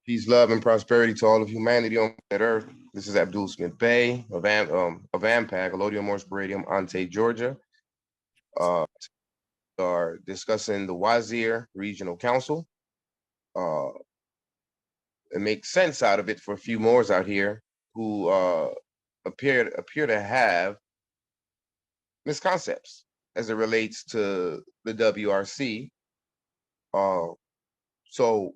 Peace, love, and prosperity to all of humanity on planet Earth. This is Abdul Smith Bey of AMPAG, Allodium Morse Palladium, Ante, Georgia. We are discussing the Wazir Regional Council. And make sense out of it for a few more out here who appear to have misconcepts as it relates to the WRC. So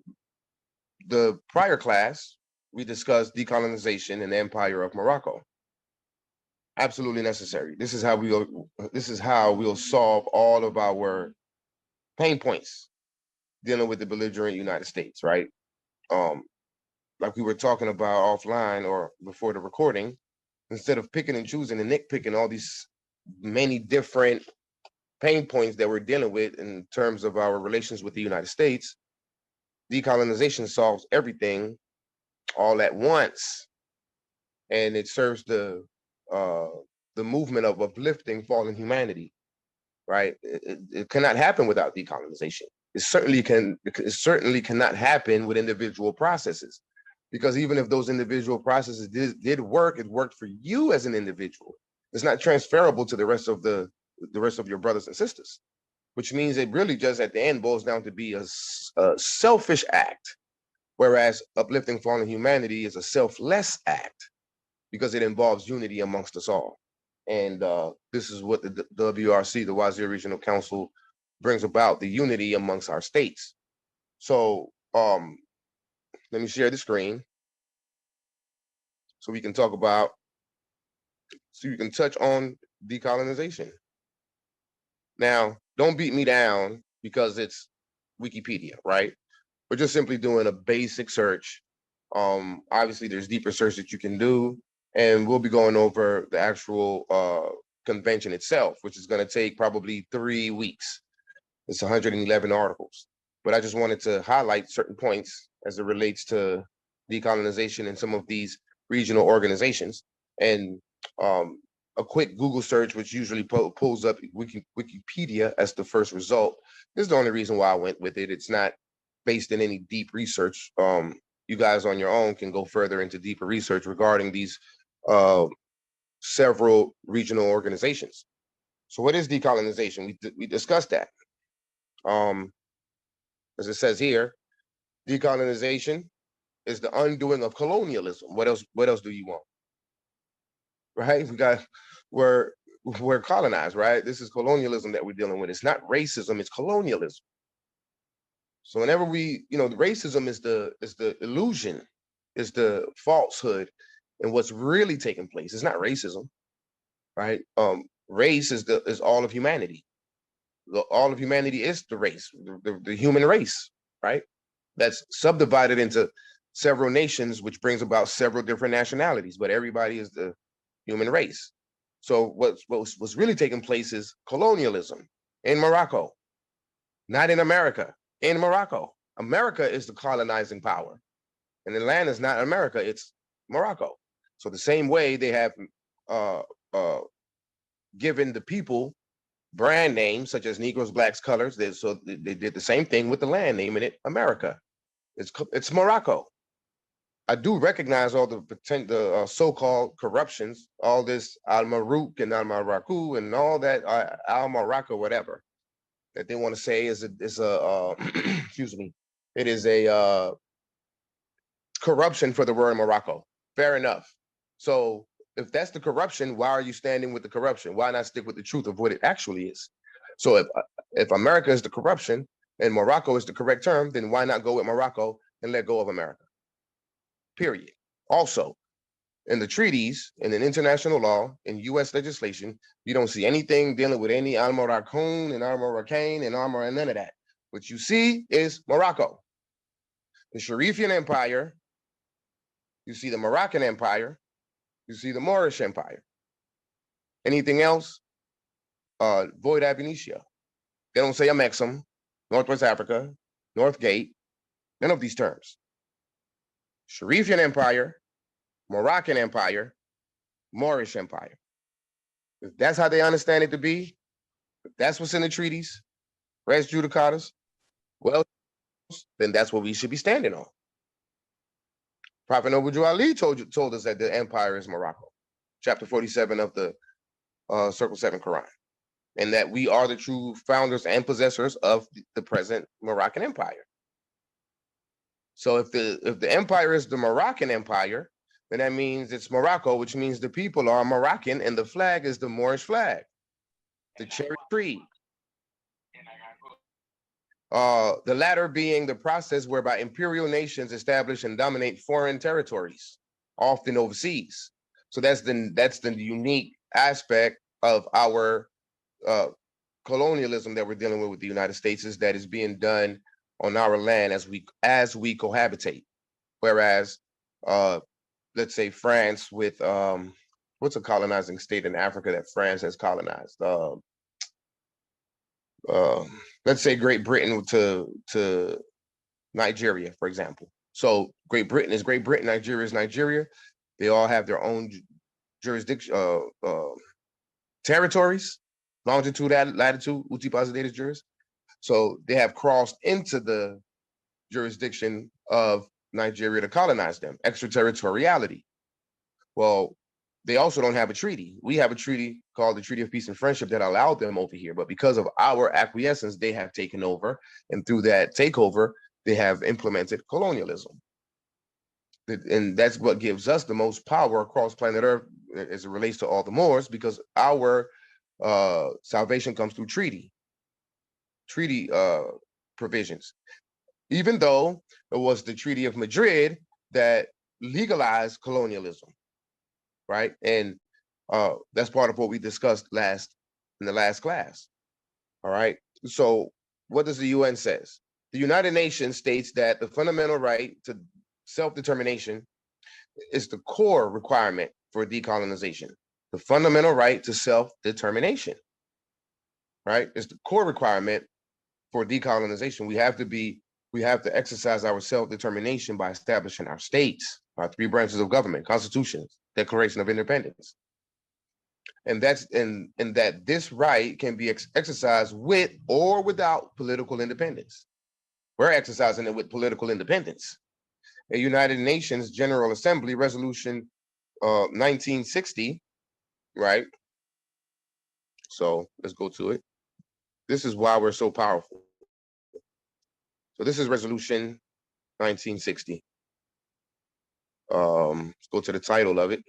the prior class, we discussed decolonization and the Empire of Morocco. Absolutely necessary. This is how we'll solve all of our pain points dealing with the belligerent United States, right? Like we were talking about offline or before the recording, instead of picking and choosing and nitpicking all these many different pain points that we're dealing with in terms of our relations with the United States, decolonization solves everything all at once, and it serves the movement of uplifting fallen humanity. Right? It cannot happen without decolonization. It certainly cannot happen with individual processes, because even if those individual processes did work, it worked for you as an individual. It's not transferable to the rest of your brothers and sisters, which means it really just at the end boils down to be a selfish act, whereas uplifting fallen humanity is a selfless act because it involves unity amongst us all. And this is what the WRC, the Wazir Regional Council, brings about, the unity amongst our states. So let me share the screen so we can talk about, so you can touch on decolonization. Now, don't beat me down because it's Wikipedia, right? We're just simply doing a basic search. Obviously, there's deeper search that you can do, and we'll be going over the actual convention itself, which is going to take probably 3 weeks. It's 111 articles, but I just wanted to highlight certain points as it relates to decolonization and some of these regional organizations. And a quick Google search, which usually pulls up Wikipedia as the first result, is the only reason why I went with it. It's not based in any deep research. You guys on your own can go further into deeper research regarding these several regional organizations. So what is decolonization? We discussed that. As it says here, decolonization is the undoing of colonialism. What else do you want? Right? We're colonized, right? This is colonialism that we're dealing with. It's not racism, it's colonialism. So whenever the racism is the illusion, is the falsehood, and what's really taking place. It's not racism, right? Race is all of humanity. All of humanity is the race, the human race, right? That's subdivided into several nations, which brings about several different nationalities, but everybody is the human race. So what's really taking place is colonialism in Morocco, not in America, in Morocco. America is the colonizing power, and the land is not America, it's Morocco. So the same way they have given the people brand names such as Negroes, Blacks, Colors, they did the same thing with the land, naming it America. It's Morocco. I do recognize all the so-called corruptions, all this Al Marouk and Al Maraku and all that Al Morocco, whatever that they want to say is a excuse me, it is a corruption for the word Morocco. Fair enough. So if that's the corruption, why are you standing with the corruption? Why not stick with the truth of what it actually is? So if America is the corruption and Morocco is the correct term, then why not go with Morocco and let go of America? Period. Also, in the treaties, and in international law, in U.S. legislation, you don't see anything dealing with any Al Moroccan and Al Moroccan and none of that. What you see is Morocco, the Sharifian Empire. You see the Moroccan Empire. You see the Moorish Empire. Anything else? Void ab initio. They don't say Amexem, Northwest Africa, North Gate, none of these terms. Sharifian Empire, Moroccan Empire, Moorish Empire. If that's how they understand it to be, if that's what's in the treaties, res judicatas, well then that's what we should be standing on. Prophet Noble Ali told us that the empire is Morocco, chapter 47 of the Circle 7 Quran, and that we are the true founders and possessors of the present Moroccan Empire. So if the empire is the Moroccan Empire, then that means it's Morocco, which means the people are Moroccan, and the flag is the Moorish flag, the cherry tree. The latter being the process whereby imperial nations establish and dominate foreign territories, often overseas. So that's the unique aspect of our colonialism that we're dealing with the United States, is that is being done on our land as we cohabitate. Whereas, let's say France with what's a colonizing state in Africa that France has colonized? Let's say Great Britain to Nigeria, for example. So Great Britain is Great Britain, Nigeria is Nigeria. They all have their own jurisdiction, territories, longitude, latitude, uti posidated juris. So they have crossed into the jurisdiction of Nigeria to colonize them, extraterritoriality. Well, they also don't have a treaty. We have a treaty called the Treaty of Peace and Friendship that allowed them over here. But because of our acquiescence, they have taken over. And through that takeover, they have implemented colonialism. And that's what gives us the most power across planet Earth as it relates to all the Moors, because our salvation comes through treaty provisions. Even though it was the Treaty of Madrid that legalized colonialism, right? And that's part of what we discussed in the last class. All right. So what does the UN says? The United Nations states that the fundamental right to self-determination is the core requirement for decolonization. The fundamental right to self-determination, right? It's the core requirement for decolonization. We have to exercise our self-determination by establishing our states, our three branches of government, constitutions, Declaration of Independence. And that this right can be exercised with or without political independence. We're exercising it with political independence. A United Nations General Assembly Resolution 1960, right? So let's go to it. This is why we're so powerful. So this is Resolution 1960. Let's go to the title of it.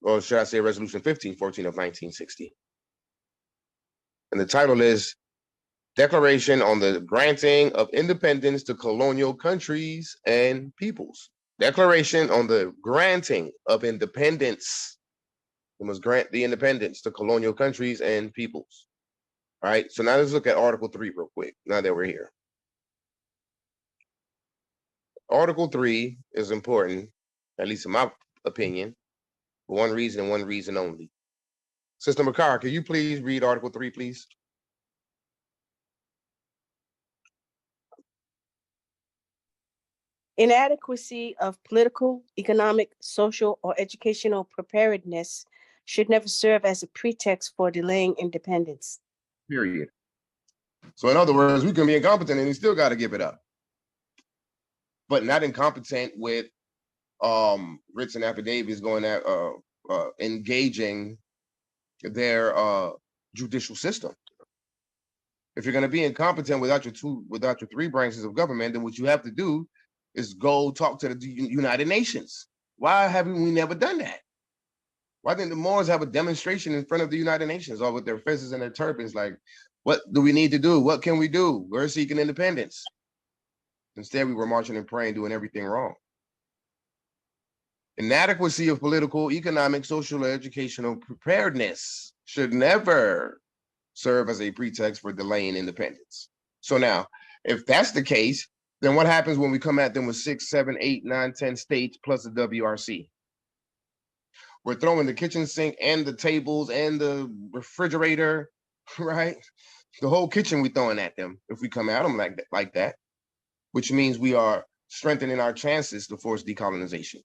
Or should I say Resolution 1514 of 1960. And the title is Declaration on the Granting of Independence to Colonial Countries and Peoples. Declaration on the granting of independence. We must grant the independence to colonial countries and peoples. All right, so now let's look at Article 3 real quick, now that we're here. Article 3 is important, at least in my opinion, for one reason and one reason only. Sister Makar, can you please read Article 3, please? Inadequacy of political, economic, social, or educational preparedness should never serve as a pretext for delaying independence. Period. So in other words, we can be incompetent and we still got to give it up. But not incompetent with writs and affidavits going at engaging their judicial system. If you're going to be incompetent without your three branches of government, then what you have to do is go talk to the United Nations. Why haven't we never done that? Why didn't the Moors have a demonstration in front of the United Nations, all with their fezes and their turbans? Like, what do we need to do? What can we do? We're seeking independence. Instead, we were marching and praying, doing everything wrong. Inadequacy of political, economic, social, or educational preparedness should never serve as a pretext for delaying independence. So now, if that's the case, then what happens when we come at them with 6, 7, 8, 9, 10 states plus the WRC? We're throwing the kitchen sink and the tables and the refrigerator, right? The whole kitchen we're throwing at them if we come at them like that, which means we are strengthening our chances to force decolonization.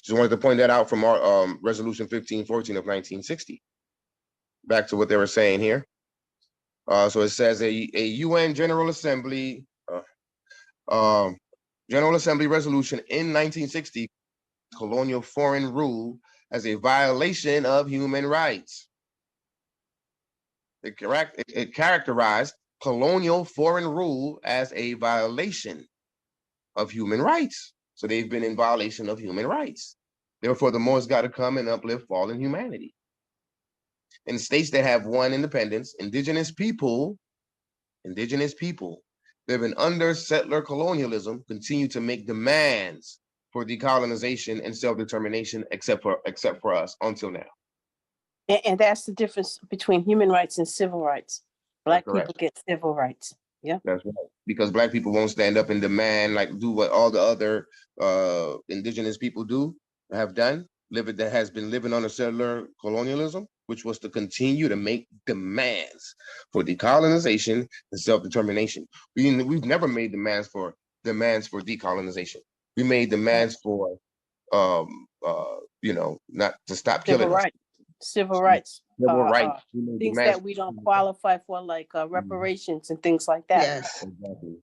Just wanted to point that out from our Resolution 1514 of 1960. Back to what they were saying here. So it says a UN General Assembly General Assembly resolution in 1960 colonial foreign rule as a violation of human rights. It characterized colonial foreign rule as a violation of human rights. So they've been in violation of human rights. Therefore, the Moors got to come and uplift fallen humanity. In states that have won independence, indigenous people living under settler colonialism continue to make demands for decolonization and self-determination, except for us until now. And that's the difference between human rights and civil rights. Black people Correct. get civil rights. Yeah. That's right. Because Black people won't stand up and demand, like do what all the other indigenous people have done, that has been living under settler colonialism, which was to continue to make demands for decolonization and self-determination. We've never made demands for decolonization. We made demands for not to stop Civil killing us. rights. Civil rights. Civil rights. Things that we don't qualify for, like reparations and things like that. Yes. Exactly.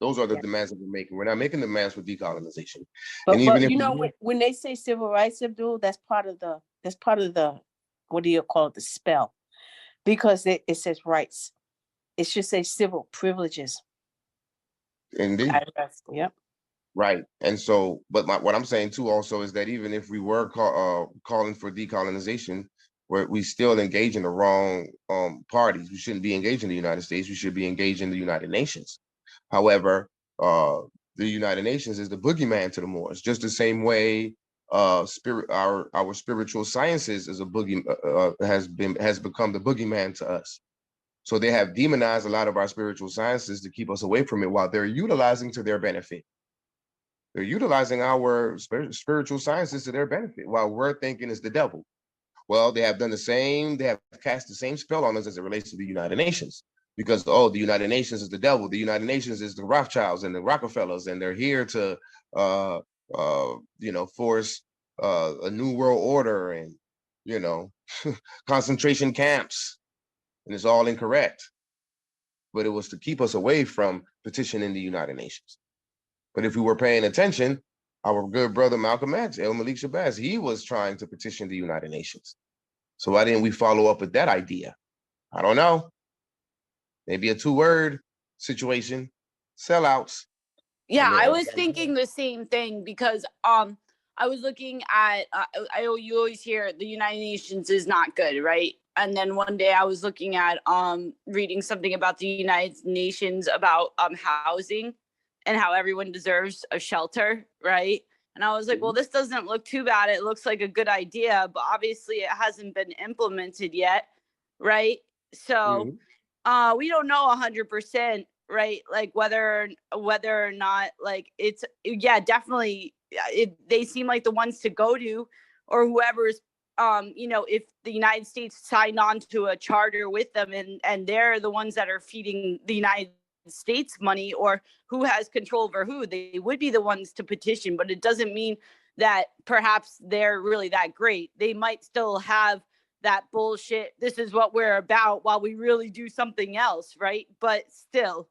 Those are the demands that we're making. We're not making demands for decolonization. But, and even if when they say civil rights, Abdul, that's part of the what do you call it, the spell, because it says rights. It should say civil privileges. Indeed. Yep. Right. And so, but what I'm saying too also is that even if we were calling for decolonization, we still engage in the wrong parties. We shouldn't be engaged in the United States. We should be engaged in the United Nations. However, the United Nations is the boogeyman to the Moors, just the same way our spiritual sciences is has become the boogeyman to us. So they have demonized a lot of our spiritual sciences to keep us away from it, while they're utilizing to their benefit. They're utilizing our spiritual sciences to their benefit, while we're thinking it's the devil. Well, they have done the same. They have cast the same spell on us as it relates to the United Nations, because the United Nations is the devil. The United Nations is the Rothschilds and the Rockefellers, and they're here to force a new world order and concentration camps, and it's all incorrect. But it was to keep us away from petitioning the United Nations. But if we were paying attention, our good brother Malcolm X, El Malik Shabazz, he was trying to petition the United Nations. So why didn't we follow up with that idea? I don't know. Maybe a 2-word situation, sellouts. Yeah, I was thinking the same thing, because I was looking at, you always hear the United Nations is not good, right? And then one day I was looking at reading something about the United Nations about housing and how everyone deserves a shelter, right? And I was like, well, this doesn't look too bad. It looks like a good idea, but obviously it hasn't been implemented yet, right? So we don't know 100%, right? Like whether or not, like definitely they seem like the ones to go to, or whoever's if the United States signed on to a charter with them, and they're the ones that are feeding the United States money, or who has control over who, they would be the ones to petition. But it doesn't mean that perhaps they're really that great. They might still have that bullshit, this is what we're about, while we really do something else, right? But still,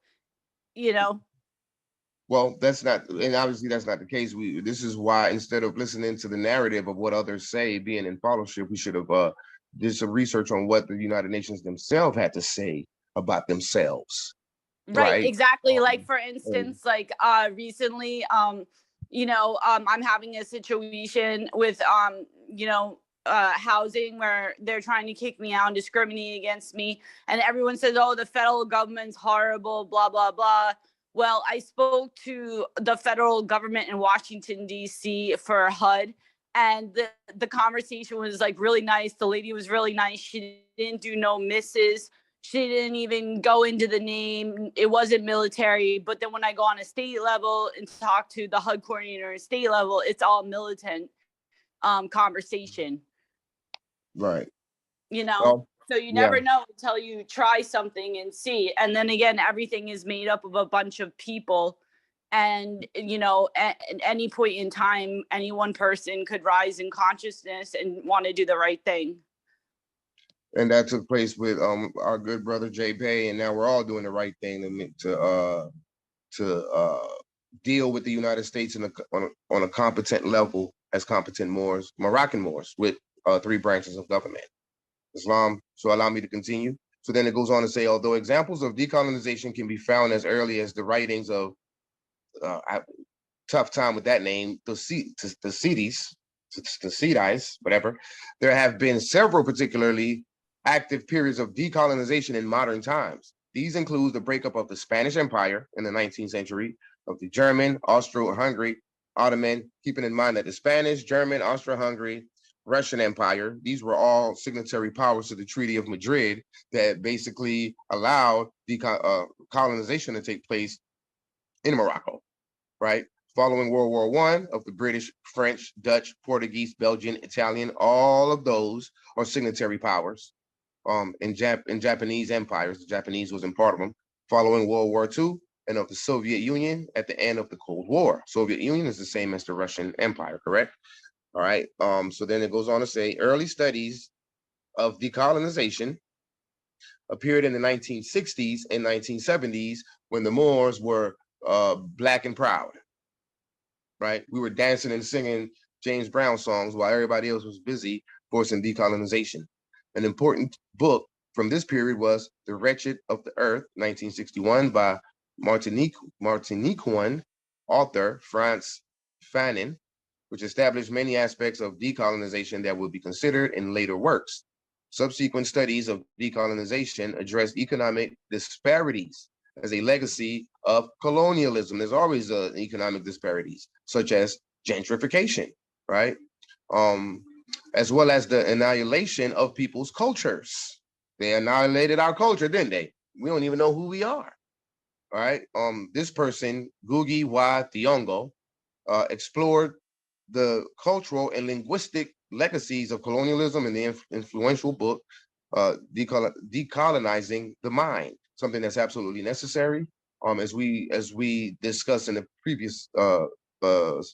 Well, that's not, and obviously that's not the case. This is why, instead of listening to the narrative of what others say, being in fellowship, we should have did some research on what the United Nations themselves had to say about themselves. Right, exactly. Like, for instance, like recently, I'm having a situation with housing where they're trying to kick me out and discriminate against me, and everyone says, oh, the federal government's horrible, blah blah blah. Well, I spoke to the federal government in Washington D.C. for HUD, and the conversation was like really nice. The lady was really nice. She didn't do no misses. She didn't even go into the name. It wasn't military. But then when I go on a state level and talk to the HUD coordinator at state level, it's all militant conversation. Right. So you never know until you try something and see. And then again, everything is made up of a bunch of people. And, at any point in time, any one person could rise in consciousness and want to do the right thing. And that took place with our good brother Jay Bay, and now we're all doing the right thing to deal with the United States on a competent level as competent Moors, Moroccan Moors, with 3 branches of government. Islam. So allow me to continue. So then it goes on to say, although examples of decolonization can be found as early as the writings of tough time with that name, Thucydides, whatever, there have been several particularly active periods of decolonization in modern times. These include the breakup of the Spanish Empire in the 19th century, of the German, Austro-Hungary, Ottoman, keeping in mind that the Spanish, German, Austro-Hungary, Russian Empire, these were all signatory powers to the Treaty of Madrid that basically allowed colonization to take place in Morocco, right? Following World War I, of the British, French, Dutch, Portuguese, Belgian, Italian, all of those are signatory powers in Japanese empires. The Japanese wasn't part of them. Following World War II, and of the Soviet Union at the end of the Cold War. Soviet Union is the same as the Russian Empire, correct? All right. So then it goes on to say early studies of decolonization appeared in the 1960s and 1970s when the Moors were black and proud, right? We were dancing and singing James Brown songs while everybody else was busy forcing decolonization. An important book from this period was The Wretched of the Earth, 1961, by Martiniquan author Frantz Fanon, which established many aspects of decolonization that will be considered in later works. Subsequent studies of decolonization addressed economic disparities as a legacy of colonialism. There's always economic disparities, such as gentrification, right? As well as the annihilation of people's cultures. They annihilated our culture, didn't they? We don't even know who we are, all right? This person, Ngugi wa Thiong'o, explored the cultural and linguistic legacies of colonialism in the influential book, Decolonizing the Mind, something that's absolutely necessary. As we discussed in the previous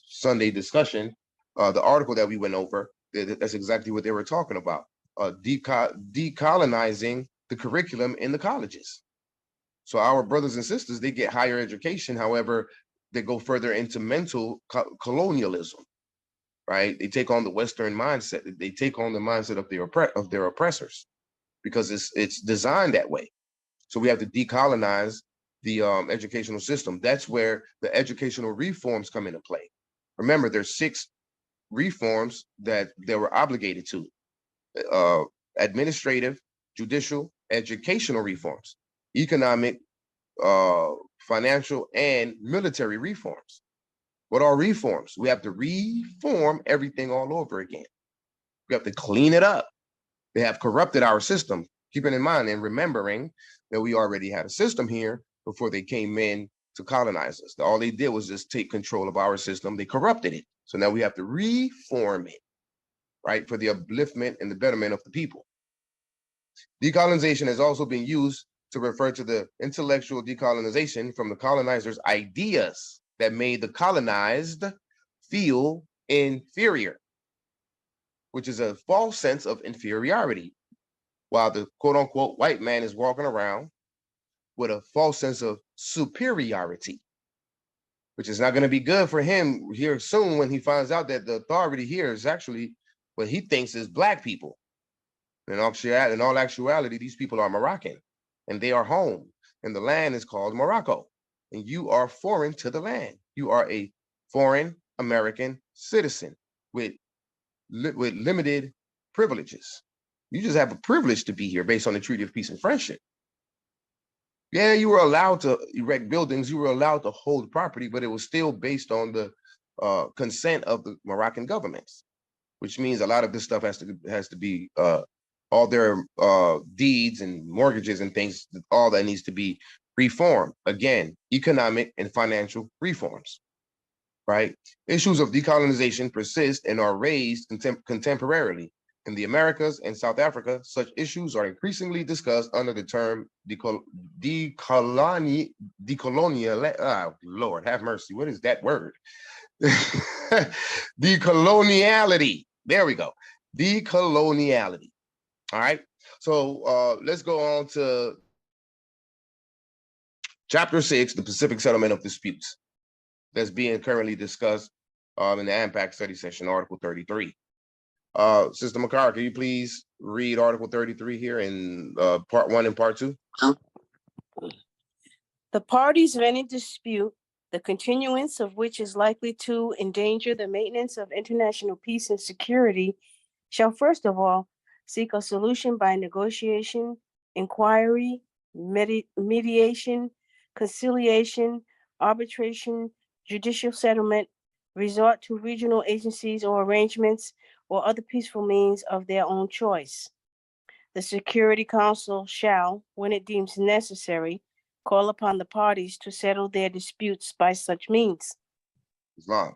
Sunday discussion, the article that we went over, that's exactly what they were talking about, decolonizing the curriculum in the colleges. So our brothers and sisters, they get higher education. However, they go further into mental colonialism, right? They take on the Western mindset. They take on the mindset of their oppressors, because it's designed that way. So we have to decolonize the educational system. That's where the educational reforms come into play. Remember, there's 6 reforms that they were obligated to: administrative, judicial, educational reforms, economic, financial, and military reforms. What are reforms? We have to reform everything all over again. We have to clean it up. They have corrupted our system, keeping in mind and remembering that we already had a system here before they came in to colonize us. All they did was just take control of our system. They corrupted it. So now we have to reform it, right, for the upliftment and the betterment of the people. Decolonization has also been used to refer to the intellectual decolonization from the colonizers' ideas that made the colonized feel inferior, which is a false sense of inferiority, while the quote-unquote white man is walking around with a false sense of superiority, which is not going to be good for him here soon when he finds out that the authority here is actually what he thinks is black people. In all actuality, these people are Moroccan, and they are home, and the land is called Morocco, and you are foreign to the land. You are a foreign American citizen with limited privileges. You just have a privilege to be here based on the Treaty of Peace and Friendship. Yeah, you were allowed to erect buildings, you were allowed to hold property, but it was still based on the consent of the Moroccan governments, which means a lot of this stuff has to be all their deeds and mortgages and things, all that needs to be reformed. Again, economic and financial reforms, right? Issues of decolonization persist and are raised contemporarily. In the Americas and South Africa, such issues are increasingly discussed under the term decolonial. Lord have mercy, what is that word? Decoloniality. There we go. Decoloniality. All right. So let's go on to Chapter 6, the Pacific Settlement of Disputes. That's being currently discussed in the AMPAG study session, Article 33. Sister McCarr, can you please read Article 33 here in Part 1 and Part 2? The parties of any dispute, the continuance of which is likely to endanger the maintenance of international peace and security, shall first of all seek a solution by negotiation, inquiry, mediation, conciliation, arbitration, judicial settlement, resort to regional agencies or arrangements, or other peaceful means of their own choice. The Security Council shall, when it deems necessary, call upon the parties to settle their disputes by such means. Islam.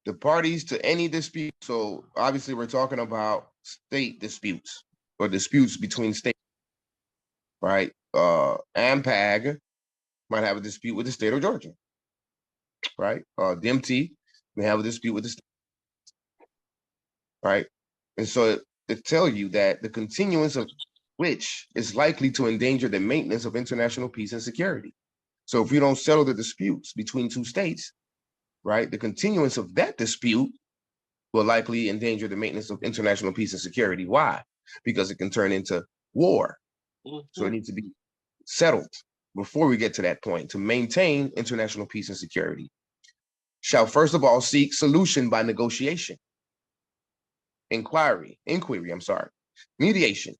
The parties to any dispute. So obviously we're talking about state disputes or disputes between states, right? AMPAG might have a dispute with the state of Georgia, right? DMT may have a dispute with the state, right? And so it tells you that the continuance of which is likely to endanger the maintenance of international peace and security. So if we don't settle the disputes between two states, right, the continuance of that dispute will likely endanger the maintenance of international peace and security. Why? Because it can turn into war. So it needs to be settled before we get to that point to maintain international peace and security. Shall first of all seek solution by negotiation, inquiry, mediation,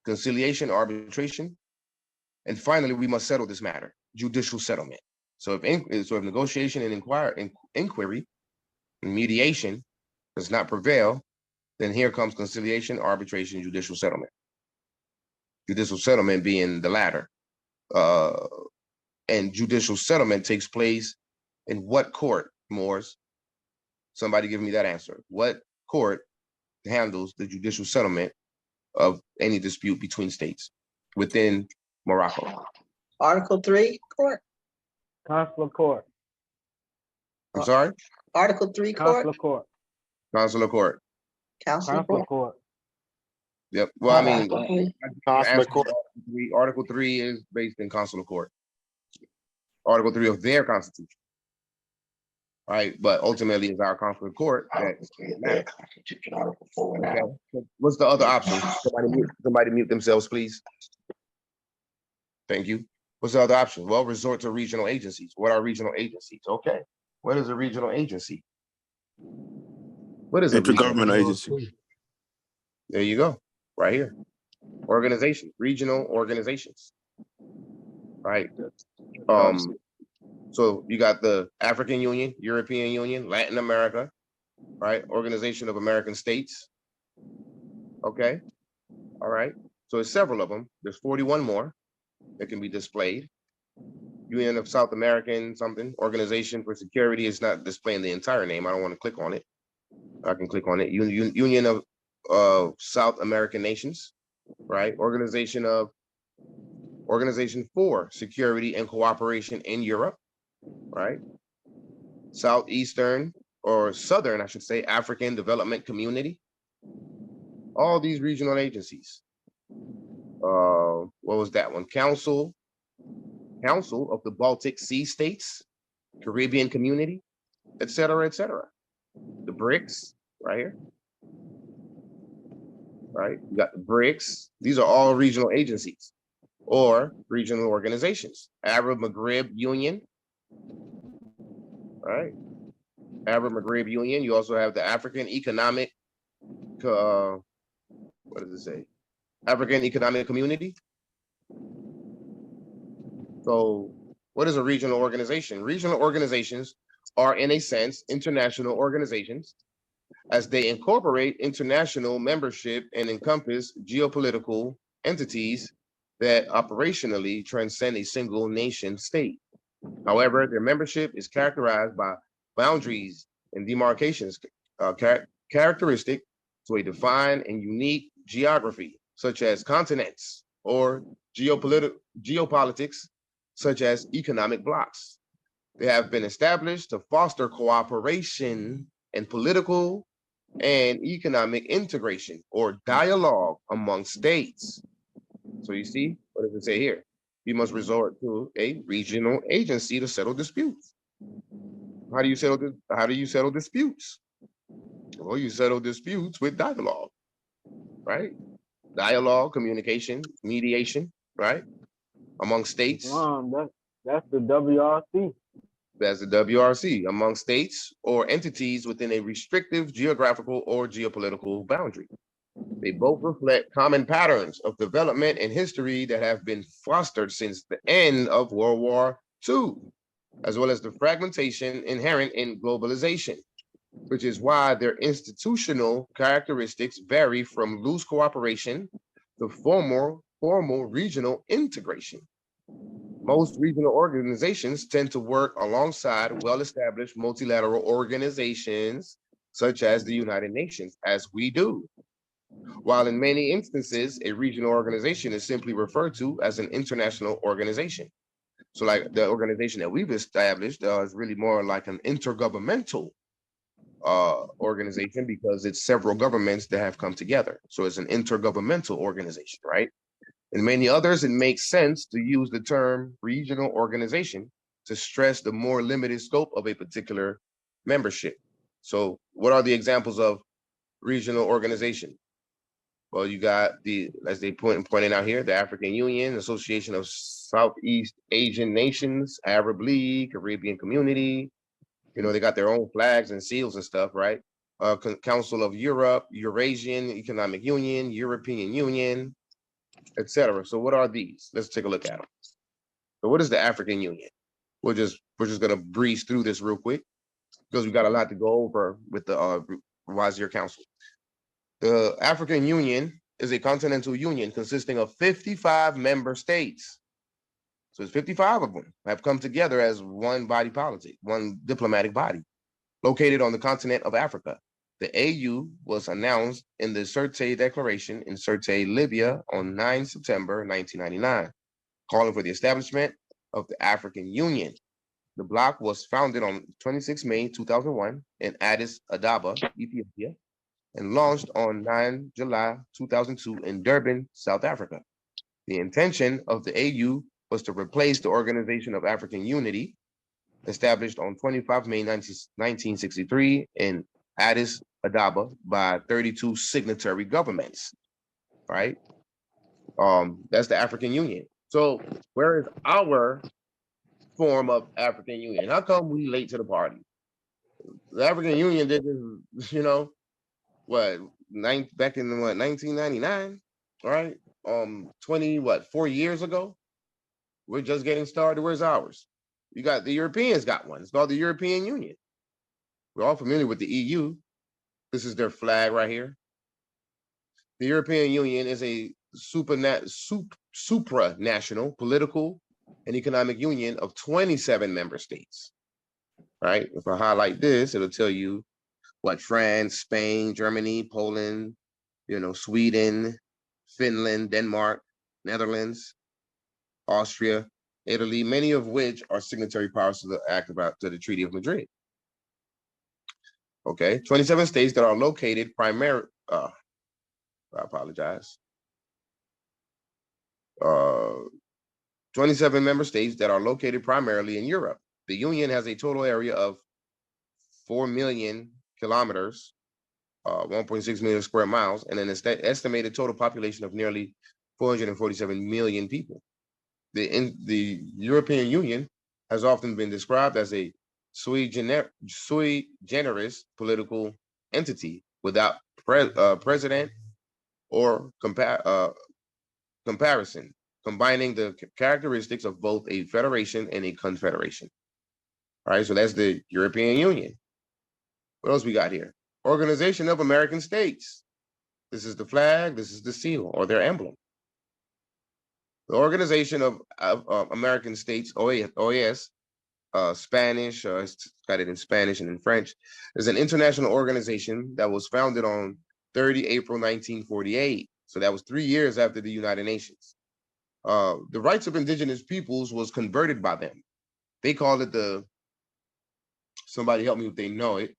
conciliation, arbitration, and finally we must settle this matter, judicial settlement. So if negotiation and inquiry and mediation does not prevail, then here comes conciliation, arbitration, judicial settlement. Judicial settlement being the latter. And judicial settlement takes place in what court, Moors? Somebody give me that answer. What court handles the judicial settlement of any dispute between states within Morocco? Article 3 court. Consular court. I'm sorry? Article 3 court. Consular court. Consular court. Council Consular court. court. Yep. Well, I mean, Consular court. Article 3 is based in consular court. Article 3 of their constitution. Right, but ultimately it's our consular court that matters. Okay. What's the other option? Somebody mute themselves, please. Thank you. What's the other option? Well, resort to regional agencies. What are regional agencies? Okay. What is a regional agency? What is a Intergovernmental regional agency. There you go. Right here. Organization, regional organizations. Right. So you got the African Union, European Union, Latin America, right? Organization of American States. Okay. All right. So there's several of them. There's 41 more that can be displayed. Union of South American something, Organization for Security is not displaying the entire name. I don't want to click on it. I can click on it. Union of South American Nations, right? Organization for Security and Cooperation in Europe, right? Southeastern or Southern, I should say, African Development Community. All these regional agencies. What was that one? Council of the Baltic Sea States, Caribbean Community, et cetera, et cetera. The BRICS, right here. Right, you got the BRICS. These are all regional agencies or regional organizations. Arab Maghreb Union, right? Arab Maghreb Union. You also have the African Economic, what does it say? African Economic Community. So what is a regional organization? Regional organizations are, in a sense, international organizations as they incorporate international membership and encompass geopolitical entities that operationally transcend a single nation state. However, their membership is characterized by boundaries and demarcations characteristic to a defined and unique geography, such as continents, or geopolitics, such as economic blocks. They have been established to foster cooperation and political and economic integration or dialogue among states. So you see, what does it say here? You must resort to a regional agency to settle disputes. How do you settle this? How do you settle disputes? Well, you settle disputes with dialogue, right? Dialogue, communication, mediation, right? Among states, That's the WRC. as the WRC, among states or entities within a restrictive geographical or geopolitical boundary. They both reflect common patterns of development and history that have been fostered since the end of World War II, as well as the fragmentation inherent in globalization, which is why their institutional characteristics vary from loose cooperation to formal regional integration. Most regional organizations tend to work alongside well-established multilateral organizations, such as the United Nations, as we do. While in many instances, a regional organization is simply referred to as an international organization. So like the organization that we've established is really more like an intergovernmental organization because it's several governments that have come together. So it's an intergovernmental organization, right? In many others, it makes sense to use the term regional organization to stress the more limited scope of a particular membership. So what are the examples of regional organization? Well, you got the, as they pointing out here, the African Union, Association of Southeast Asian Nations, Arab League, Caribbean Community. You know, they got their own flags and seals and stuff, right? Council of Europe, Eurasian Economic Union, European Union, etc. So what are these? Let's take a look at them. So what is the African Union? We're just gonna breeze through this real quick because we got a lot to go over with the Wazir Council. The African Union is a continental union consisting of 55 member states. So it's 55 of them have come together as one body politic, one diplomatic body, located on the continent of Africa. The AU was announced in the Sirte Declaration in Sirte, Libya on 9 September 1999, calling for the establishment of the African Union. The bloc was founded on 26 May 2001 in Addis Ababa, Ethiopia, and launched on 9 July 2002 in Durban, South Africa. The intention of the AU was to replace the Organization of African Unity, established on 25 May 1963 in Addis Ababa by 32 signatory governments, right? That's the African Union. So where is our form of African Union? How come we late to the party? The African Union did this, you know, back in 1999, right? 4 years ago. We're just getting started. Where's ours? You got the Europeans got one. It's called the European Union. We're all familiar with the EU. This is their flag right here. The European Union is a supranational political and economic union of 27 member states, right? If I highlight this, it'll tell you what France, Spain, Germany, Poland, you know, Sweden, Finland, Denmark, Netherlands, Austria, Italy, many of which are signatory powers to the to the Treaty of Madrid. Okay, 27 states that are located I apologize. 27 member states that are located primarily in Europe. The Union has a total area of 4 million kilometers, 1.6 million square miles, and an estimated total population of nearly 447 million people. The European Union has often been described as a sui generis political entity without president or comparison, combining the characteristics of both a federation and a confederation. All right, so that's the European Union. What else we got here? Organization of American States. This is the flag, this is the seal or their emblem. The Organization of American States, OAS, Spanish, it's got it in Spanish and in French, is an international organization that was founded on 30 April 1948. So that was 3 years after the United Nations. The rights of indigenous peoples was converted by them. They called it somebody help me if they know it.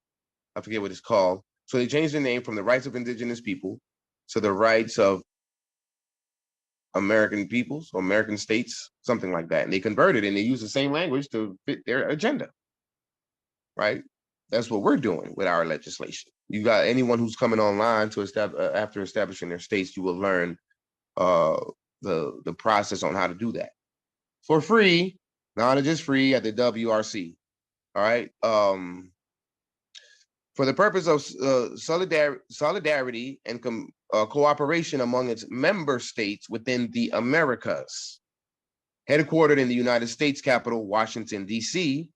I forget what it's called. So they changed the name from the rights of indigenous people to the rights of American peoples or American states, something like that. And they converted and they use the same language to fit their agenda, right? That's what we're doing with our legislation. You got anyone who's coming online to establish after establishing their states, you will learn the process on how to do that for free. Knowledge is free at the WRC. All right. For the purpose of solidarity and cooperation among its member states within the Americas. Headquartered in the United States capital, Washington, D.C.,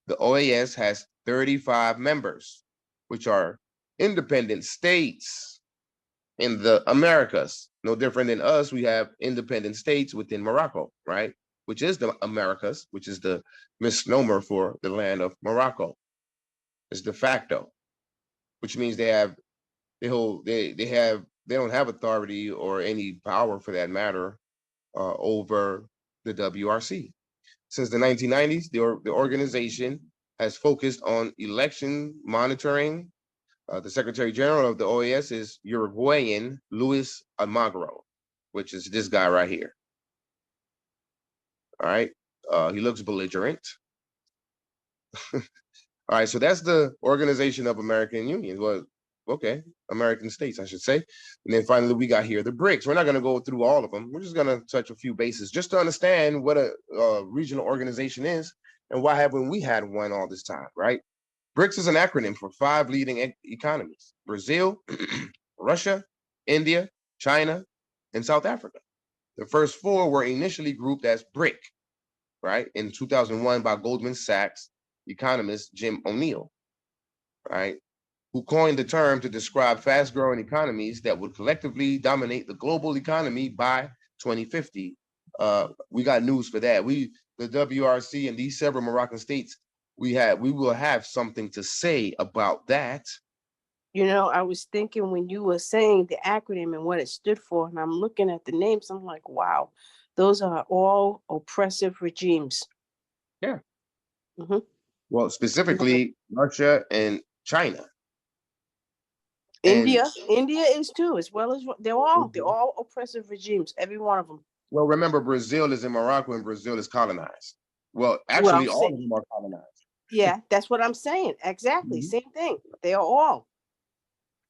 the OAS has 35 members, which are independent states in the Americas. No different than us, we have independent states within Morocco, right? Which is the Americas, which is the misnomer for the land of Morocco. It's de facto, which means they don't have authority or any power for that matter over the WRC. Since the 1990s, the organization has focused on election monitoring. The Secretary General of the OAS is Uruguayan Luis Almagro, which is this guy right here. All right. He looks belligerent. All right, so that's the Organization of American Unions. Well, okay, American states, I should say. And then finally, we got here the BRICS. We're not going to go through all of them. We're just going to touch a few bases just to understand what a regional organization is and why haven't we had one all this time, right? BRICS is an acronym for 5 leading economies: Brazil, Russia, India, China, and South Africa. The first 4 were initially grouped as BRIC, right, in 2001 by Goldman Sachs economist Jim O'Neill, right, who coined the term to describe fast-growing economies that would collectively dominate the global economy by 2050. We got news for that. The WRC and these several Moroccan states, we will have something to say about that. You know, I was thinking when you were saying the acronym and what it stood for, and I'm looking at the names, I'm like, wow, those are all oppressive regimes. Yeah. Mm-hmm. Well, specifically Russia and China. India is too, as well as they're all oppressive regimes, every one of them. Well, remember, Brazil is in Morocco and Brazil is colonized. Well, actually, all of them are colonized. Yeah, that's what I'm saying. Exactly, same thing. They are all.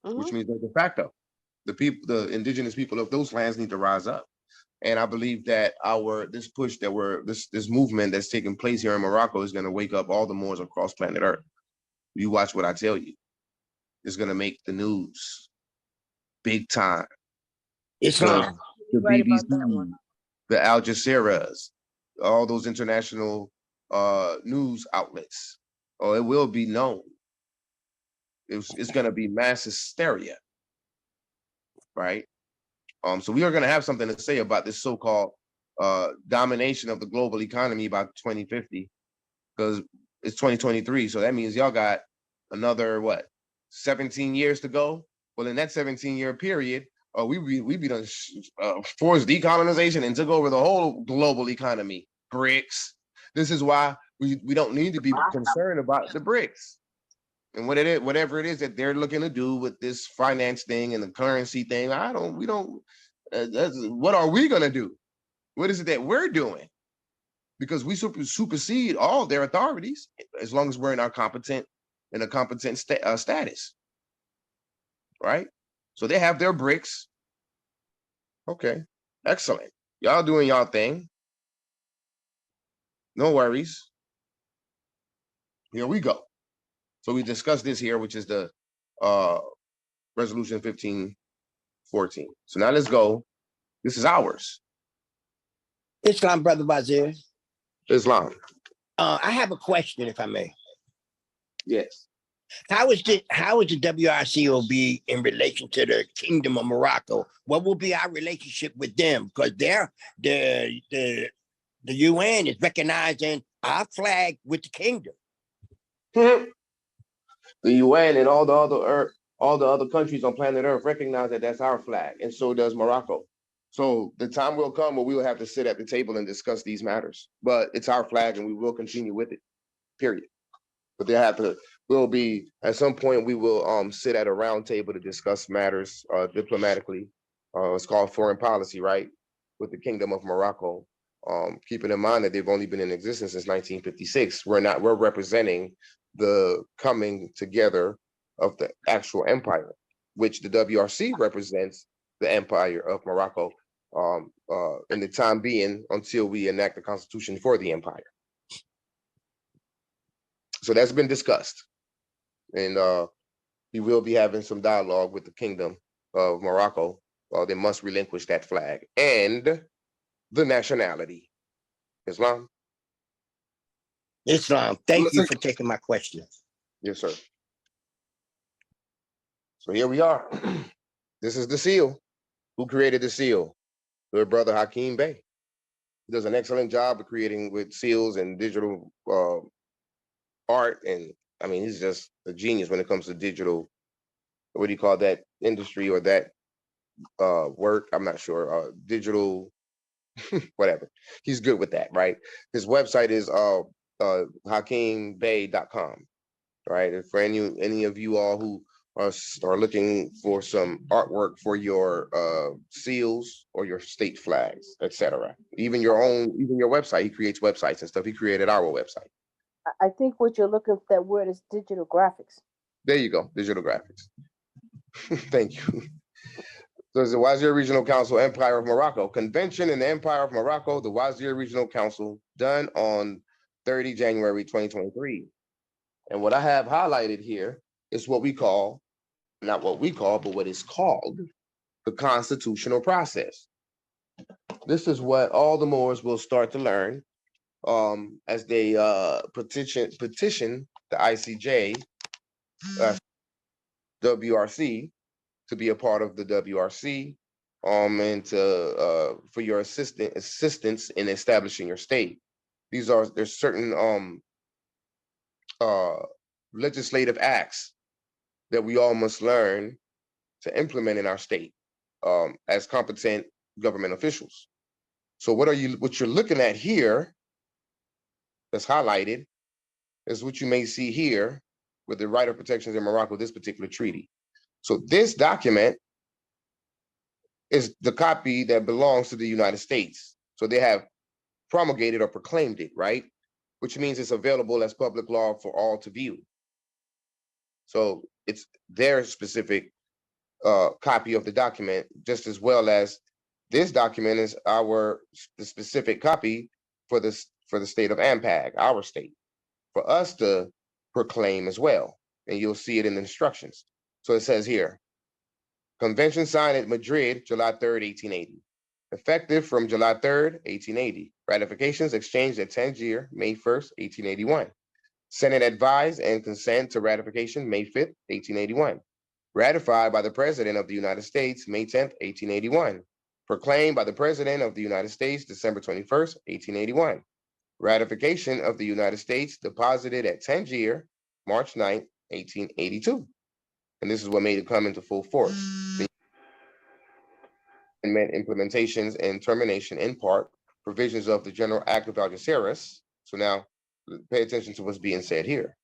Which means they're de facto. The indigenous people of those lands need to rise up. And I believe that this movement that's taking place here in Morocco is going to wake up all the Moors across planet Earth. You watch what I tell you. It's going to make the news big time. Islam. The Right BBC, about that one. the Al Jazeera's, all those international news outlets. Oh, it will be known. It's going to be mass hysteria, right? So we are going to have something to say about this so-called domination of the global economy by 2050, because it's 2023. So that means y'all got another 17 years to go. Well, in that 17-year period, we be done forced decolonization and took over the whole global economy. BRICS. This is why we don't need to be concerned about the BRICS and whatever it is that they're looking to do with this finance thing and the currency thing. What are we gonna do? What is it that we're doing? Because we supersede all their authorities as long as we're in a competent status, right? So they have their BRICS. Okay, excellent. Y'all doing y'all thing. No worries. Here we go. So we discussed this here, which is the resolution 1514. So now let's go. This is ours. Islam, Brother Wazir. Islam. I have a question, if I may. Yes. How is the WRC will be in relation to the Kingdom of Morocco? What will be our relationship with them? Because the UN is recognizing our flag with the kingdom. The UN and all the other countries on planet Earth recognize that that's our flag, and so does Morocco. So the time will come where we will have to sit at the table and discuss these matters. But it's our flag, and we will continue with it. Period. But at some point we will sit at a round table to discuss matters diplomatically. It's called foreign policy, right? with the Kingdom of Morocco. Keeping in mind that they've only been in existence since 1956. We're representing the coming together of the actual empire, which the WRC represents the Empire of Morocco in the time being until we enact the Constitution for the empire. So that's been discussed. And we will be having some dialogue with the Kingdom of Morocco. They must relinquish that flag and the nationality. Islam? Islam, thank you for taking my question. Yes, sir. So here we are. This is the seal. Who created the seal? Good brother Hakeem Bey. He does an excellent job of creating with seals and digital art. And I mean, he's just a genius when it comes to digital, what do you call that industry or that work? I'm not sure. Digital, whatever. He's good with that, right? His website is HakeemBey.com, right? And for any of you all who are looking for some artwork for your seals or your state flags, etc. Even your website. He creates websites and stuff. He created our website. I think what you're looking for, that word is digital graphics. There you go, digital graphics. Thank you. So it's the Wazir Regional Council, Empire of Morocco. Convention in the Empire of Morocco, the Wazir Regional Council, done on 30 January 2023. And what I have highlighted here is what we call, not what we call, but what is called the constitutional process. This is what all the Moors will start to learn as they petition the ICJ, WRC, to be a part of the WRC, and to for your assistance in establishing your state. There's certain legislative acts that we all must learn to implement in our state as competent government officials. So what you're looking at here that's highlighted is what you may see here with the right of protections in Morocco, this particular treaty. So this document is the copy that belongs to the United States. So they have promulgated or proclaimed it, right? Which means it's available as public law for all to view. So it's their specific copy of the document, just as well as this document is the specific copy for the state of AMPAG, our state, for us to proclaim as well. And you'll see it in the instructions. So it says here, Convention signed at Madrid, July 3rd, 1880. Effective from July 3rd, 1880. Ratifications exchanged at Tangier, May 1st, 1881. Senate advised and consent to ratification, May 5th, 1881. Ratified by the President of the United States, May 10th, 1881. Proclaimed by the President of the United States, December 21st, 1881. Ratification of the United States deposited at Tangier, March 9th, 1882. And this is what made it come into full force. The implementations and termination in part, provisions of the General Act of Algeciras. So now pay attention to what's being said here.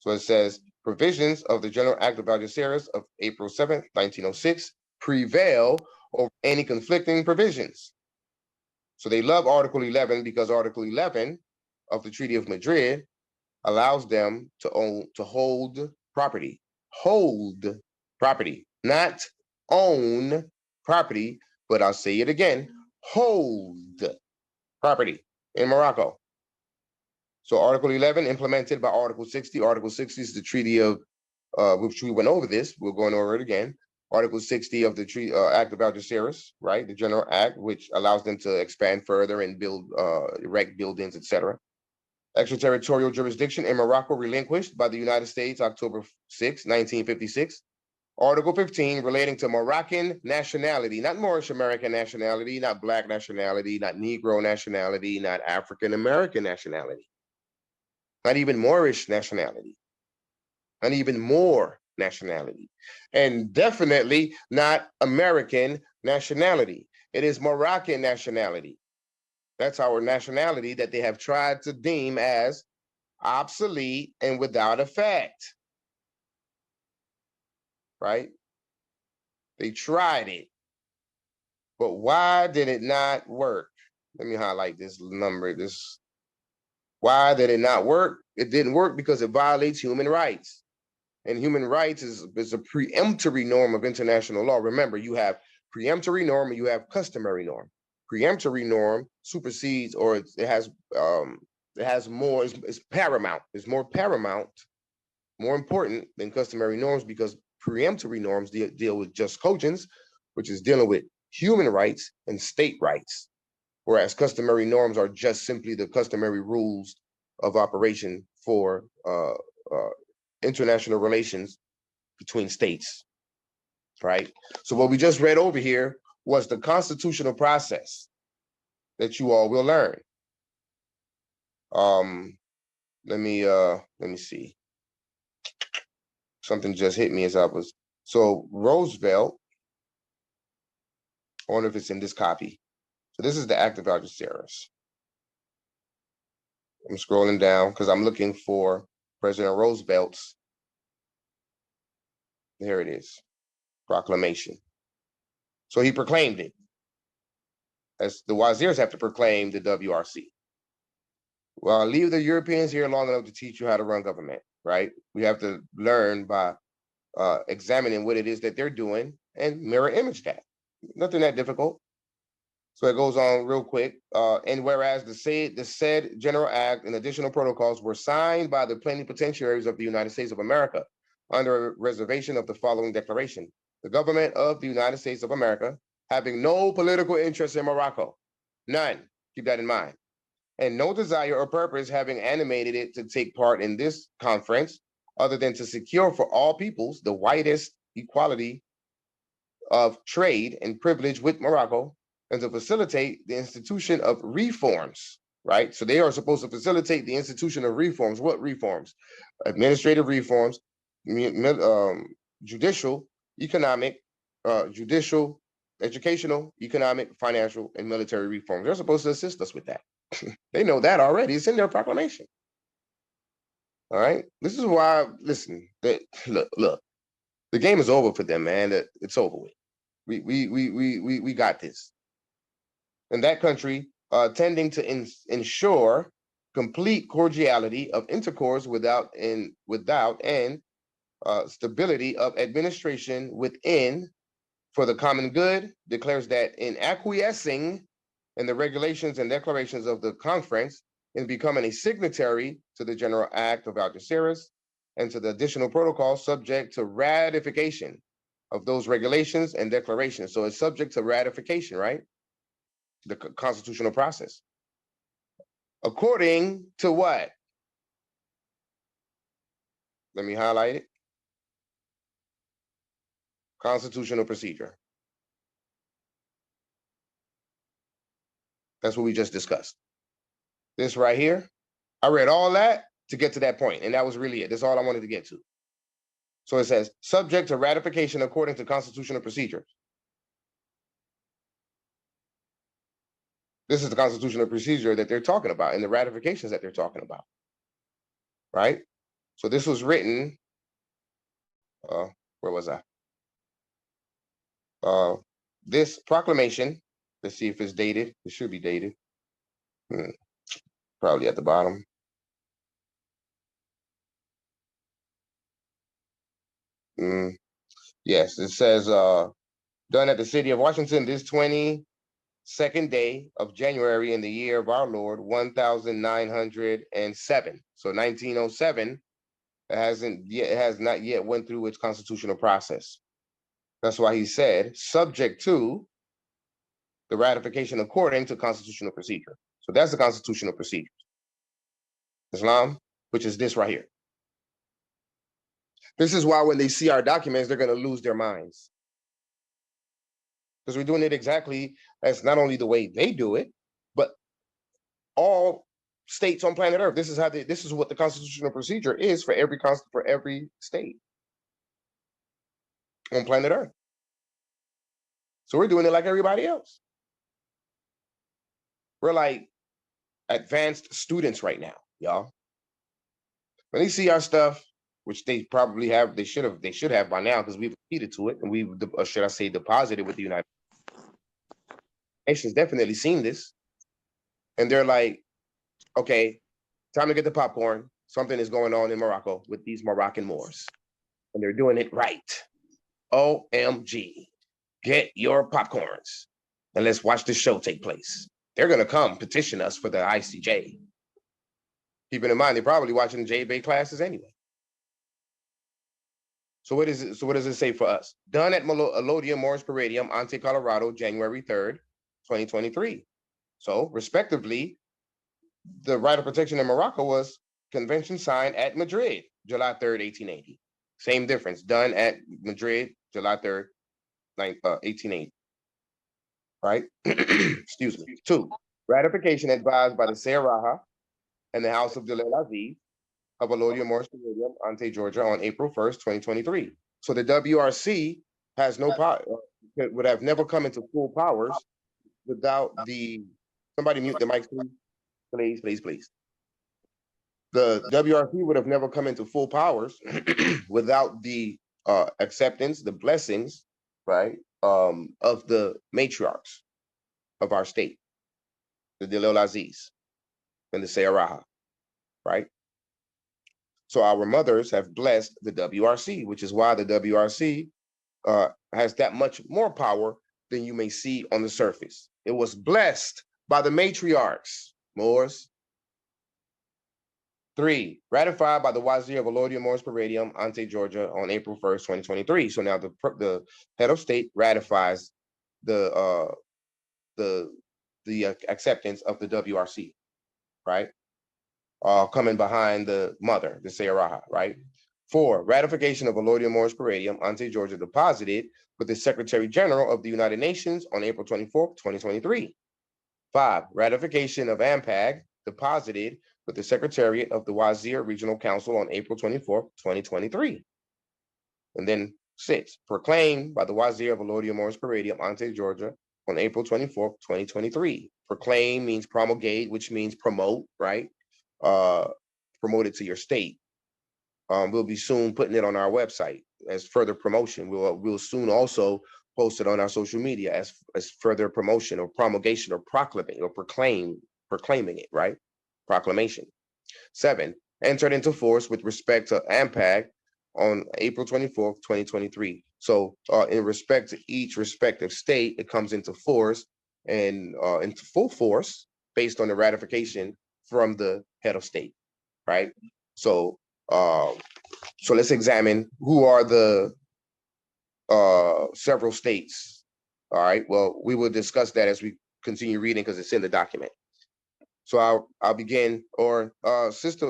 So it says, provisions of the General Act of Algeciras of April 7th, 1906 prevail over any conflicting provisions. So they love Article 11 because Article 11 of the Treaty of Madrid allows them to hold property. Hold property, not own property, but I'll say it again, hold property in Morocco. So Article 11 implemented by Article 60. Article 60 is the treaty of, which we went over this, we're going over it again. Article 60 of the treaty, Act of Algeciras, right? The General Act, which allows them to expand further and build, erect buildings, etc. Extraterritorial jurisdiction in Morocco relinquished by the United States, October 6, 1956. Article 15 relating to Moroccan nationality, not Moorish American nationality, not Black nationality, not Negro nationality, not African American nationality, not even Moorish nationality, not even more nationality, and definitely not American nationality. It is Moroccan nationality. That's our nationality that they have tried to deem as obsolete and without effect, right? They tried it. But why did it not work? Let me highlight this number. Why did it not work? It didn't work because it violates human rights. And human rights is a preemptory norm of international law. Remember, you have preemptory norm and you have customary norm. Preemptory norm supersedes, or it has more, it's paramount. It's more paramount, more important than customary norms, because preemptory norms deal with just cogents, which is dealing with human rights and state rights, whereas customary norms are just simply the customary rules of operation for international relations between states, right? So what we just read over here was the constitutional process that you all will learn. Let me see. Something just hit me as I was, so Roosevelt, I wonder if it's in this copy. So this is the Act of Algeciras. I'm scrolling down because I'm looking for President Roosevelt's, there it is, proclamation. So he proclaimed it, as the Wazirs have to proclaim the WRC. Well, I'll leave the Europeans here long enough to teach you how to run government, right? We have to learn by examining what it is that they're doing and mirror image that. Nothing that difficult. So it goes on real quick. And whereas the said General Act and additional protocols were signed by the plenipotentiaries of the United States of America under reservation of the following declaration: the government of the United States of America, having no political interest in Morocco, none, keep that in mind, and no desire or purpose having animated it to take part in this conference, other than to secure for all peoples the widest equality of trade and privilege with Morocco, and to facilitate the institution of reforms, right? So they are supposed to facilitate the institution of reforms. What reforms? Administrative reforms, judicial, economic, judicial, educational, economic, financial, and military reforms. They're supposed to assist us with that. They know that already. It's in their proclamation. All right. This is why, listen, look, the game is over for them, man. It's over with. We got this. And that country tending to ensure complete cordiality of intercourse without and stability of administration within for the common good, declares that in acquiescing in the regulations and declarations of the conference, in becoming a signatory to the General Act of Algeciras and to the additional protocols subject to ratification of those regulations and declarations. So it's subject to ratification, right? The constitutional process. According to what? Let me highlight it. Constitutional procedure. That's what we just discussed. This right here, I read all that to get to that point, and that was really it. That's all I wanted to get to. So it says, subject to ratification according to constitutional procedure. This is the constitutional procedure that they're talking about and the ratifications that they're talking about, right? So this was written, where was I? This proclamation, let's see if it's dated. It should be dated. Probably at the bottom. Yes, it says, done at the city of Washington this 22nd day of January in the year of our Lord, 1907. So 1907 has not yet went through its constitutional process. That's why he said, subject to the ratification according to constitutional procedure. So that's the constitutional procedure. Islam, which is this right here. This is why when they see our documents, they're going to lose their minds. Because we're doing it exactly as not only the way they do it, but all states on planet Earth. This is what the constitutional procedure is for every state on planet Earth. So we're doing it like everybody else. We're like advanced students right now, y'all. When they see our stuff, which they probably have, they should have by now, because we've competed to it, and we've, should I say, deposited with the United States. nation's definitely seen this. And they're like, okay, time to get the popcorn. Something is going on in Morocco with these Moroccan Moors. And they're doing it right. OMG. Get your popcorns and let's watch the show take place. They're going to come petition us for the ICJ. Keeping in mind, they're probably watching the J-Bay classes anyway. So what is it? So what does it say for us? Done at Alodia Morris Palladium, Ante, Colorado, January 3rd, 2023. So respectively, the right of protection in Morocco was convention signed at Madrid, July 3rd, 1880. Same difference, done at Madrid, July 3rd, 1880. Right? Excuse me. 2, ratification advised by the Saharaha and the House of Dalil Aziz of Alodia Morris Palladium, Ante, Georgia, on April 1st, 2023. So the WRC has no power, would have never come into full powers without the, somebody mute the mics, please, please, please. The WRC would have never come into full powers without the acceptance, the blessings, right, of the matriarchs of our state, the Dalil Aziz and the Saharaha, right? So our mothers have blessed the WRC, which is why the WRC has that much more power than you may see on the surface. It was blessed by the matriarchs, Moors. 3, ratified by the Wazir of Alodia Morris Palladium, Ante, Georgia, on April 1st, 2023. So now the head of state ratifies the acceptance of the WRC, right? Coming behind the mother, the Saharaha, right? 4, ratification of Alodia Morris Palladium, Ante, Georgia, deposited with the Secretary General of the United Nations on April 24th, 2023. 5, ratification of AMPAG deposited with the Secretariat of the Wazir Regional Council on April 24th, 2023. And then 6, proclaimed by the Wazir of Alodia Morris Palladium, Ante, Georgia, on April 24th, 2023. Proclaim means promulgate, which means promote, right? Promote it to your state. We'll be soon putting it on our website as further promotion. We'll soon also post it on our social media as further promotion or promulgation or proclaiming or proclaiming it, right? Proclamation. 7, entered into force with respect to AMPAG on April 24th, 2023. So in respect to each respective state, it comes into force and into full force based on the ratification from the head of state, right? So so let's examine who are the several states. All right, well, we will discuss that as we continue reading because it's in the document. So I'll begin, or Sister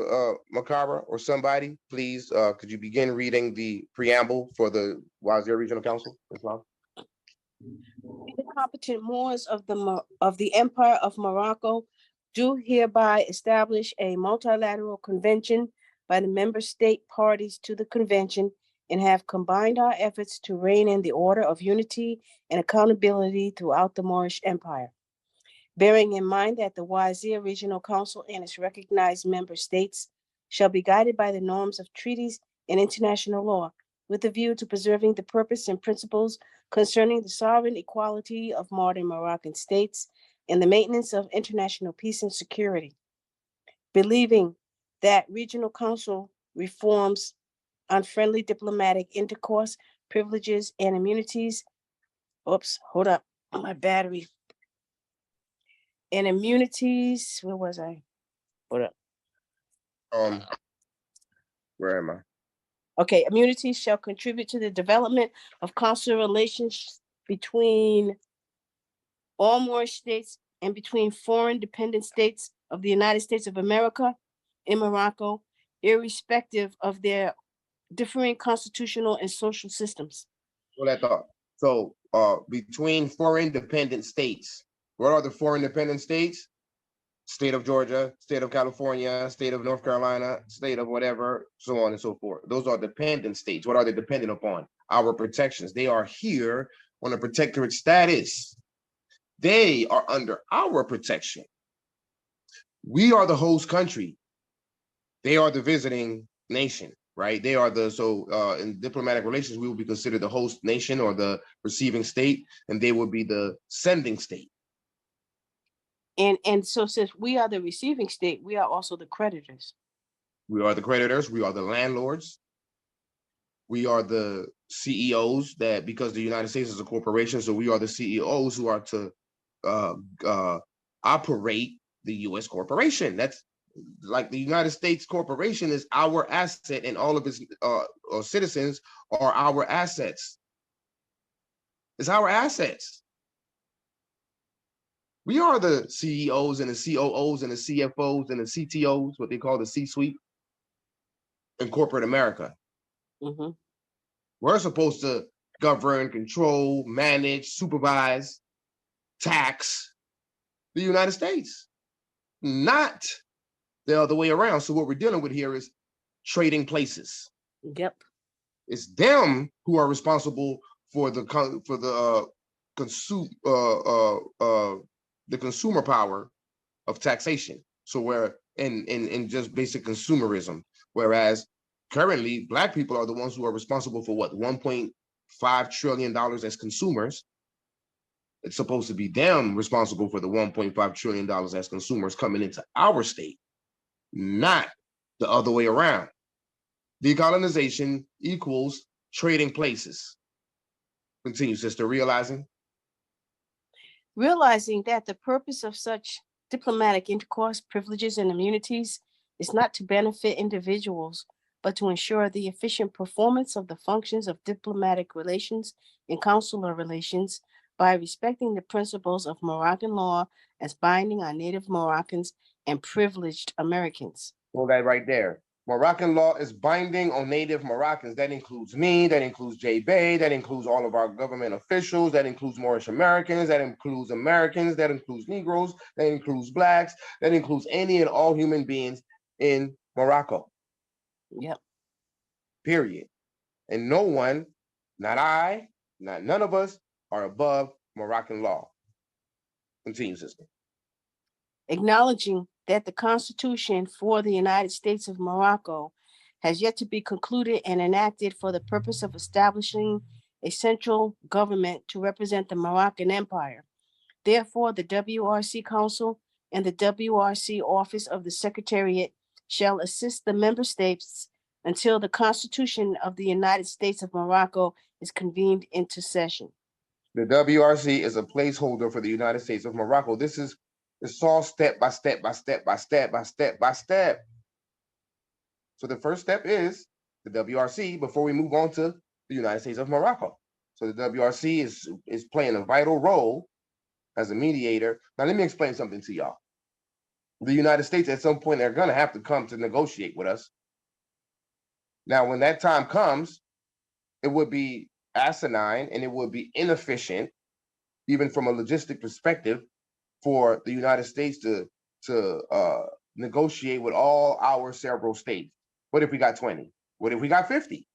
Makara or somebody, please, could you begin reading the preamble for the Wazir Regional Council, Islam? The competent Moors of the Empire of Morocco do hereby establish a multilateral convention by the member state parties to the convention and have combined our efforts to rein in the order of unity and accountability throughout the Moorish Empire. Bearing in mind that the Wazir Regional Council and its recognized member states shall be guided by the norms of treaties and international law, with a view to preserving the purpose and principles concerning the sovereign equality of modern Moroccan states and the maintenance of international peace and security. Believing that Regional Council reforms unfriendly diplomatic intercourse, privileges, and immunities. Oops, hold up, my battery. And immunities, where was I? Hold up. Where am I? Okay, immunities shall contribute to the development of consular relations between all Moorish states and between foreign dependent states of the United States of America and Morocco, irrespective of their differing constitutional and social systems. Well, that thought. So between four independent states, what are the four independent states? State of Georgia, state of California, state of North Carolina, state of whatever, so on and so forth. Those are dependent states. What are they dependent upon? Our protections. They are here on a protectorate status. They are under our protection. We are the host country. They are the visiting nation, right? They are the, so in diplomatic relations, we will be considered the host nation or the receiving state, and they will be the sending state. And so since we are the receiving state, we are also the creditors. We are the creditors. We are the landlords. We are the CEOs that, because the United States is a corporation, so we are the CEOs who are to operate the U.S. corporation. That's like the United States corporation is our asset, and all of its citizens are our assets. It's our assets. We are the CEOs and the COOs and the CFOs and the CTOs, what they call the C-suite in corporate America. Mm-hmm. We're supposed to govern, control, manage, supervise, tax the United States, not the other way around. So what we're dealing with here is trading places. Yep. It's them who are responsible for the consumer power of taxation. So we're in just basic consumerism, whereas currently Black people are the ones who are responsible for what, $1.5 trillion as consumers. It's supposed to be them responsible for the $1.5 trillion as consumers coming into our state, not the other way around. Decolonization equals trading places. Continue, sister, realizing that the purpose of such diplomatic intercourse, privileges, and immunities is not to benefit individuals, but to ensure the efficient performance of the functions of diplomatic relations and consular relations by respecting the principles of Moroccan law as binding on Native Moroccans and privileged Americans. Hold that right there. Moroccan law is binding on Native Moroccans. That includes me, that includes Jay Bay, that includes all of our government officials, that includes Moorish Americans, that includes Americans, that includes Negroes, that includes Blacks, that includes any and all human beings in Morocco. Yep. Period. And no one, not I, not none of us, are above Moroccan law. Continue, sister. Acknowledging that the Constitution for the United States of Morocco has yet to be concluded and enacted for the purpose of establishing a central government to represent the Moroccan Empire. Therefore, the WRC Council and the WRC Office of the Secretariat shall assist the member states until the Constitution of the United States of Morocco is convened into session. The WRC is a placeholder for the United States of Morocco. It's all step by step by step by step by step by step. So the first step is the WRC before we move on to the United States of Morocco. So the WRC is playing a vital role as a mediator. Now let me explain something to y'all. The United States at some point, they're gonna have to come to negotiate with us. Now, when that time comes, it would be asinine and it would be inefficient, even from a logistic perspective, for the United States to negotiate with all our several states. What if we got 20? What if we got 50?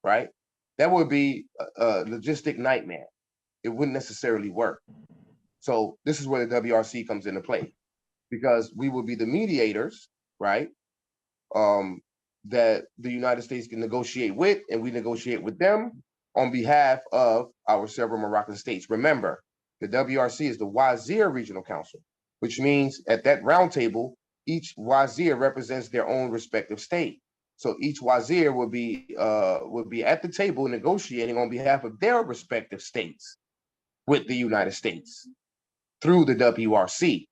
Right? That would be a logistic nightmare. It wouldn't necessarily work. So this is where the WRC comes into play, because we will be the mediators, right? That the United States can negotiate with, and we negotiate with them on behalf of our several Moroccan states. Remember, the WRC is the Wazir Regional Council, which means at that roundtable, each Wazir represents their own respective state. So each Wazir would be at the table negotiating on behalf of their respective states with the United States through the WRC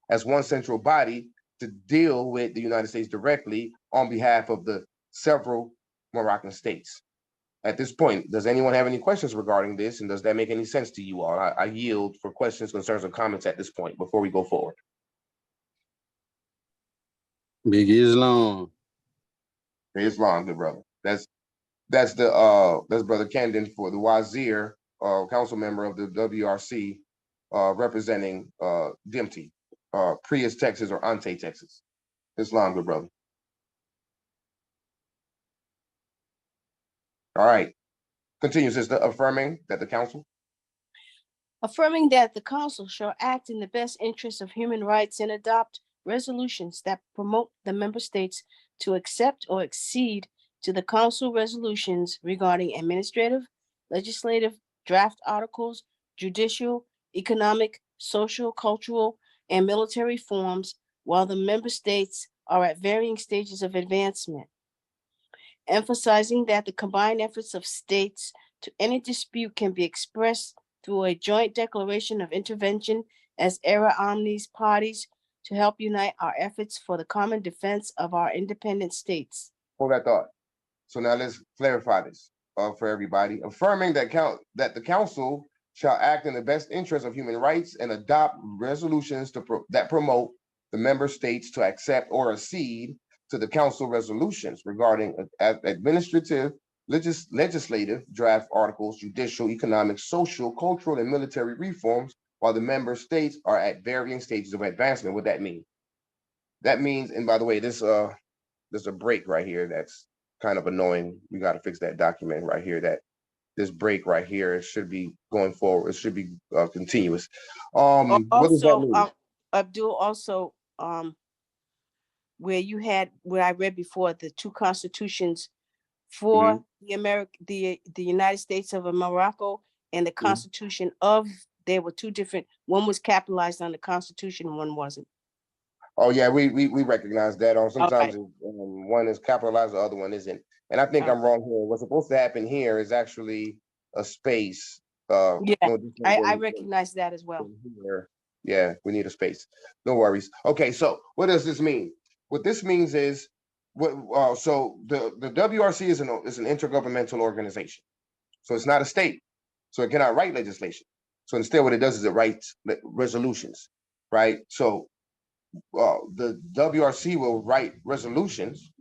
as one central body to deal with the United States directly on behalf of the several Moroccan states. At this point, does anyone have any questions regarding this? And does that make any sense to you all? I yield for questions, concerns, or comments at this point before we go forward. Big Islam. Islam, good brother. That's Brother Camden for the Wazir, council member of the WRC, representing Dimty, Prius, Texas, or Ante, Texas. Islam, good brother. All right. Continue, sister. Affirming that the council shall act in the best interest of human rights and adopt resolutions that promote the member states to accept or accede to the council resolutions regarding administrative, legislative, draft articles, judicial, economic, social, cultural, and military reforms, while the member states are at varying stages of advancement, emphasizing that the combined efforts of states to any dispute can be expressed through a joint declaration of intervention as era omnes parties to help unite our efforts for the common defense of our independent states. Hold that thought. So now let's clarify this for everybody. Affirming that the council shall act in the best interest of human rights and adopt resolutions that promote the member states to accept or accede to the council resolutions regarding administrative, legislative draft articles, judicial, economic, social, cultural, and military reforms, while the member states are at varying stages of advancement. What that mean? That means, and by the way, there's a break right here that's kind of annoying. We got to fix that document right here. That this break right here, it should be going forward. It should be continuous. What does that Also, mean? Abdul, also, where I read before, the two constitutions for the United States of Morocco and the Constitution of, there were two different, one was capitalized on the Constitution, one wasn't. Oh yeah, we recognize that. Sometimes Okay. one is capitalized, the other one isn't. And I think I'm wrong here. What's supposed to happen here is actually a space. Yeah, no different I than recognize that as well. here. Yeah, we need a space. No worries. Okay, so what does this mean? What this means is so the WRC is an intergovernmental organization. So it's not a state. So it cannot write legislation. So instead, what it does is it writes resolutions, right? So the WRC will write resolutions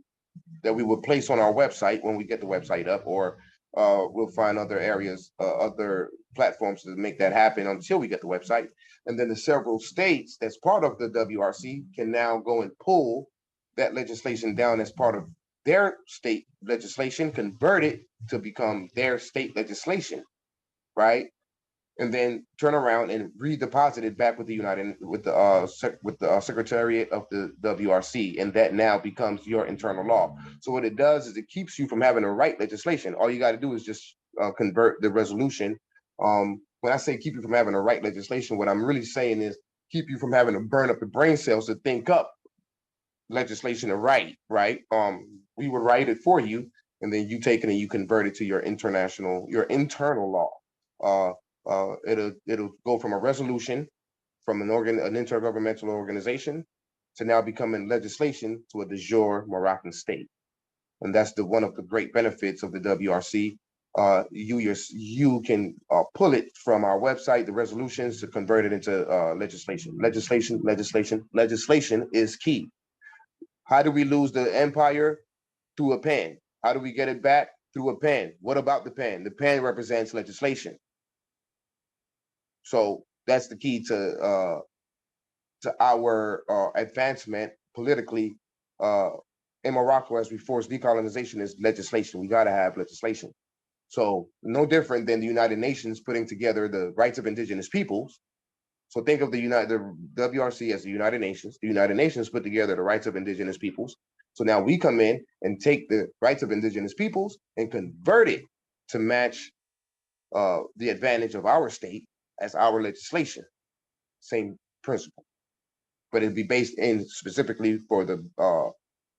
that we will place on our website when we get the website up, or we'll find other areas, other platforms to make that happen until we get the website. And then the several states that's part of the WRC can now go and pull that legislation down as part of their state legislation, convert it to become their state legislation, right? And then turn around and redeposit it back with the Secretariat of the WRC, and that now becomes your internal law. So what it does is it keeps you from having to write legislation. All you got to do is just convert the resolution. When I say keep you from having to write legislation, what I'm really saying is keep you from having to burn up the brain cells to think up legislation to write. Right? We would write it for you, and then you take it and you convert it to your internal law. It'll go from a resolution from an intergovernmental organization to now becoming legislation to a de jure Moroccan state. And that's one of the great benefits of the WRC. You can pull it from our website, the resolutions, to convert it into legislation. Legislation is key. How do we lose the empire? Through a pen. How do we get it back? Through a pen. What about the pen? The pen represents legislation. So that's the key to our advancement politically in Morocco as we force decolonization is legislation. We got to have legislation. So no different than the United Nations putting together the rights of indigenous peoples. So think of the WRC as the United Nations. The United Nations put together the rights of indigenous peoples. So now we come in and take the rights of indigenous peoples and convert it to match the advantage of our state as our legislation. Same principle, but it'd be based in specifically for the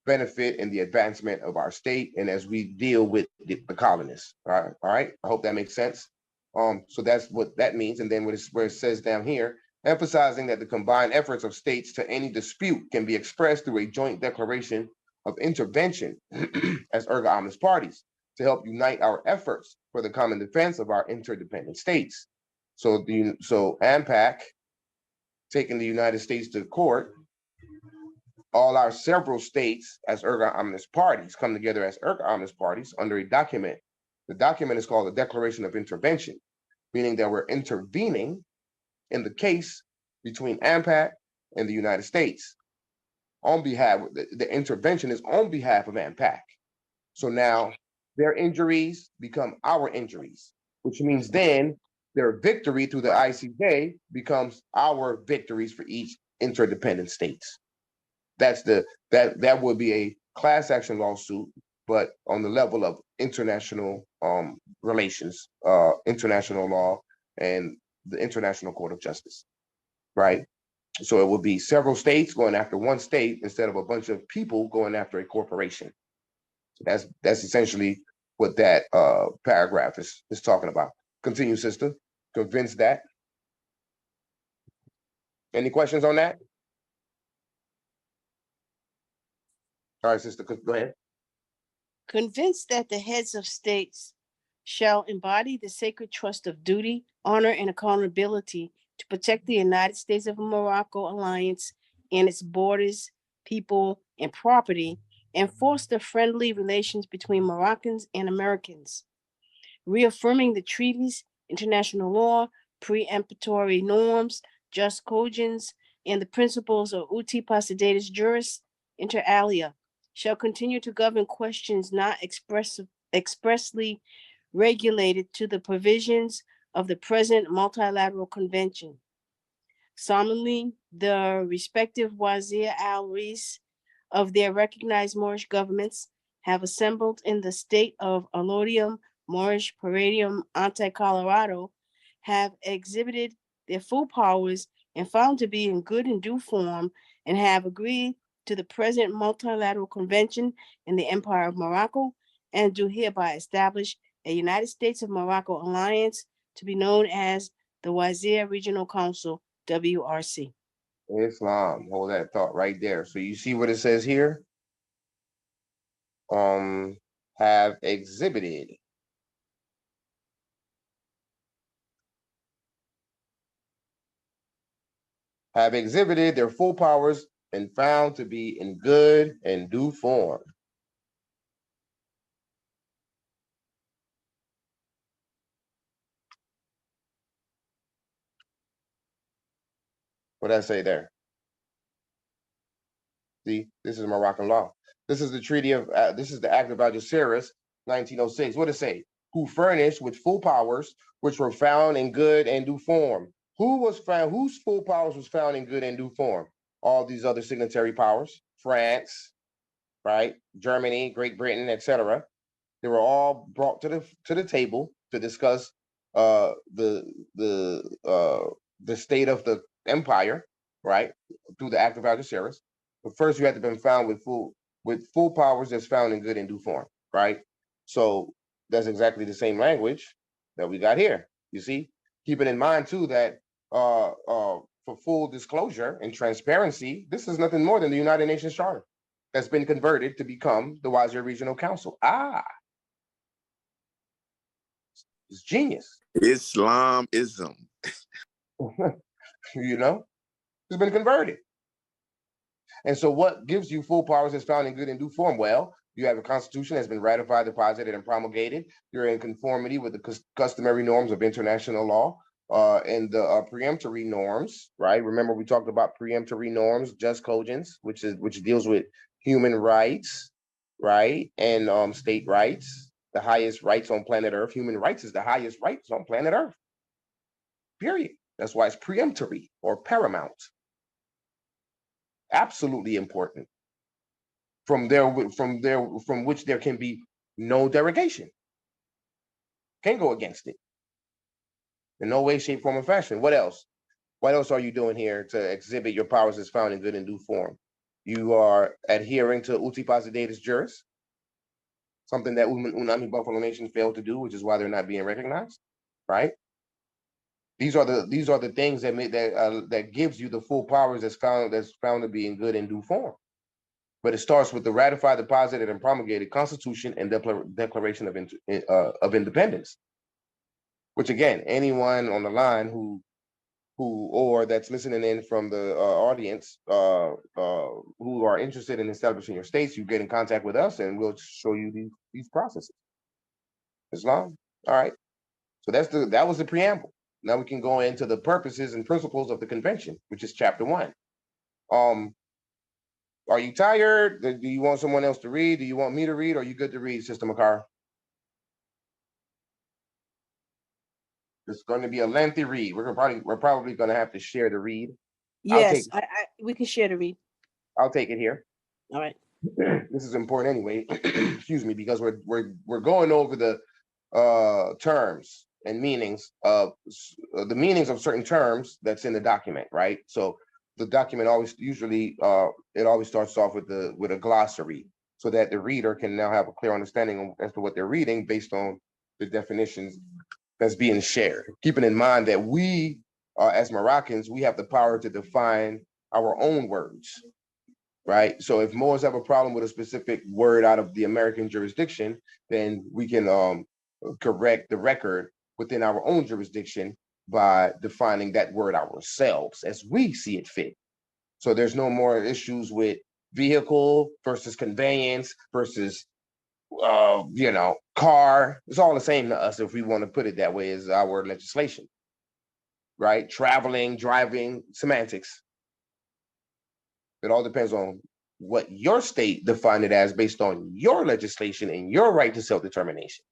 benefit and the advancement of our state, and as we deal with the colonists. All right. I hope that makes sense. So that's what that means. And then where it says down here, emphasizing that the combined efforts of states to any dispute can be expressed through a joint declaration of intervention as erga omnes parties to help unite our efforts for the common defense of our interdependent states. So AMPAG taking the United States to court, all our several states as erga omnes parties come together as erga omnes parties under a document. The document is called the Declaration of Intervention, meaning that we're intervening in the case between AMPAG and the United States. On behalf, the intervention is on behalf of AMPAG. So now their injuries become our injuries, which means then their victory through the ICJ becomes our victories for each interdependent states. That would be a class action lawsuit, but on the level of international relations, international law, and the International Court of Justice, right? So it will be several states going after one state instead of a bunch of people going after a corporation. So that's essentially what that paragraph is talking about. Continue, sister. Convinced that. Any questions on that? All right, sister, go ahead. Convinced that the heads of states shall embody the sacred trust of duty, honor, and accountability to protect the United States of Morocco alliance and its borders, people, and property, and foster friendly relations between Moroccans and Americans, reaffirming the treaties, international law, preemptory norms, just cogents, and the principles of uti possidetis juris inter alia, shall continue to govern questions not expressly regulated to the provisions of the present multilateral convention. Solemnly, the respective Wazir al-Ris of their recognized Moorish governments have assembled in the state of Allodium, Moorish Palladium, Anti-Colorado, have exhibited their full powers and found to be in good and due form, and have agreed to the present multilateral convention in the Empire of Morocco, and do hereby establish a United States of Morocco alliance to be known as the Wazir Regional Council, WRC. Islam. Hold that thought right there. So you see what it says here? Have exhibited. Have exhibited their full powers and found to be in good and due form. What did I say there? See, this is Moroccan law. This is the treaty of, this is the Act of Algeciras, 1906. What did it say? Who furnished with full powers, which were found in good and due form. Who was found, whose full powers was found in good and due form? All these other signatory powers, France, right? Germany, Great Britain, etc. They were all brought to the table to discuss the state of the empire, right? Through the Act of Algeciras. But first, you have to be found with full powers that's found in good and due form, right? So that's exactly the same language that we got here. You see, keeping in mind too that for full disclosure and transparency, this is nothing more than the United Nations Charter that's been converted to become the Wazir Regional Council. It's genius. Islamism. You know, it's been converted. And so what gives you full powers is found in good and due form? Well, you have a constitution that's been ratified, deposited, and promulgated. You're in conformity with the customary norms of international law and the preemptory norms, right? Remember, we talked about preemptory norms, just cogents, which deals with human rights, right? And state rights, the highest rights on planet Earth. Human rights is the highest rights on planet Earth. Period. That's why it's preemptory or paramount. Absolutely important. From which there can be no derogation. Can't go against it. In no way, shape, form, or fashion. What else? What else are you doing here to exhibit your powers as found in good and due form? You are adhering to uti possidetis juris, something that Unami Buffalo Nation failed to do, which is why they're not being recognized, right? These are the things that gives you the full powers that's found to be in good and due form. But it starts with the ratified, deposited, and promulgated Constitution and Declaration of Independence. Which again, anyone on the line who or that's listening in from the audience who are interested in establishing your states, you get in contact with us and we'll show you these processes. Islam. All right. So that was the preamble. Now we can go into the purposes and principles of the convention, which is chapter 1. Are you tired? Do you want someone else to read? Do you want me to read? Or are you good to read, Sister Makara? It's going to be a lengthy read. We're probably going to have to share the read. Yes, we can share the read. I'll take it here. All right. This is important anyway. Excuse me, because we're going over the terms, and meanings of the meanings of certain terms that's in the document, right? So the document always usually it always starts off with a glossary so that the reader can now have a clear understanding as to what they're reading based on the definitions that's being shared. Keeping in mind that we, as Moroccans, we have the power to define our own words, right? So if Moors have a problem with a specific word out of the American jurisdiction, then we can correct the record within our own jurisdiction by defining that word ourselves as we see it fit. So there's no more issues with vehicle versus conveyance versus car. It's all the same to us if we want to put it that way as our legislation, right? Traveling, driving, semantics. It all depends on what your state defined it as based on your legislation and your right to self-determination.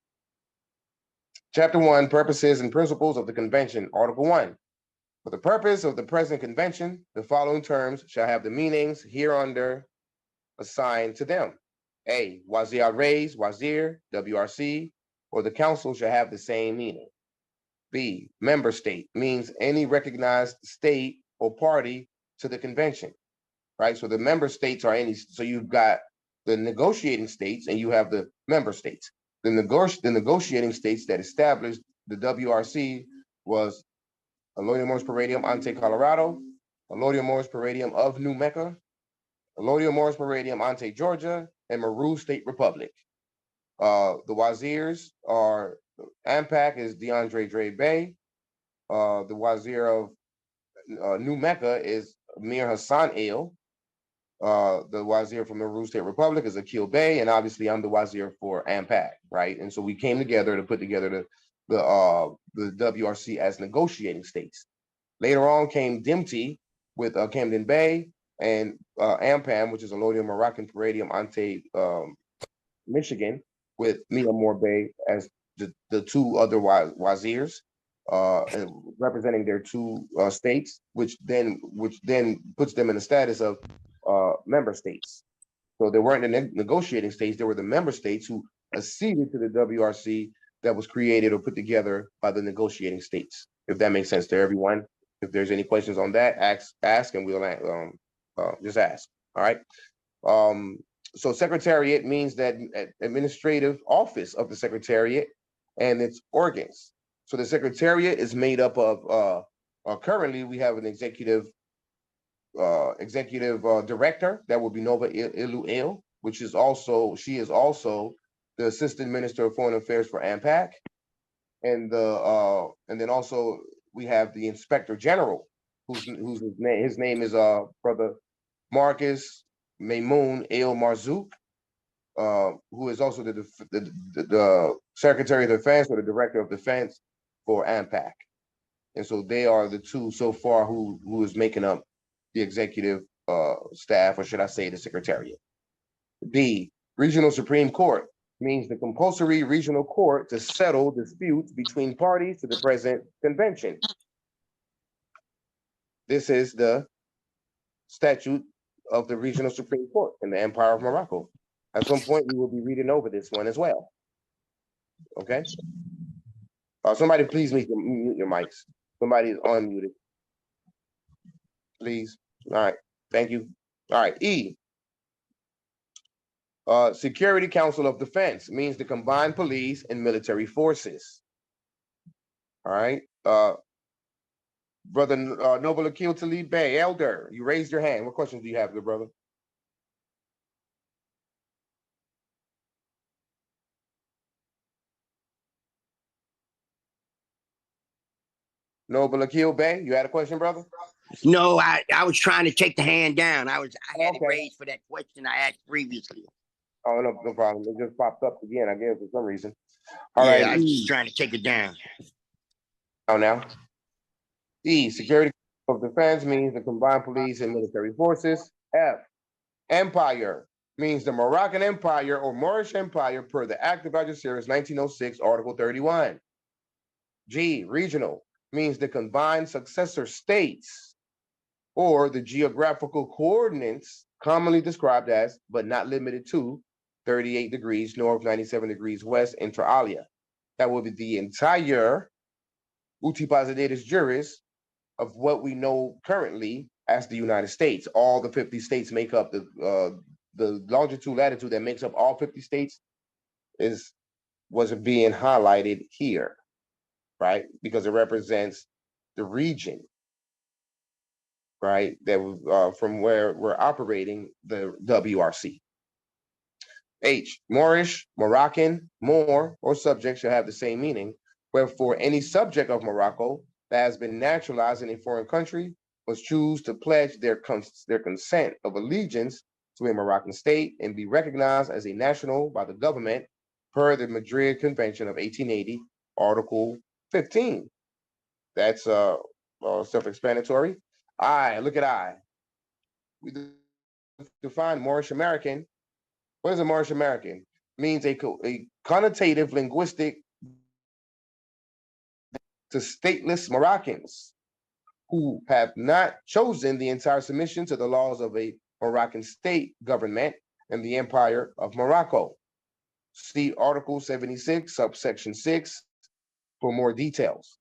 Chapter 1, Purposes and Principles of the Convention, Article 1. For the purpose of the present convention, the following terms shall have the meanings hereunder assigned to them. A, Wazir Reis, Wazir, WRC, or the council shall have the same meaning. B, member state means any recognized state or party to the convention, right? So the member states are so you've got the negotiating states and you have the member states. The negotiating states that established the WRC was Allodium Morris Palladium ante Colorado, Allodium Morris Palladium of New Mecca, Allodium Morris Palladium ante Georgia, and Meru State Republic. The Wazirs are AMPAG is DeAndre Dre Bay. The Wazir of New Mecca is Mir Hassan Ale. The Wazir from the Meru State Republic is Akil Bey, and obviously I'm the Wazir for AMPAG, right? And so we came together to put together the WRC as negotiating states. Later on came DIMTY with Camden Bay and AMPAM, which is Allodium Moroccan Palladium ante Michigan, with Mia Moore Bay as the two other wazirs, and representing their two states, which then puts them in the status of member states. So they weren't the negotiating states; they were the member states who acceded to the WRC that was created or put together by the negotiating states. If that makes sense to everyone. If there's any questions on that, ask, and we'll just ask. All right. So secretariat means that administrative office of the secretariat and its organs. So the secretariat is made up of currently we have an executive director that will be Nova Ilu, which is also the assistant minister of foreign affairs for AMPAC, and then also we have the inspector general, whose name is brother Marcus Maymoun El Marzouk, who is also the Secretary of Defense or the Director of Defense for AMPAC. And so they are the two so far who is making up the executive staff, or should I say the Secretariat. B, Regional Supreme Court means the compulsory regional court to settle disputes between parties to the present convention. This is the statute of the Regional Supreme Court in the Empire of Morocco. At some point, we will be reading over this one as well. Okay. Somebody please mute your mics. Somebody is unmuted. Please. All right. Thank you. All right. E. Security Council of Defense means the combined police and military forces. All right. Brother Noble Akil Talib Bey, Elder, you raised your hand. What questions do you have, good brother? Noble Akil Bey, you had a question, brother? No, I was trying to take the hand down. I had it Okay. raised for that question I asked previously. Oh, no problem. It just popped up again, I guess, for some reason. All right. I was just trying to take it down. Now. E, Security of Defense means the combined police and military forces. F, Empire means the Moroccan Empire or Moorish Empire per the Act of Algeciras 1906, Article 31. G, Regional means the combined successor states or the geographical coordinates commonly described as, but not limited to, 38 degrees north, 97 degrees west, inter alia. That will be the entire uti posidetis juris of what we know currently as the United States. All the 50 states make up the longitude, latitude that makes up all 50 states was being highlighted here, right? Because it represents the region, right? That from where we're operating the WRC. H, Moorish, Moroccan, Moor, or subject shall have the same meaning. Wherefore, any subject of Morocco that has been naturalized in a foreign country must choose to pledge their consent of allegiance to a Moroccan state and be recognized as a national by the government per the Madrid Convention of 1880, Article 15. That's self-explanatory. I, look at I. We define Moorish American. What is a Moorish American? Means a connotative linguistic to stateless Moroccans who have not chosen the entire submission to the laws of a Moroccan state government and the Empire of Morocco. See Article 76, subsection 6 for more details.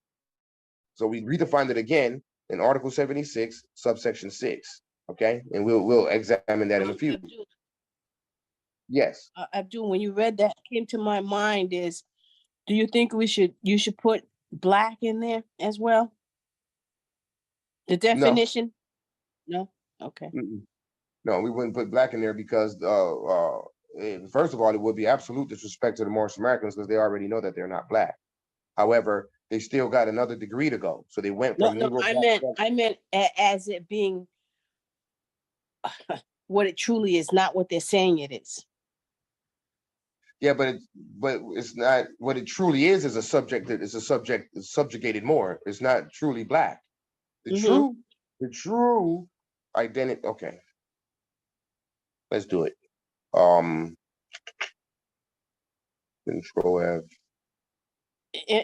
So we redefined it again in Article 76, subsection 6. Okay, and we'll examine that in a few. Yes. Abdul, when you read that, came to my mind is, do you think you should put black in there as well? The definition? No? Okay. No, we wouldn't put black in there because first of all, it would be absolute disrespect to the Moorish Americans because they already know that they're not black. However, they still got another degree to go. So they went from No, I meant as it being what it truly is, not what they're saying it is. Yeah, but it's not what it truly is a subject that is a subject subjugated Moor. It's not truly black. The true identity. Okay. Let's do it. Control F.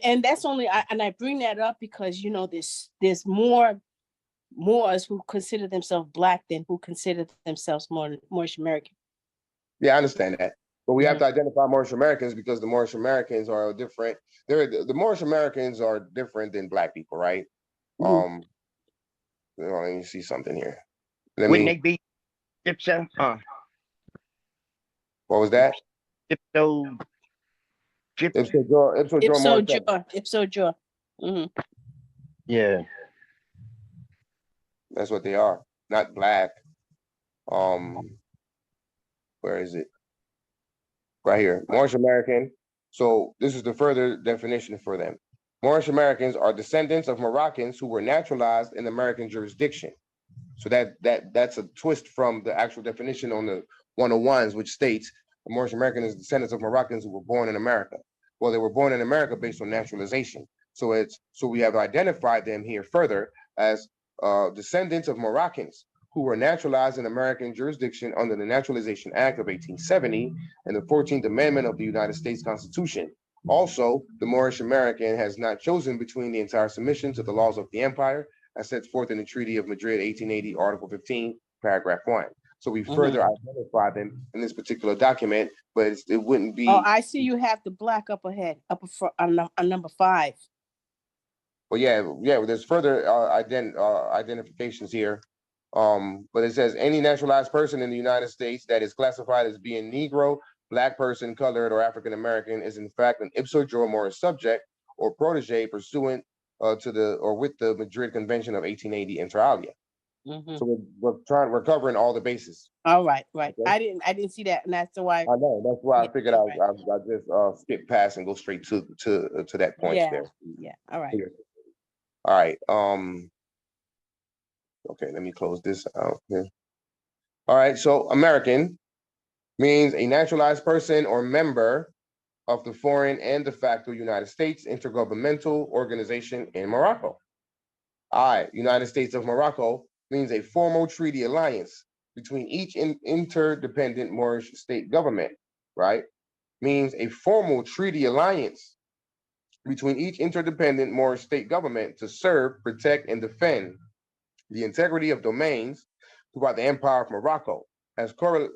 And that's only, I bring that up because, there's more Moors who consider themselves black than who consider themselves Moorish American. Yeah, I understand that. But we have to identify Moorish Americans because the Moorish Americans are different. The Moorish Americans are different than black people, right? Let me see something here. Wouldn't they be ipso? What was that? Ipso jaw. Yeah. That's what they are, not black. Where is it? Right here, Moorish American. So this is the further definition for them. Moorish Americans are descendants of Moroccans who were naturalized in American jurisdiction. So that's a twist from the actual definition on the 101s, which states a Moorish American is descendants of Moroccans who were born in America. Well, they were born in America based on naturalization. So we have identified them here further as descendants of Moroccans who were naturalized in American jurisdiction under the Naturalization Act of 1870 and the 14th Amendment of the United States Constitution. Also, the Moorish American has not chosen between the entire submission to the laws of the empire as set forth in the Treaty of Madrid, 1880, Article 15, paragraph 1. So we further identify them in this particular document, but it wouldn't be. Oh, I see you have the black up ahead, on number 5. Well, yeah, there's further identifications here. But it says any naturalized person in the United States that is classified as being Negro, Black person, colored, or African American is in fact an ipso jure Moorish subject or protege pursuant with the Madrid Convention of 1880 inter alia. So we're covering all the bases. All right. Okay. I didn't see that, and that's why. I know, that's why I figured I just skip past and go straight to that point there. Yeah. All right. All right. Okay, let me close this out here. All right, so American means a naturalized person or member of the foreign and de facto United States intergovernmental organization in Morocco. United States of Morocco means a formal treaty alliance between each interdependent Moorish state government, right? Means a formal treaty alliance between each interdependent Moorish state government to serve, protect, and defend the integrity of domains throughout the Empire of Morocco as correlative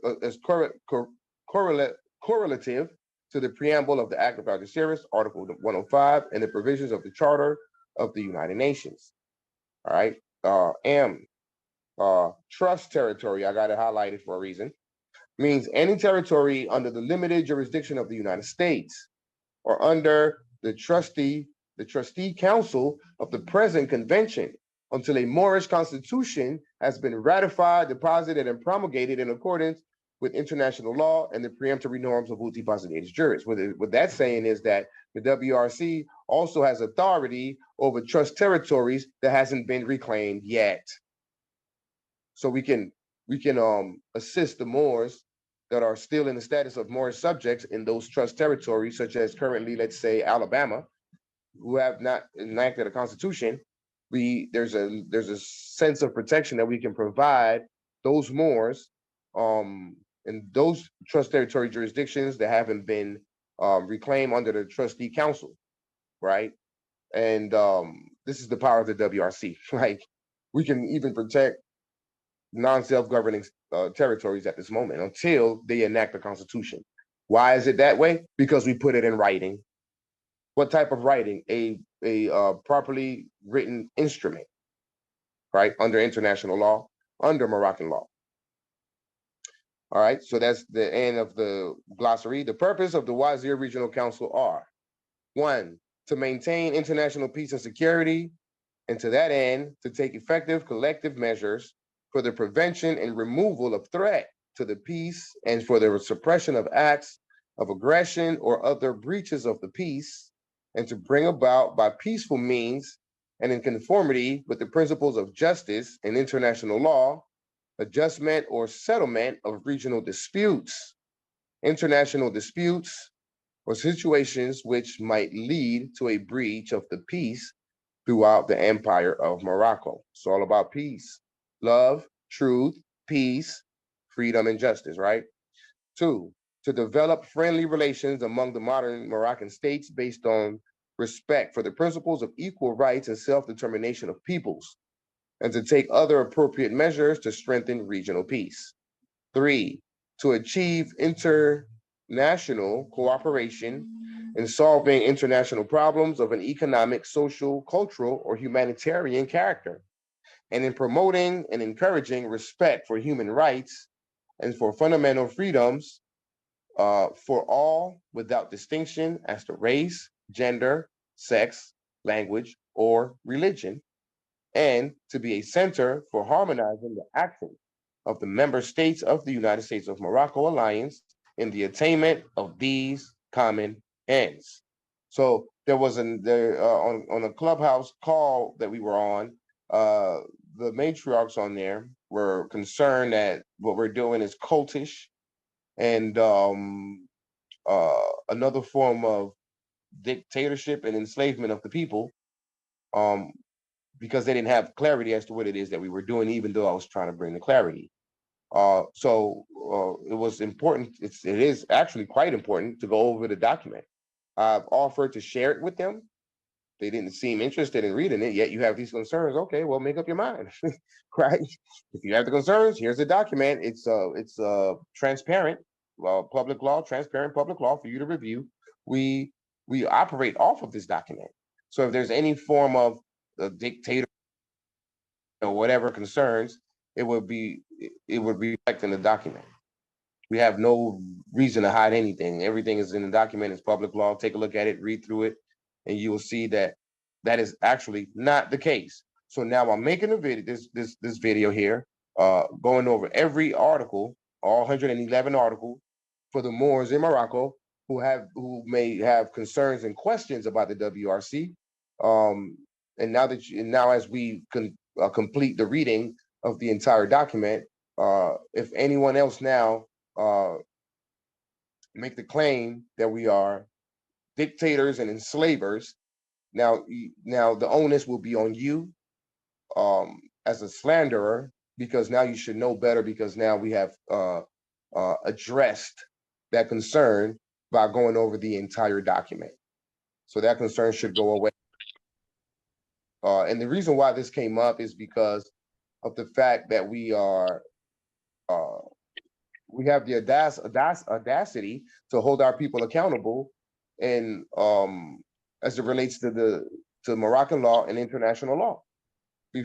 to the preamble of the Act of Algeciras, Article 105, and the provisions of the Charter of the United Nations. All right. Trust territory, I got it highlighted for a reason, means any territory under the limited jurisdiction of the United States or under the trustee council of the present convention until a Moorish constitution has been ratified, deposited, and promulgated in accordance with international law and the preemptory norms of uti possidetis juris. What that's saying is that the WRC also has authority over trust territories that hasn't been reclaimed yet. So we can assist the Moors that are still in the status of Moorish subjects in those trust territories, such as currently, let's say, Alabama, who have not enacted a constitution. There's a sense of protection that we can provide those Moors in those trust territory jurisdictions that haven't been reclaimed under the trustee council, right? And this is the power of the WRC. Like, we can even protect non-self-governing territories at this moment until they enact a constitution. Why is it that way? Because we put it in writing. What type of writing? A properly written instrument, right? Under international law, under Moroccan law. All right, so that's the end of the glossary. The purpose of the Wazir Regional Council are: 1, to maintain international peace and security, and to that end, to take effective collective measures for the prevention and removal of threat to the peace and for the suppression of acts of aggression or other breaches of the peace, and to bring about by peaceful means and in conformity with the principles of justice and international law, adjustment or settlement of regional disputes, international disputes, or situations which might lead to a breach of the peace throughout the Empire of Morocco. It's all about peace, love, truth, peace, freedom, and justice, right? 2, to develop friendly relations among the modern Moroccan states based on respect for the principles of equal rights and self-determination of peoples, and to take other appropriate measures to strengthen regional peace. 3, to achieve international cooperation in solving international problems of an economic, social, cultural, or humanitarian character, and in promoting and encouraging respect for human rights and for fundamental freedoms for all without distinction as to race, gender, sex, language, or religion, and to be a center for harmonizing the actions of the member states of the United States of Morocco Alliance in the attainment of these common ends. So there was on a clubhouse call that we were on, the matriarchs on there were concerned that what we're doing is cultish and another form of dictatorship and enslavement of the people, because they didn't have clarity as to what it is that we were doing, even though I was trying to bring the clarity. It was important. It is actually quite important to go over the document. I've offered to share it with them. They didn't seem interested in reading it, yet you have these concerns. Okay, well, make up your mind, right? If you have the concerns, here's the document. It's transparent, public law, transparent public law for you to review. We operate off of this document. So if there's any form of dictator or whatever concerns, it would reflect in the document. We have no reason to hide anything. Everything is in the document. It's public law. Take a look at it, read through it, and you will see that that is actually not the case. So now I'm making a video, this video here, going over every article, all 111 articles for the Moors in Morocco who may have concerns and questions about the WRC. And now as we complete the reading of the entire document, if anyone else now make the claim that we are dictators and enslavers, now the onus will be on you as a slanderer, because now you should know better, because now we have addressed that concern by going over the entire document. So that concern should go away. And the reason why this came up is because of the fact that we have the audacity to hold our people accountable, and as it relates to to Moroccan law and international law.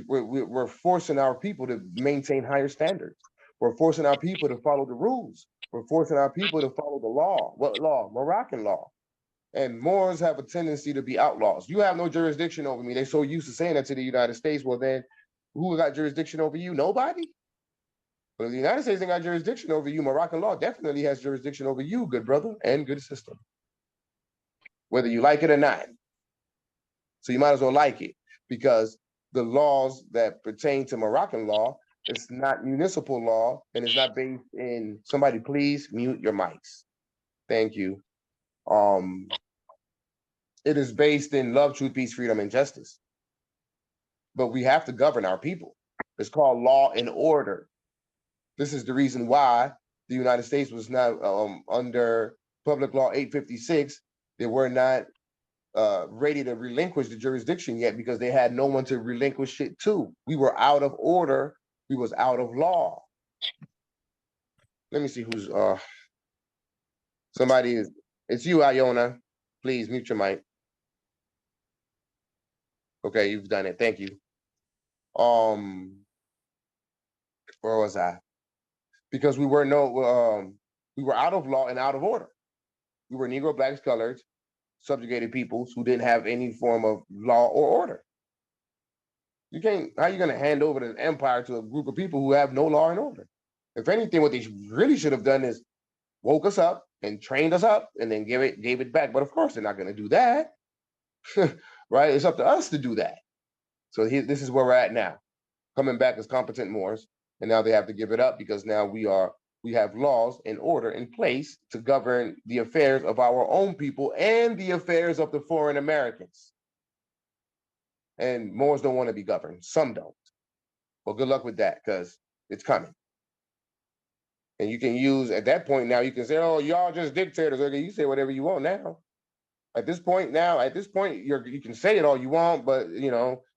We're forcing our people to maintain higher standards. We're forcing our people to follow the rules. We're forcing our people to follow the law. What law? Moroccan law. And Moors have a tendency to be outlaws. You have no jurisdiction over me. They're so used to saying that to the United States. Well, then who got jurisdiction over you? Nobody. But if the United States ain't got jurisdiction over you, Moroccan law definitely has jurisdiction over you, good brother and good sister, whether you like it or not. So you might as well like it, because the laws that pertain to Moroccan law, it's not municipal law, and it's not based in, somebody please mute your mics. Thank you. It is based in love, truth, peace, freedom, and justice. But we have to govern our people. It's called law and order. This is the reason why the United States was not under Public Law 856. They were not ready to relinquish the jurisdiction yet, because they had no one to relinquish it to. We were out of order. We was out of law. Let me see who's somebody is. It's you, Iona. Please mute your mic. Okay, you've done it. Thank you. Where was I? Because we were we were out of law and out of order. We were Negro, Blacks, Coloreds, subjugated peoples who didn't have any form of law or order. You can't, how are you gonna hand over the empire to a group of people who have no law and order? If anything, what they really should have done is woke us up and trained us up and then gave it back. But of course, they're not gonna do that, right? It's up to us to do that. So this is where we're at now, coming back as competent Moors, and now they have to give it up because now we have laws and order in place to govern the affairs of our own people and the affairs of the foreign Americans. And Moors don't want to be governed. Some don't. Well, good luck with that, because it's coming. And you can use, at that point now, you can say, oh, y'all just dictators. Okay, you say whatever you want now. At this point, you can say it all you want, but,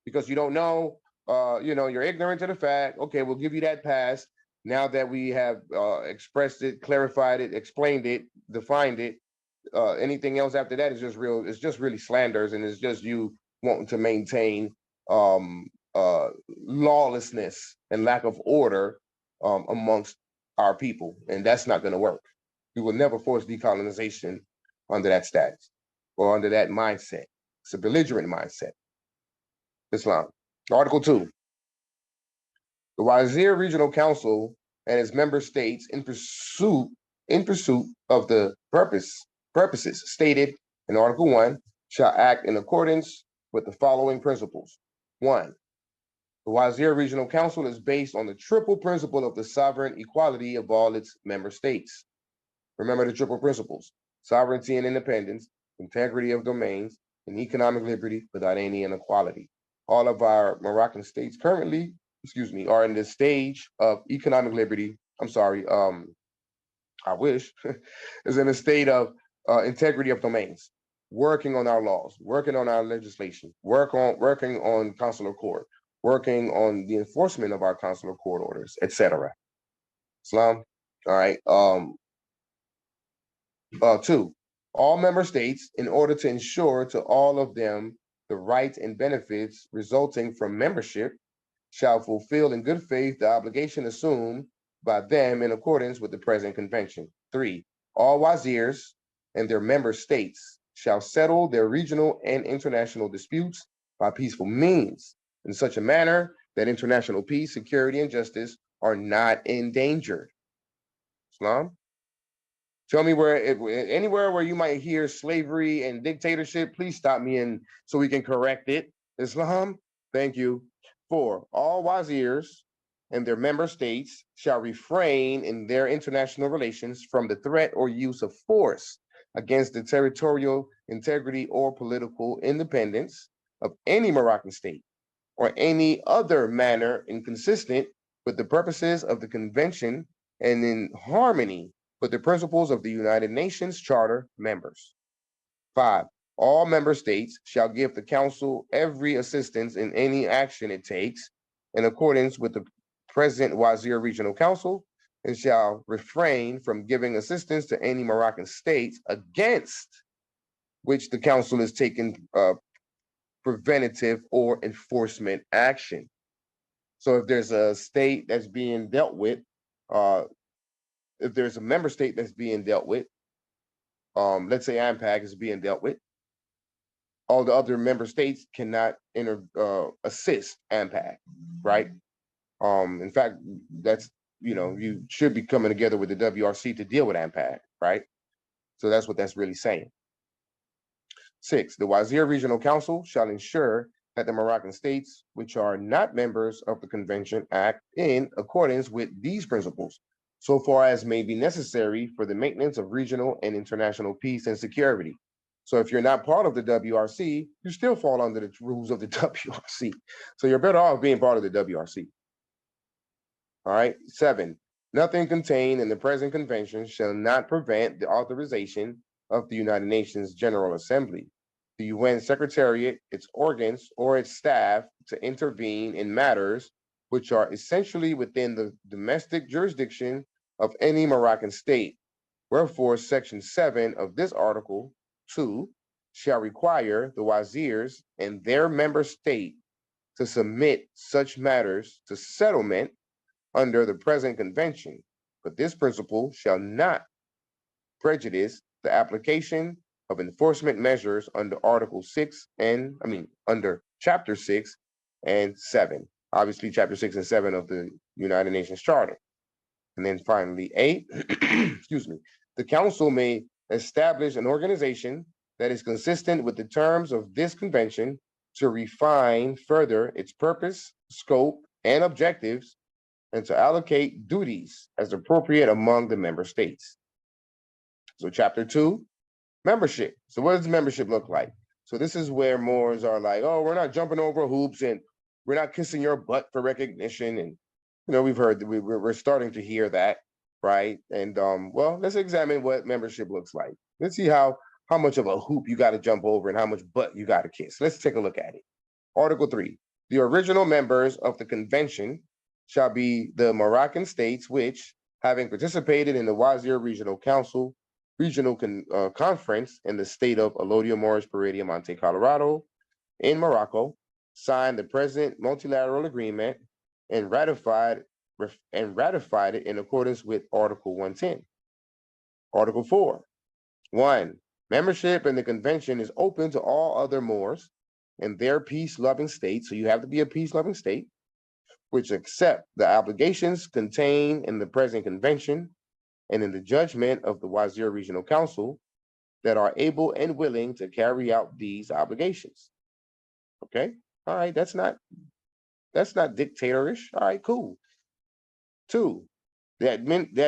because you don't know, you're ignorant to the fact. Okay, we'll give you that pass. Now that we have expressed it, clarified it, explained it, defined it, anything else after that is just real. It's just really slanders, and it's just you wanting to maintain lawlessness and lack of order amongst our people, and that's not going to work. We will never force decolonization under that status or under that mindset. It's a belligerent mindset. Islam. Article 2. The Wazir Regional Council and its member states, in pursuit of the purposes stated in Article 1, shall act in accordance with the following principles. 1. The Wazir Regional Council is based on the triple principle of the sovereign equality of all its member states. Remember the triple principles: sovereignty and independence, integrity of domains, and economic liberty without any inequality. All of our Moroccan states currently, are in the stage of economic liberty. I wish, is in a state of integrity of domains, working on our laws, working on our legislation, working on consular court, working on the enforcement of our consular court orders, etc. Islam. All right. 2. All member states, in order to ensure to all of them the rights and benefits resulting from membership, shall fulfill in good faith the obligation assumed by them in accordance with the present convention. 3. All wazirs and their member states shall settle their regional and international disputes by peaceful means in such a manner that international peace, security, and justice are not endangered. Islam? Tell me anywhere where you might hear slavery and dictatorship, please stop me so we can correct it. Islam? Thank you. 4. All wazirs and their member states shall refrain in their international relations from the threat or use of force against the territorial integrity or political independence of any Moroccan state or any other manner inconsistent with the purposes of the convention and in harmony with the principles of the United Nations Charter members. 5. All member states shall give the council every assistance in any action it takes in accordance with the present Wazir Regional Council, and shall refrain from giving assistance to any Moroccan states against which the council is taking preventative or enforcement action. So if there's a state that's being dealt with, if there's a member state that's being dealt with, let's say AMPAG is being dealt with, all the other member states cannot assist AMPAG, right? In fact, that's, you should be coming together with the WRC to deal with AMPAG, right? So that's what that's really saying. 6, the Wazir Regional Council shall ensure that the Moroccan states, which are not members of the convention, act in accordance with these principles, so far as may be necessary for the maintenance of regional and international peace and security. So if you're not part of the WRC, you still fall under the rules of the WRC. So you're better off being part of the WRC. All right. 7, nothing contained in the present convention shall not prevent the authorization of the United Nations General Assembly, the UN Secretariat, its organs, or its staff to intervene in matters which are essentially within the domestic jurisdiction of any Moroccan state. Wherefore, Section 7 of this Article 2 shall require the Wazirs and their member state to submit such matters to settlement under the present convention, but this principle shall not prejudice the application of enforcement measures under Article 6 and, under Chapter 6 and 7. Obviously, Chapter 6 and 7 of the United Nations Charter. And then finally, 8, excuse me, the Council may establish an organization that is consistent with the terms of this convention to refine further its purpose, scope, and objectives, and to allocate duties as appropriate among the member states. So Chapter 2, membership. So what does membership look like? So this is where Moors are like, oh, we're not jumping over hoops and we're not kissing your butt for recognition. And, we've heard that we're starting to hear that, right? And well, let's examine what membership looks like. Let's see how much of a hoop you got to jump over and how much butt you got to kiss. Let's take a look at it. Article 3, the original members of the convention shall be the Moroccan states which, having participated in the Wazir Regional Council, Regional Conference in the state of Alodia, Moorish, Pereira, Monte, Colorado, in Morocco, signed the present multilateral agreement and ratified it in accordance with Article 110. Article 4, 1, membership in the convention is open to all other Moors and their peace-loving states, so you have to be a peace-loving state, which accept the obligations contained in the present convention and in the judgment of the Wazir Regional Council that are able and willing to carry out these obligations. Okay, all right, that's not dictatorish. All right, cool. 2, the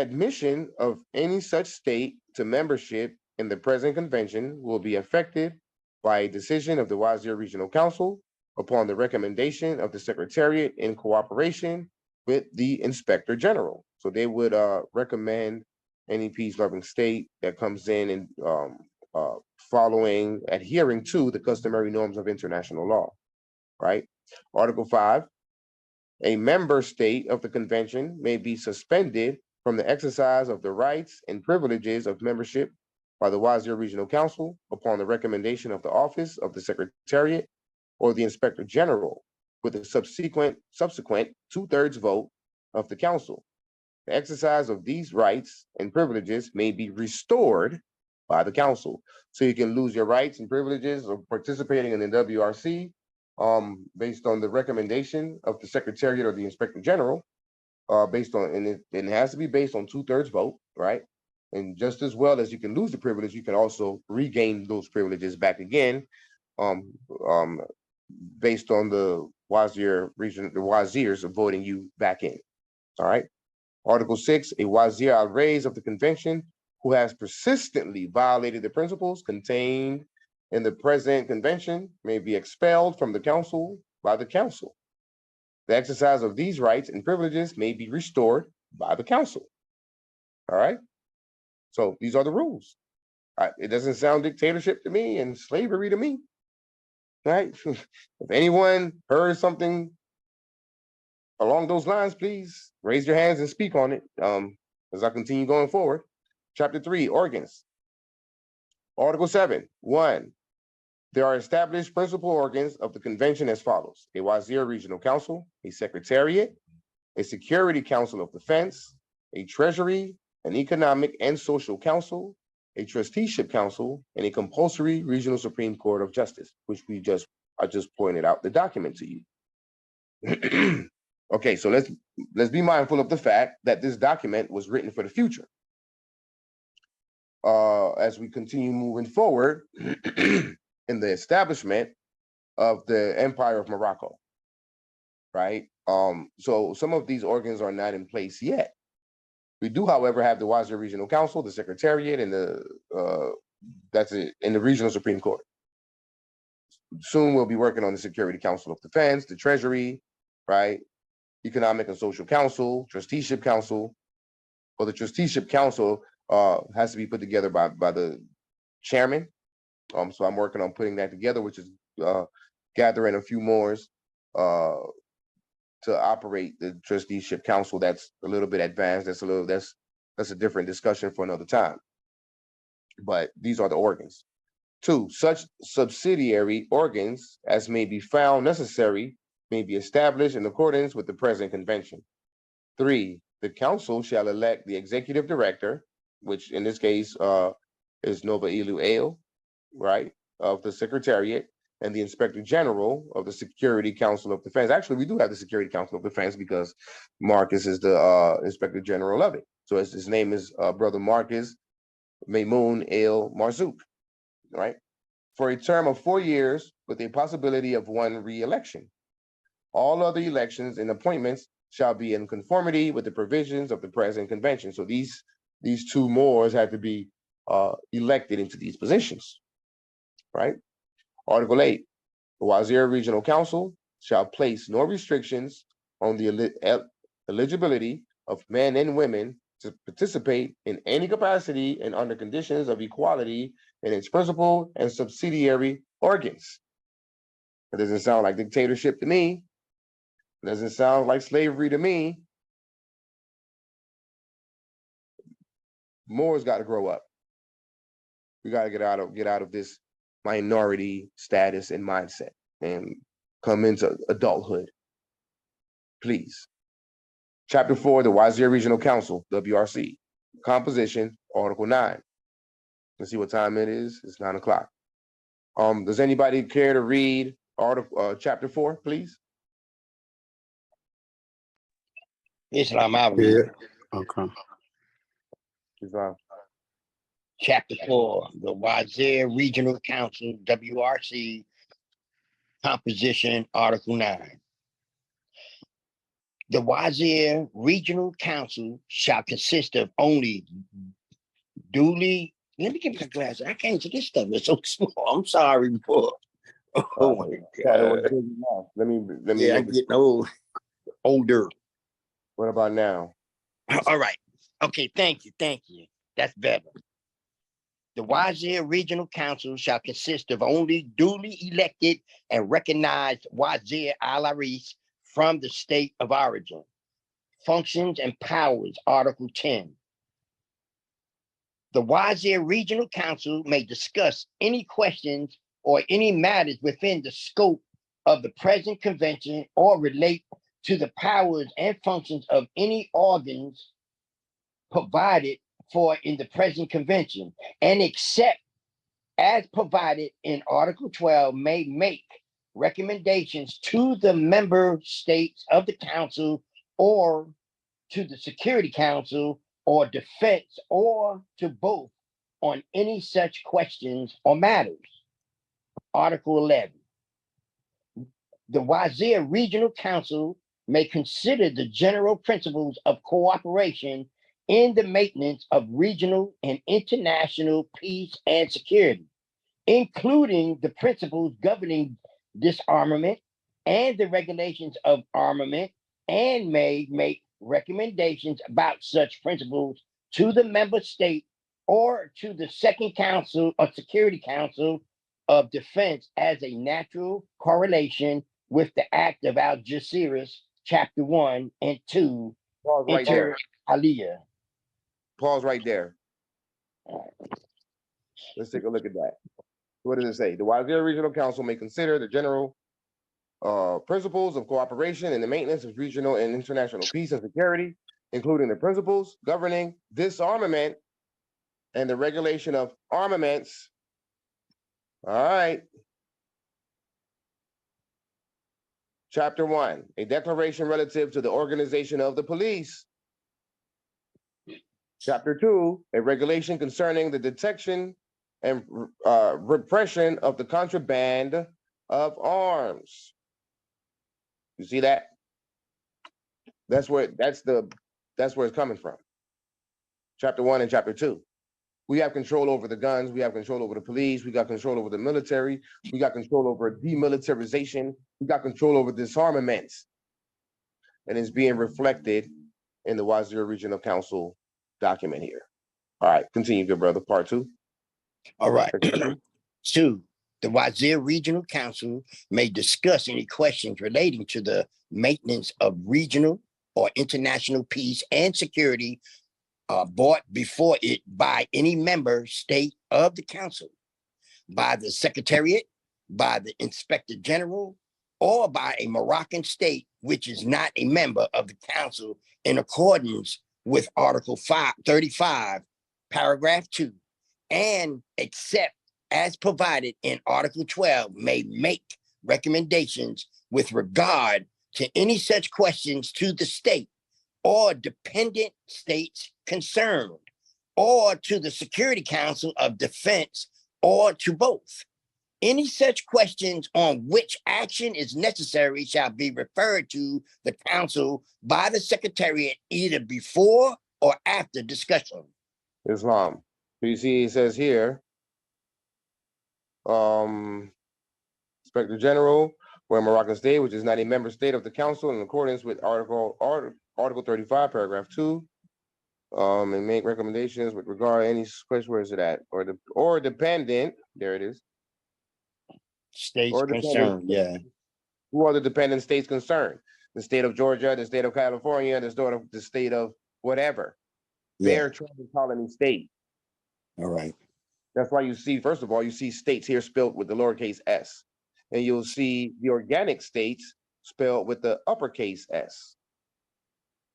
admission of any such state to membership in the present convention will be effected by a decision of the Wazir Regional Council upon the recommendation of the Secretariat in cooperation with the Inspector General. So they would recommend any peace-loving state that comes in and adhering to the customary norms of international law, right? Article 5, a member state of the convention may be suspended from the exercise of the rights and privileges of membership by the Wazir Regional Council upon the recommendation of the Office of the Secretariat or the Inspector General with a subsequent 2/3 vote of the Council. The exercise of these rights and privileges may be restored by the Council. So you can lose your rights and privileges of participating in the WRC based on the recommendation of the Secretariat or the Inspector General, and it has to be based on 2/3 vote, right? And just as well as you can lose the privilege, you can also regain those privileges back again, based on the Wazir region, the Wazirs are voting you back in. All right. Article 6, a Wazir al-Rais of the convention who has persistently violated the principles contained in the present convention may be expelled from the council by the council. The exercise of these rights and privileges may be restored by the council. All right. So these are the rules. It doesn't sound dictatorship to me and slavery to me. Right? If anyone heard something along those lines, please raise your hands and speak on it as I continue going forward. Chapter 3, organs. Article 7, 1, There are established principal organs of the convention as follows: a Wazir Regional Council, a Secretariat, a Security Council of Defense, a Treasury, an Economic and Social Council, a Trusteeship Council, and a compulsory Regional Supreme Court of Justice, which I just pointed out the document to you. Okay, so let's be mindful of the fact that this document was written for the future. As we continue moving forward in the establishment of the Empire of Morocco, right? So some of these organs are not in place yet. We do, however, have the Wazir Regional Council, the Secretariat, and that's it, in the Regional Supreme Court. Soon we'll be working on the Security Council of Defense, the Treasury, right? Economic and Social Council, Trusteeship Council. Well, the Trusteeship Council has to be put together by the chairman. So I'm working on putting that together, which is gathering a few more to operate the Trusteeship Council. That's a little bit advanced. That's a different discussion for another time. But these are the organs. 2, such subsidiary organs as may be found necessary may be established in accordance with the present convention. 3, the council shall elect the executive director, which in this case is Nova Ilu Ale, right, of the Secretariat, and the Inspector General of the Security Council of Defense. Actually, we do have the Security Council of Defense because Marcus is the Inspector General of it. So his name is Brother Marcus Maymoun El Marzouk, right? For a term of 4 years with a possibility of one re-election. All other elections and appointments shall be in conformity with the provisions of the present convention. So these 2 Moors have to be elected into these positions, right? Article 8, the Wazir Regional Council shall place no restrictions on the eligibility of men and women to participate in any capacity and under conditions of equality in its principal and subsidiary organs. It doesn't sound like dictatorship to me. It doesn't sound like slavery to me. More's got to grow up. We got to get out of this minority status and mindset and come into adulthood, please. Chapter 4, the Wazir Regional Council, WRC. Composition, Article 9. Let's see what time it is. It's 9 o'clock. Does anybody care to read chapter 4, please? Islam, I read. Yeah. Okay. Islam. Chapter 4, the Wazir Regional Council, WRC, composition, Article 9. The Wazir Regional Council shall consist of only duly, let me get my glasses. I can't see this stuff. It's so small. I'm sorry, boy. Oh my God. Let me Yeah, I'm getting older. What about now? All right. Okay, thank you. That's better. The Wazir Regional Council shall consist of only duly elected and recognized Wazir al-Aris from the state of origin. Functions and powers, Article 10. The Wazir Regional Council may discuss any questions or any matters within the scope of the present convention or relate to the powers and functions of any organs provided for in the present convention, and except as provided in Article 12, may make recommendations to the member states of the council or to the Security Council or defense or to both on any such questions or matters. Article 11. The Wazir Regional Council may consider the general principles of cooperation in the maintenance of regional and international peace and security, including the principles governing disarmament and the regulations of armament, and may make recommendations about such principles to the member state or to the Second Council or Security Council of Defense as a natural correlation with the Act of Algeciras, Chapter 1 and 2, Pause right there. Aliyah. Pause right there. Let's take a look at that. What does it say? The Wazir Regional Council may consider the general principles of cooperation in the maintenance of regional and international peace and security, including the principles governing disarmament and the regulation of armaments. All right. Chapter 1, a declaration relative to the organization of the police. Chapter 2, a regulation concerning the detection and repression of the contraband of arms. You see that? That's where it's coming from. Chapter 1 and chapter 2. We have control over the guns, we have control over the police, we got control over the military, we got control over demilitarization, we got control over disarmaments. And it's being reflected in the Wazir Regional Council document here. All right, continue, good brother. Part 2. All right. 2, the Wazir Regional Council may discuss any questions relating to the maintenance of regional or international peace and security brought before it by any member state of the council, by the Secretariat, by the Inspector General, or by a Moroccan state which is not a member of the council in accordance with Article 35, Paragraph 2, and except as provided in Article 12, may make recommendations with regard to any such questions to the state or dependent states concerned, or to the Security Council of Defense, or to both. Any such questions on which action is necessary shall be referred to the council by the Secretariat either before or after discussion. Islam. So you see, it says here, Inspector General, where Moroccan state, which is not a member state of the council, in accordance with Article 35, Paragraph 2, and make recommendations with regard to any question. Where is it at? Or dependent. There it is. States Or concerned, yeah. Who are the dependent states concerned? The state of Georgia, the state of California, the state of whatever. Yeah. They're trying to colony state. All right. That's why you see, first of all, you see states here spelled with the lowercase s. And you'll see the organic states spelled with the uppercase s.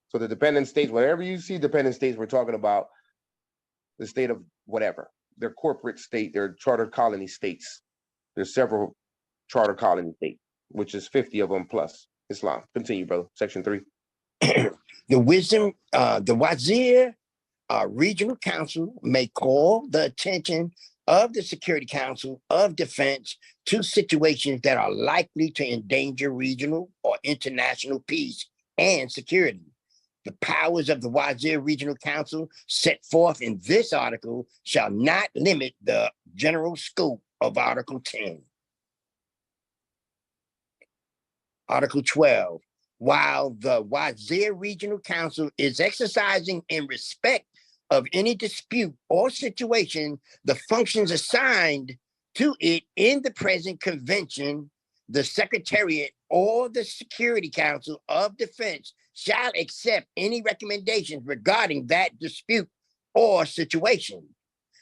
So the dependent states, wherever you see dependent states, we're talking about the state of whatever. Their corporate state, their charter colony states. There's several charter colony states, which is 50 of them plus Islam. Continue, brother. Section 3. The Wazir Regional Council may call the attention of the Security Council of Defense to situations that are likely to endanger regional or international peace and security. The powers of the Wazir Regional Council set forth in this article shall not limit the general scope of Article 10. Article 12. While the Wazir Regional Council is exercising in respect of any dispute or situation the functions assigned to it in the present convention, the Secretariat or the Security Council of Defense shall accept any recommendations regarding that dispute or situation.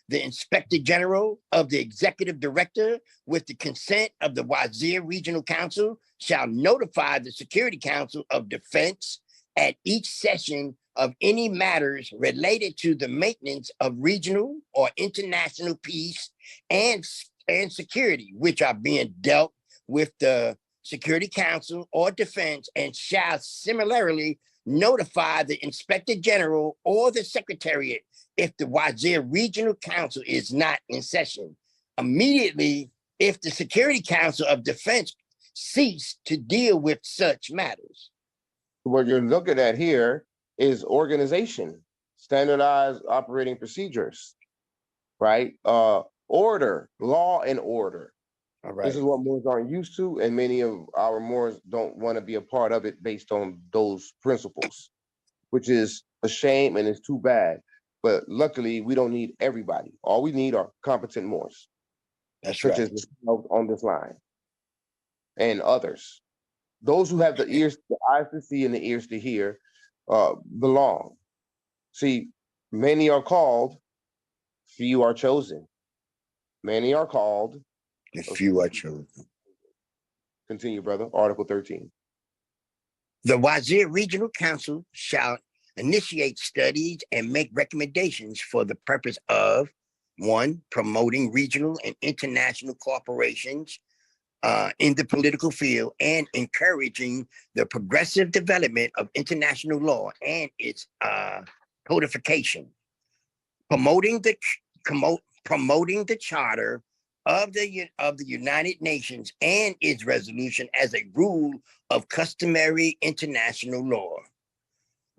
The Inspector General of the Executive Director, with the consent of the Wazir Regional Council, shall notify the Security Council of Defense at each session of any matters related to the maintenance of regional or international peace and security, which are being dealt with the Security Council or Defense, and shall similarly notify the Inspector General or the Secretariat if the Wazir Regional Council is not in session. Immediately, if the Security Council of Defense cease to deal with such matters. What you're looking at here is organization, standardized operating procedures, right? Order, law and order. All right. This is what Moors aren't used to, and many of our Moors don't want to be a part of it based on those principles, which is a shame and it's too bad. But luckily, we don't need everybody. All we need are competent Moors. That's such right. as on this line and others. Those who have the ears, the eyes to see and the ears to hear belong. See, many are called, few are chosen. Many are called, The few are chosen. Continue, brother. Article 13. The Wazir Regional Council shall initiate studies and make recommendations for the purpose of 1, promoting regional and international corporations in the political field and encouraging the progressive development of international law and its codification. Promoting the Charter of the United Nations and its resolution as a rule of customary international law.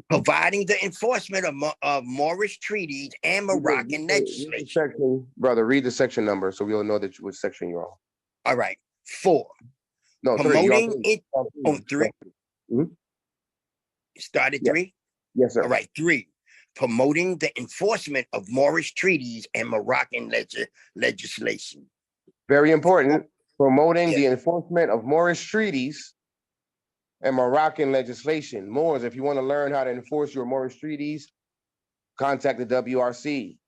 Providing the enforcement of Moorish treaties and Moroccan legislation. Section, brother, read the section number so we'll know which section you're on. All right. 4. No, 3. Promoting it on on 3. Mhm. Start at Yeah. 3. Yes, sir. All right. 3. Promoting the enforcement of Moorish treaties and Moroccan legislation. Very important. Promoting Yeah. the enforcement of Moorish treaties and Moroccan legislation. Moors, if you want to learn how to enforce your Moorish treaties, contact the WRC.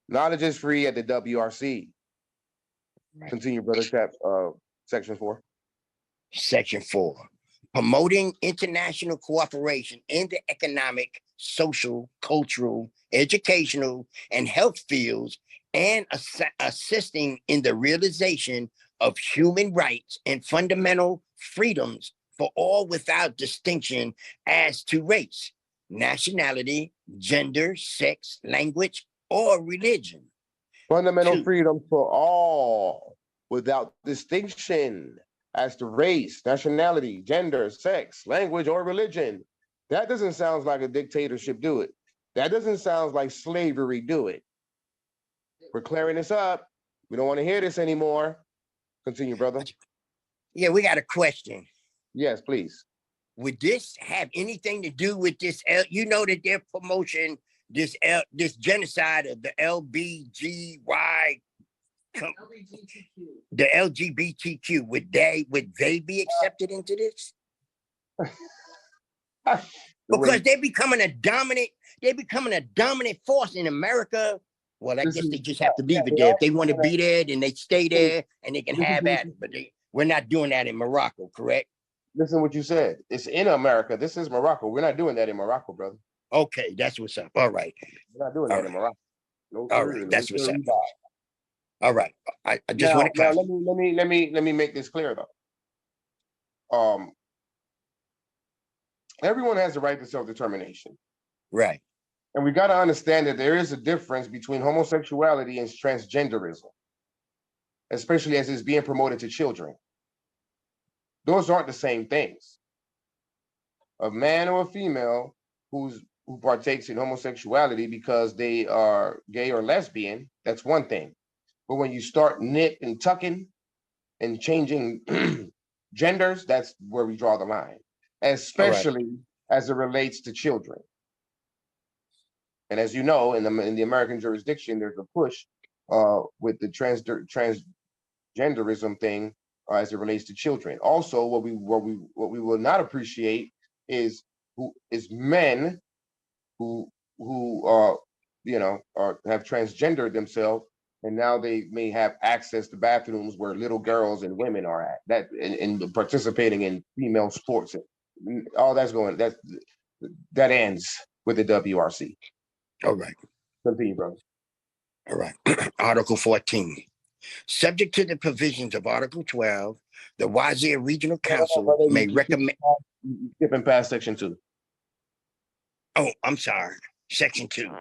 Knowledge is free at the WRC. Continue, brother. Section 4. Section 4. Promoting international cooperation in the economic, social, cultural, educational, and health fields, and assisting in the realization of human rights and fundamental freedoms for all without distinction as to race, nationality, gender, sex, language, or religion. Fundamental 2. freedom for all without distinction as to race, nationality, gender, sex, language, or religion. That doesn't sound like a dictatorship, do it? That doesn't sound like slavery, do it? We're clearing this up. We don't want to hear this anymore. Continue, brother. Yeah, we got a question. Yes, please. Would this have anything to do with this? You know that they're promoting this genocide of the LBGY, the LGBTQ. Would they be accepted into this? Because they're becoming a dominant force in America. Well, I guess they just have to leave it there. If they want to be there, then they stay there and they can have at it. But we're not doing that in Morocco, correct? Listen what you said. It's in America. This is Morocco. We're not doing that in Morocco, brother. Okay, that's what's up. All right. We're not doing that in Morocco. No, All sir. right, No, that's what's sir. up. All right. I just want to clarify. Let me make this clear though. Everyone has the right to self-determination. Right. And we got to understand that there is a difference between homosexuality and transgenderism, especially as it's being promoted to children. Those aren't the same things. A man or a female who partakes in homosexuality because they are gay or lesbian, that's one thing. But when you start nip and tucking and changing genders, that's where we draw the line, especially as it relates to children. And as you know, in the American jurisdiction, there's a push with the transgenderism thing as it relates to children. Also, what we will not appreciate is men who have transgendered themselves, and now they may have access to bathrooms where little girls and women are at, that and participating in female sports. All that ends with the WRC. All right. Continue, brother. All right. Article 14. Subject to the provisions of Article 12, the Wazir Regional Council may recommend. Skipping past section 2. Oh, I'm sorry. Section 2.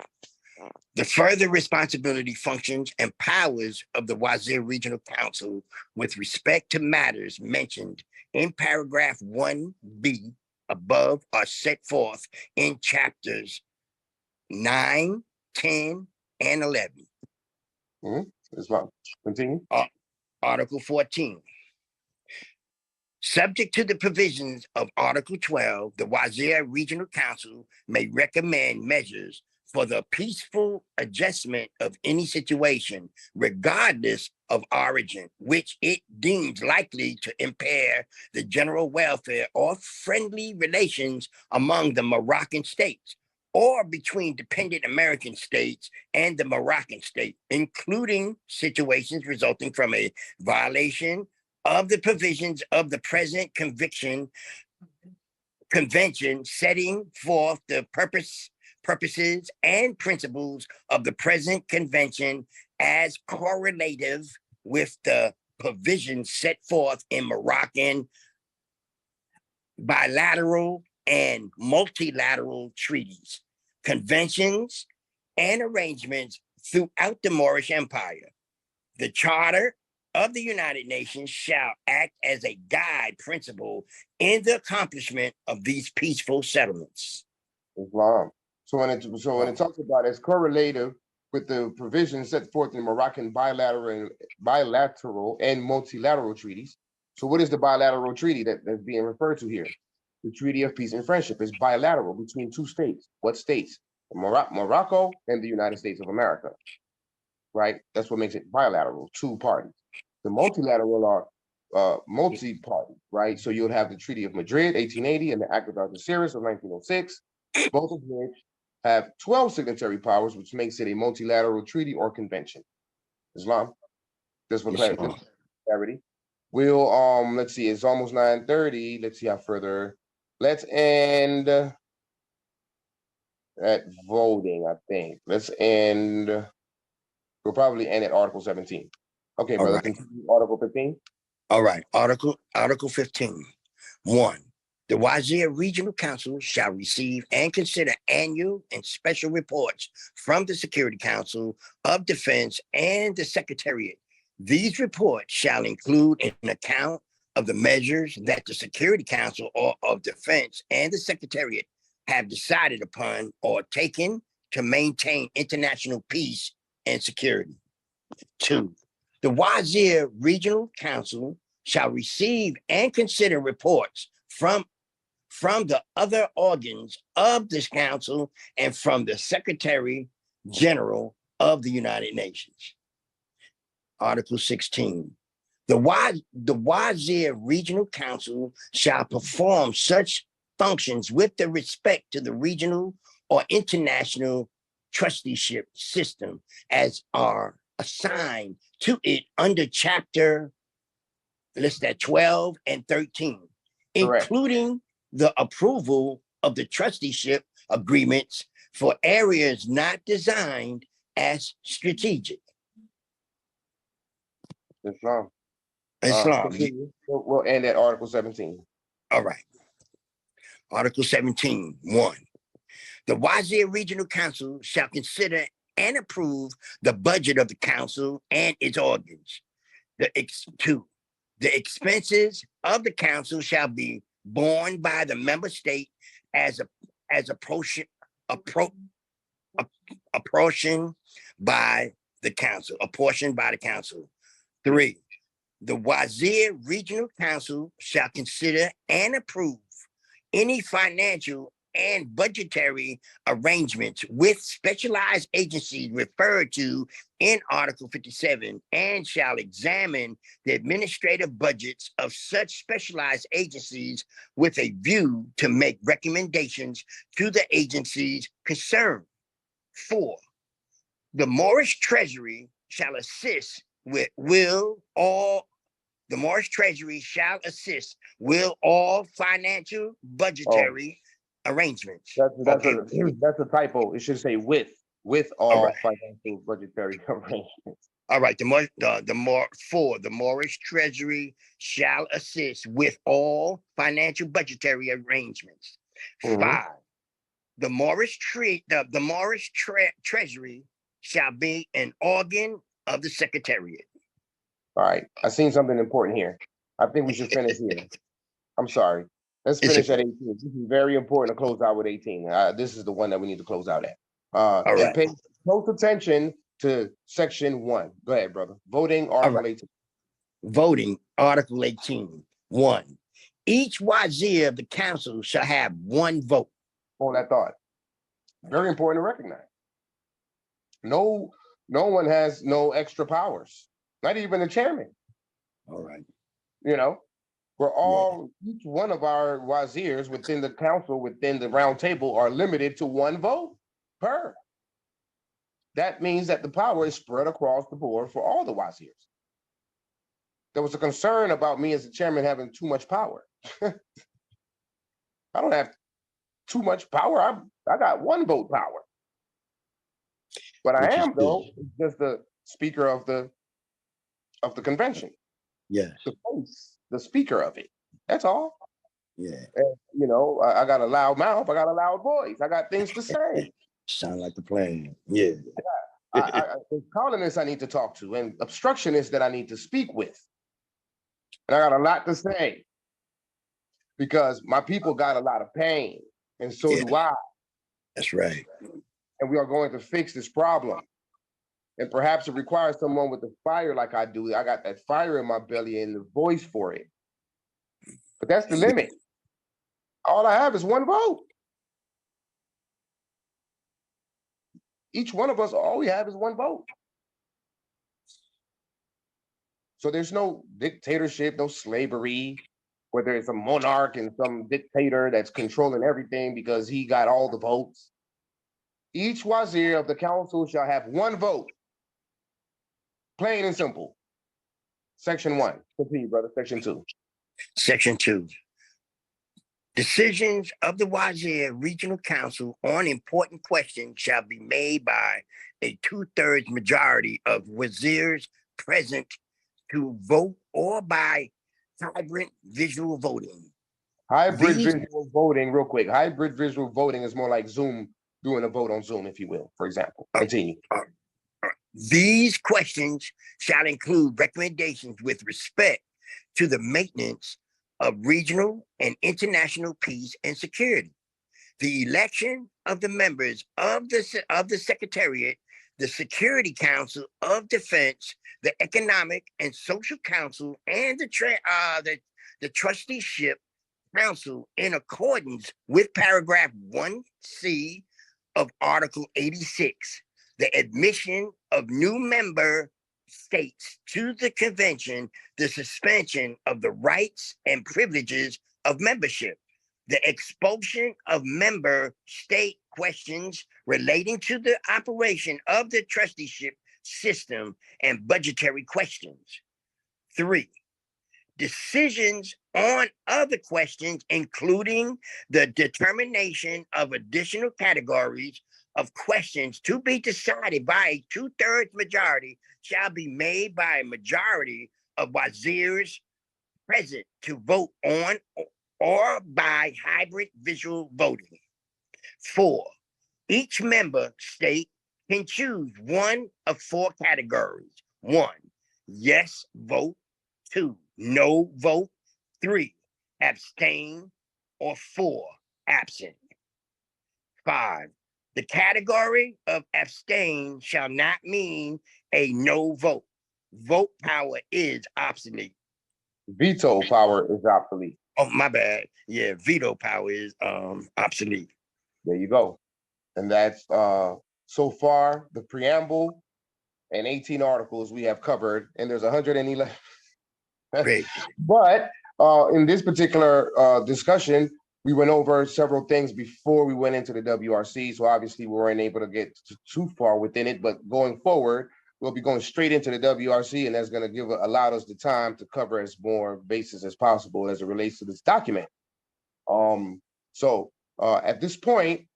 The further responsibility, functions, and powers of the Wazir Regional Council with respect to matters mentioned in paragraph 1B above are set forth in chapters 9, 10, and 11. That's fine. Continue. Article 14. Subject to the provisions of Article 12, the Wazir Regional Council may recommend measures for the peaceful adjustment of any situation, regardless of origin, which it deems likely to impair the general welfare or friendly relations among the Moroccan states, or between dependent American states and the Moroccan state, including situations resulting from a violation of the provisions of the present convention setting forth the purposes and principles of the present convention as correlative with the provisions set forth in Moroccan bilateral and multilateral treaties, conventions, and arrangements throughout the Moorish Empire. The Charter of the United Nations shall act as a guide principle in the accomplishment of these peaceful settlements. Islam. So when it talks about as correlative with the provisions set forth in Moroccan bilateral and multilateral treaties. So what is the bilateral treaty that's being referred to here? The Treaty of Peace and Friendship is bilateral between two states. What states? Morocco and the United States of America. Right? That's what makes it bilateral, two parties. The multilateral are multi-party, right? So you'll have the Treaty of Madrid, 1880, and the Act of Algeciras of 1906, both of which have 12 signatory powers, which makes it a multilateral treaty or convention. Islam. Just for clarity. We'll let's see, it's almost 9:30. Let's see how further. Let's end at voting, I think. Let's end. We'll probably end at Article 17. Okay, brother, continue Article 15. All right, Article 15. 1. The Wazir Regional Council shall receive and consider annual and special reports from the Security Council of Defense and the Secretariat. These reports shall include an account of the measures that the Security Council of Defense and the Secretariat have decided upon or taken to maintain international peace and security. 2. The Wazir Regional Council shall receive and consider reports from the other organs of this council and from the Secretary General of the United Nations. Article 16. The Wazir Regional Council shall perform such functions with the respect to the regional or international trusteeship system as are assigned to it under chapter, list at 12 and 13, Correct. Including the approval of the trusteeship agreements for areas not designed as strategic. Islam. Islam. We'll end at Article 17. All right. Article 17, 1. The Wazir Regional Council shall consider and approve the budget of the council and its organs. 2. The expenses of the council shall be borne by the member state as a portion by the council. 3. The Wazir Regional Council shall consider and approve any financial and budgetary arrangements with specialized agencies referred to in Article 57 and shall examine the administrative budgets of such specialized agencies with a view to make recommendations to the agencies concerned. 4. The Moorish Treasury shall assist with all financial budgetary arrangements. That's a typo. It should say with all financial budgetary arrangements. All right. The Moorish Treasury shall assist with all financial budgetary arrangements. 5. The Moorish Treasury shall be an organ of the Secretariat. All right. I seen something important here. I think we should finish here. I'm sorry. Let's finish at 18. This is very important to close out with 18. This is the one that we need to close out at. And pay close attention to section 1. Go ahead, brother. Voting Article 18. Voting Article 18. 1. Each Wazir of the council shall have 1 vote. Hold that thought. Very important to recognize. No one has no extra powers. Not even the chairman. All right. You know, where each one of our wazirs within the council, within the round table, are limited to 1 vote per. That means that the power is spread across the board for all the wazirs. There was a concern about me as the chairman having too much power. I don't have too much power. I got 1 vote power. But I am, though, just the speaker of the convention. Yes. The speaker of it. That's all. Yeah. And, you know, I got a loud mouth. I got a loud voice. I got things to say. Sound like the plan. Yeah. There's colonists I need to talk to and obstructionists that I need to speak with. And I got a lot to say because my people got a lot of pain, and so do I. That's right. And we are going to fix this problem. And perhaps it requires someone with the fire like I do. I got that fire in my belly and the voice for it. But that's the limit. All I have is 1 vote. Each one of us, all we have is 1 vote. So there's no dictatorship, no slavery, where there's a monarch and some dictator that's controlling everything because he got all the votes. Each wazir of the council shall have 1 vote. Plain and simple. Section 1. Continue, brother. Section 2. Section 2. Decisions of the Wazir Regional Council on important questions shall be made by a 2/3 majority of wazirs present to vote or by hybrid visual voting. Hybrid visual voting, real quick. Hybrid visual voting is more like Zoom, doing a vote on Zoom, if you will, for example. Continue. These questions shall include recommendations with respect to the maintenance of regional and international peace and security, the election of the members of the Secretariat, the Security Council of Defense, the Economic and Social Council, and the Trusteeship Council in accordance with paragraph 1C of Article 86, the admission of new member states to the convention, the suspension of the rights and privileges of membership, the expulsion of member state questions relating to the operation of the trusteeship system and budgetary questions. 3, decisions on other questions, including the determination of additional categories of questions to be decided by a 2/3 majority, shall be made by a majority of wazirs present to vote on or by hybrid visual voting. 4, each member state can choose one of 4 categories. 1, yes vote. 2, no vote. 3, abstain. Or 4, absent. 5, the category of abstain shall not mean a no vote. Vote power is obsolete. Veto power is obsolete. Oh, my bad. Yeah, veto power is obsolete. There you go. And that's so far the preamble and 18 articles we have covered, and there's 111. Great. But in this particular discussion, we went over several things before we went into the WRC. So obviously we weren't able to get too far within it, but going forward, we'll be going straight into the WRC, and that's going to allow us the time to cover as more bases as possible as it relates to this document. So at this point,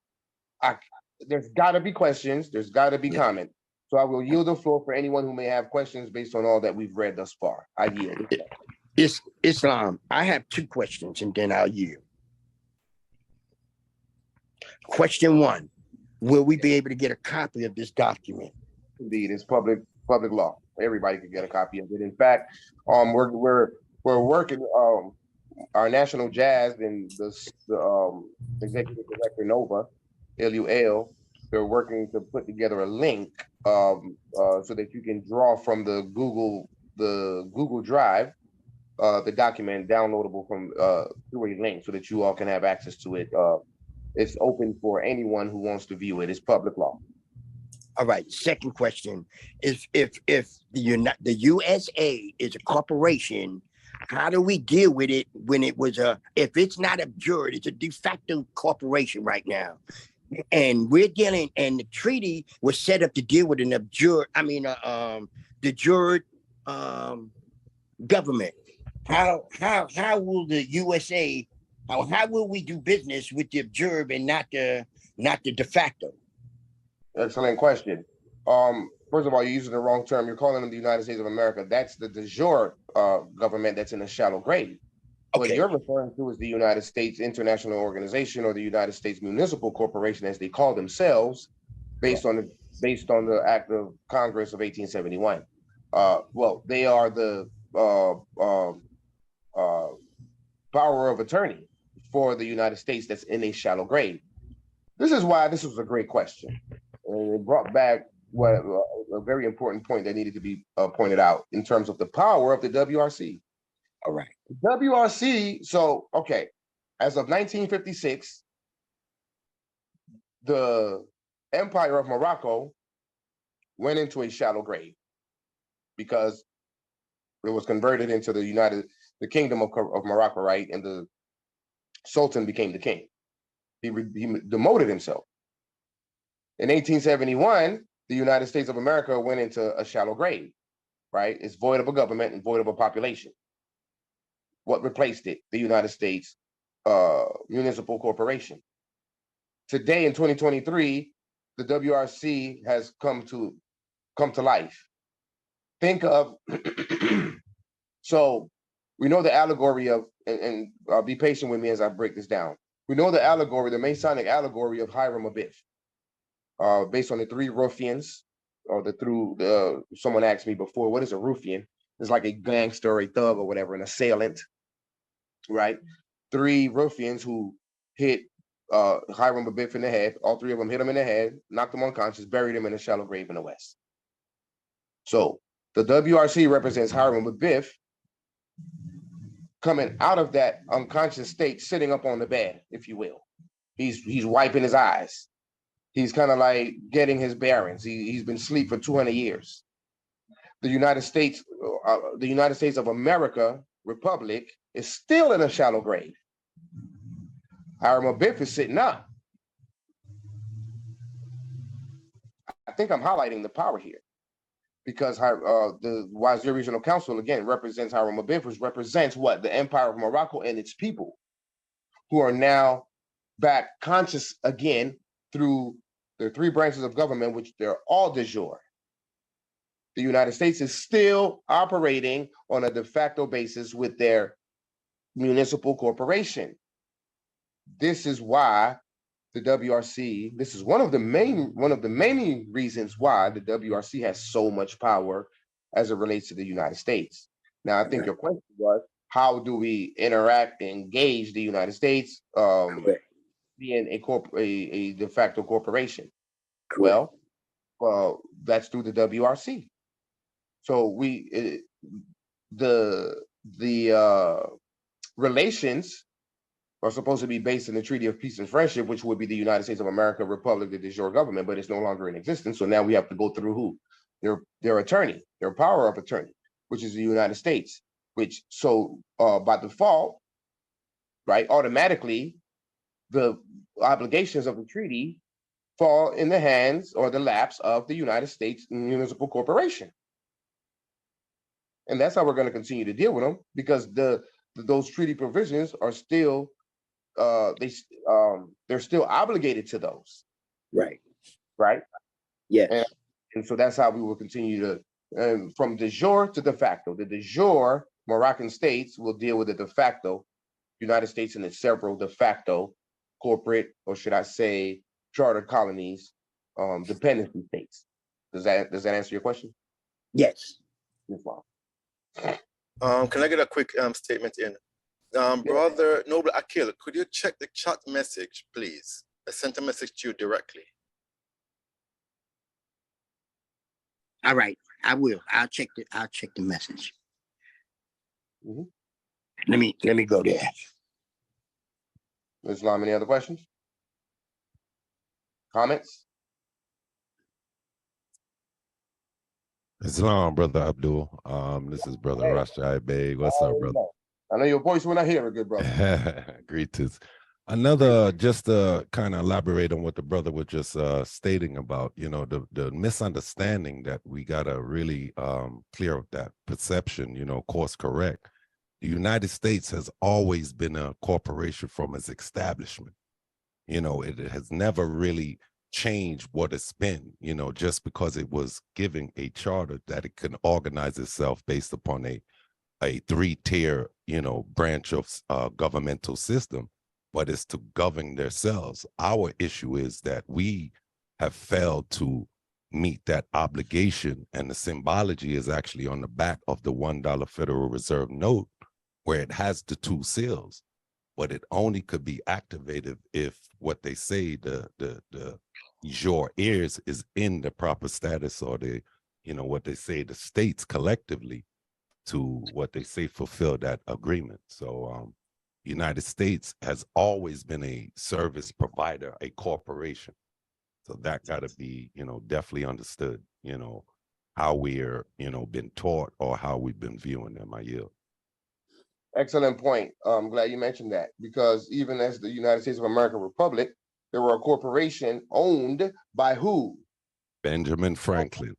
there's got to be questions. There's got to be comments. So I will yield the floor for anyone who may have questions based on all that we've read thus far. I yield. It's Islam. I have 2 questions, and then I'll yield. Question 1, will we be able to get a copy of this document? Indeed, it's public law. Everybody can get a copy of it. In fact, we're working. Our national jazz and the executive director Nova, LUL, they're working to put together a link so that you can draw from the Google Drive the document downloadable from through a link so that you all can have access to it. It's open for anyone who wants to view it. It's public law. All right. Second question is if the USA is a corporation, how do we deal with it when it was if it's not abjured, it's a de facto corporation right now. And we're dealing, and the treaty was set up to deal with an abjured, the jured government. How will the USA, how will we do business with the abjured and not the de facto? Excellent question. First of all, you're using the wrong term. You're calling them the United States of America. That's the de jure government that's in a shallow grave. What Okay. you're referring to is the United States International Organization, or the United States Municipal Corporation, as they call themselves, based on the Act of Congress of 1871. Well, they are the power of attorney for the United States that's in a shallow grave. This is why this was a great question, and it brought back a very important point that needed to be pointed out in terms of the power of the WRC. All right. WRC, so, okay, as of 1956, the Empire of Morocco went into a shallow grave because it was converted into the Kingdom of Morocco, right? And the Sultan became the king. He demoted himself. In 1871, the United States of America went into a shallow grave, right? It's void of a government and void of a population. What replaced it? The United States Municipal Corporation. Today in 2023, the WRC has come to life. Think of so we know the allegory of, and be patient with me as I break this down. We know the allegory, the Masonic allegory of Hiram Abiff, based on the three ruffians, or someone asked me before, what is a ruffian? It's like a gangster, or a thug, or whatever, an assailant, right? Three ruffians who hit Hiram Abiff in the head. All three of them hit him in the head, knocked him unconscious, buried him in a shallow grave in the West. So the WRC represents Hiram Abiff coming out of that unconscious state, sitting up on the bed, if you will. He's wiping his eyes. He's kind of like getting his bearings. He's been asleep for 200 years. The United States of America Republic is still in a shallow grave. Hiram Abiff is sitting up. I think I'm highlighting the power here, because the Wazir Regional Council, again, represents Hiram Abiff, which represents what? The Empire of Morocco and its people, who are now back conscious again through the three branches of government, which they're all de jure. The United States is still operating on a de facto basis with their municipal corporation. This is why the WRC, this is one of the main reasons why the WRC has so much power as it relates to the United States. Now, I think your question was, how do we interact and engage the United States being a de facto corporation? Well, that's through the WRC. So the relations are supposed to be based in the Treaty of Peace and Friendship, which would be the United States of America Republic, the de jure government, but it's no longer in existence. So now we have to go through who? Their attorney, their power of attorney, which is the United States, which by default, right, automatically, the obligations of the treaty fall in the hands or the laps of the United States Municipal Corporation. And that's how we're going to continue to deal with them, because those treaty provisions are still they're still obligated to those. Right. Yes. And so that's how we will continue to, from de jure to de facto. The de jure Moroccan states will deal with the de facto United States and its several de facto corporate, or should I say, chartered colonies, dependency states. Does that answer your question? Yes. Yes, ma'am. Can I get a quick statement in? Brother Noble Akil, could you check the chat message, please? I sent a message to you directly. All right, I will. I'll check the message. Mm-hmm. Let me go there. Islam, any other questions? Comments? Islam, brother Abdul. This is brother Rashid Bey. What's up, brother? I know your voice when I hear it, good brother. Greetings. Another, just to kind of elaborate on what the brother was just stating about, you know, the misunderstanding that we got to really clear up that perception, you know, course correct. The United States has always been a corporation from its establishment. You know, it has never really changed what it's been, you know, just because it was giving a charter that it can organize itself based upon a three-tier, you know, branch of governmental system, but it's to govern themselves. Our issue is that we have failed to meet that obligation, and the symbology is actually on the back of the $1 Federal Reserve note, where it has the two seals, but it only could be activated if what they say, the your ears is in the proper status, or the, you know, what they say, the states collectively to what they say fulfill that agreement. So United States has always been a service provider, a corporation. So that got to be, you know, definitely understood, you know, how we're, you know, been taught or how we've been viewing them. I yield. Excellent point. I'm glad you mentioned that, because even as the United States of America Republic, they were a corporation owned by who? Benjamin Franklin.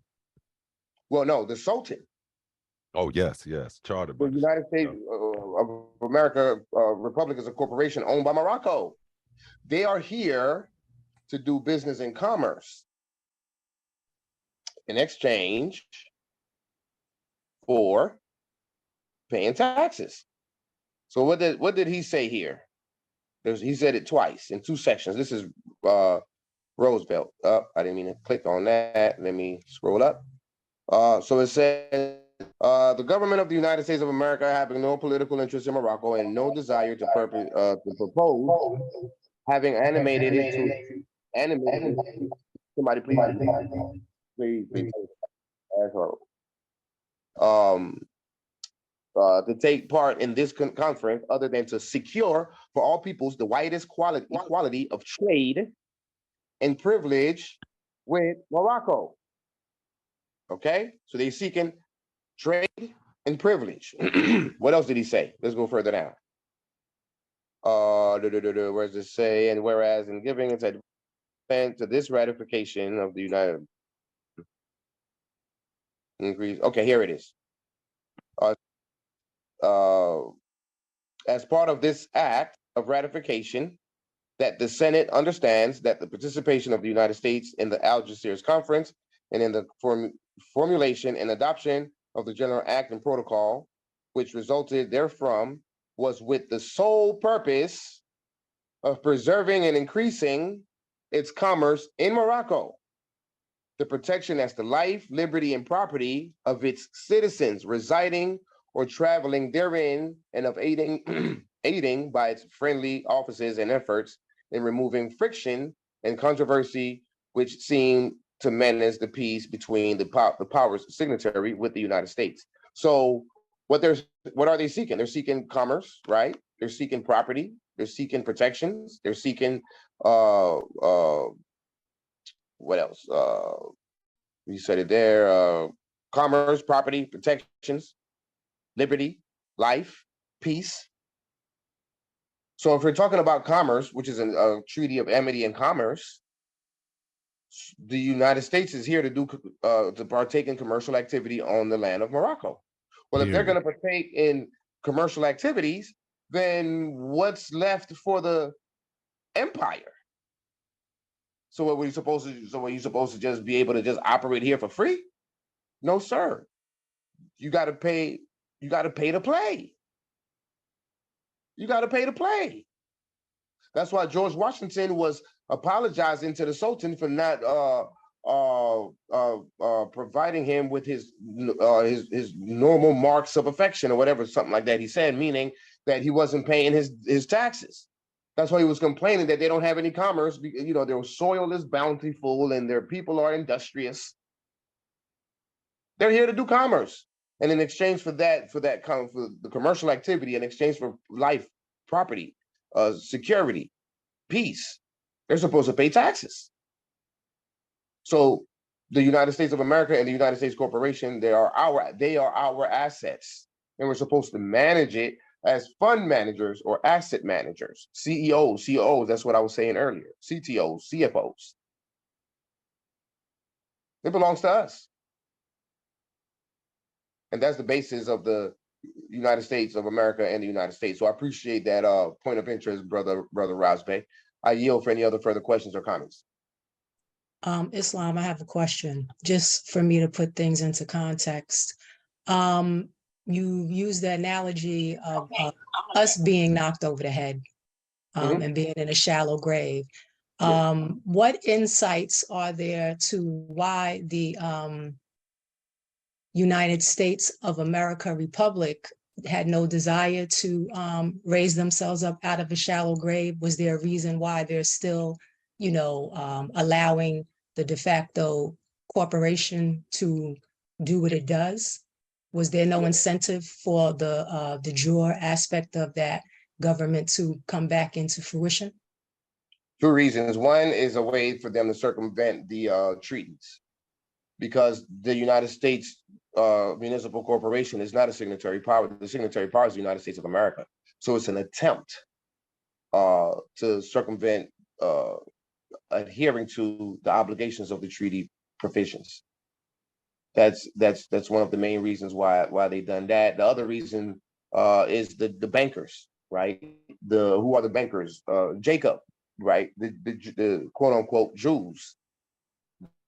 Well, no, the Sultan. Oh, yes, charter. The United States of America Republic is a corporation owned by Morocco. They are here to do business and commerce in exchange for paying taxes. So what did he say here? He said it twice in two sections. This is Roosevelt. I didn't mean to click on that. Let me scroll up. So it says, the government of the United States of America, having no political interest in Morocco and no desire to propose, having animated it to animate. Somebody please. That's horrible. To take part in this conference, other than to secure for all peoples the widest equality of trade and privilege with Morocco. Okay, so they're seeking trade and privilege. What else did he say? Let's go further down. Where does it say? And whereas in giving its advent to this ratification of the United increase. Okay, here it is. As part of this act of ratification, that the Senate understands that the participation of the United States in the Algeciras Conference and in the formulation and adoption of the General Act and Protocol, which resulted therefrom, was with the sole purpose of preserving and increasing its commerce in Morocco, the protection as to life, liberty, and property of its citizens residing or traveling therein, and of aiding by its friendly offices and efforts in removing friction and controversy which seem to menace the peace between the powers signatory with the United States. So what are they seeking? They're seeking commerce, right? They're seeking property. They're seeking protections. They're seeking what else? You said it there. Commerce, property, protections, liberty, life, peace. So if we're talking about commerce, which is a treaty of amity and commerce, the United States is here to partake in commercial activity on the land of Morocco. Well, if they're going to partake in commercial activities, then what's left for the empire? So what were you supposed to do? So were you supposed to just be able to just operate here for free? No, sir. You got to pay. You got to pay to play. You got to pay to play. That's why George Washington was apologizing to the Sultan for not providing him with his normal marks of affection or whatever, something like that. He said, meaning that he wasn't paying his taxes. That's why he was complaining that they don't have any commerce. You know, their soil is bountiful and their people are industrious. They're here to do commerce, and in exchange for the commercial activity, in exchange for life, property, security, peace, they're supposed to pay taxes. So the United States of America and the United States Corporation, they are our assets, and we're supposed to manage it as fund managers or asset managers, CEOs, COOs, that's what I was saying earlier, CTOs, CFOs. It belongs to us. And that's the basis of the United States of America and the United States. So I appreciate that point of interest, brother Razbeh. I yield for any other further questions or comments. Islam, I have a question, just for me to put things into context. You used the analogy of us being knocked over the head and being in a shallow grave. What insights are there to why the United States of America Republic had no desire to raise themselves up out of a shallow grave? Was there a reason why they're still, allowing the de facto corporation to do what it does? Was there no incentive for the de jure aspect of that government to come back into fruition? Two reasons. One is a way for them to circumvent the treaties, because the United States Municipal Corporation is not a signatory power. The signatory power is the United States of America. So it's an attempt to circumvent adhering to the obligations of the treaty provisions. That's one of the main reasons why they've done that. The other reason is the bankers, right? Who are the bankers? Jacob, right? The quote unquote Jews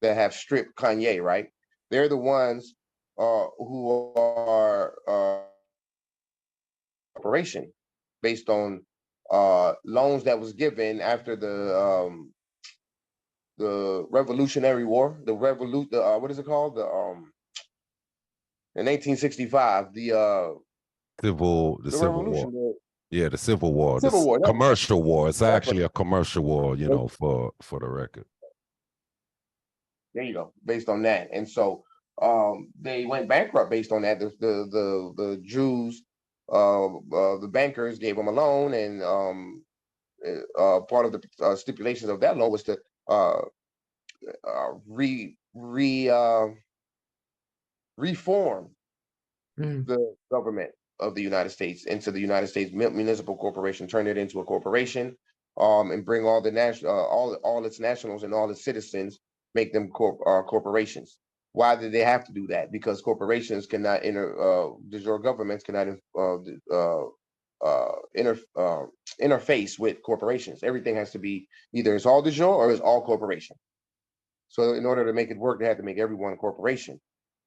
that have stripped Kanye, right? They're the ones who are corporation based on loans that was given after the Revolutionary War, what is it called? In 1865, the Civil revolution. War. Yeah, the Civil War. Civil War. Commercial war. It's actually a commercial war, for the record. There you go. Based on that, and so they went bankrupt based on that. The Jews, the bankers gave them a loan, and part of the stipulations of that loan was to reform the government of the United States into the United States Municipal Corporation, turn it into a corporation, and bring all the all its nationals and all its citizens, make them corporations. Why did they have to do that? Because corporations cannot de jure governments cannot interface with corporations. Everything has to be either it's all de jure or it's all corporation. So in order to make it work, they had to make everyone a corporation.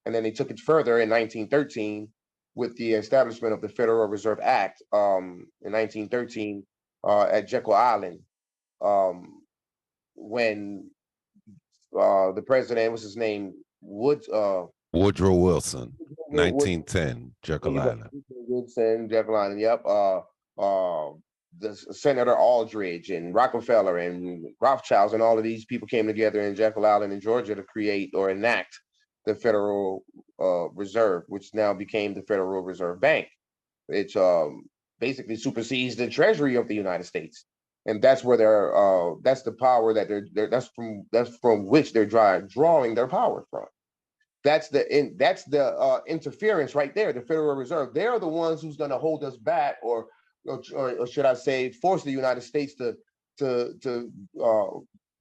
And then they took it further in 1913 with the establishment of the Federal Reserve Act in 1913 at Jekyll Island, when the president, what's his name? Woodrow Wilson, 1910, Jekyll Island. Woodson, Jekyll Island, yep. The Senator Aldridge and Rockefeller and Rothschilds and all of these people came together in Jekyll Island in Georgia to create or enact the Federal Reserve, which now became the Federal Reserve Bank. It basically supersedes the Treasury of the United States, and that's where that's the power that that's from which they're drawing their power from. That's the interference right there. The Federal Reserve, they're the ones who's going to hold us back, or should I say, force the United States to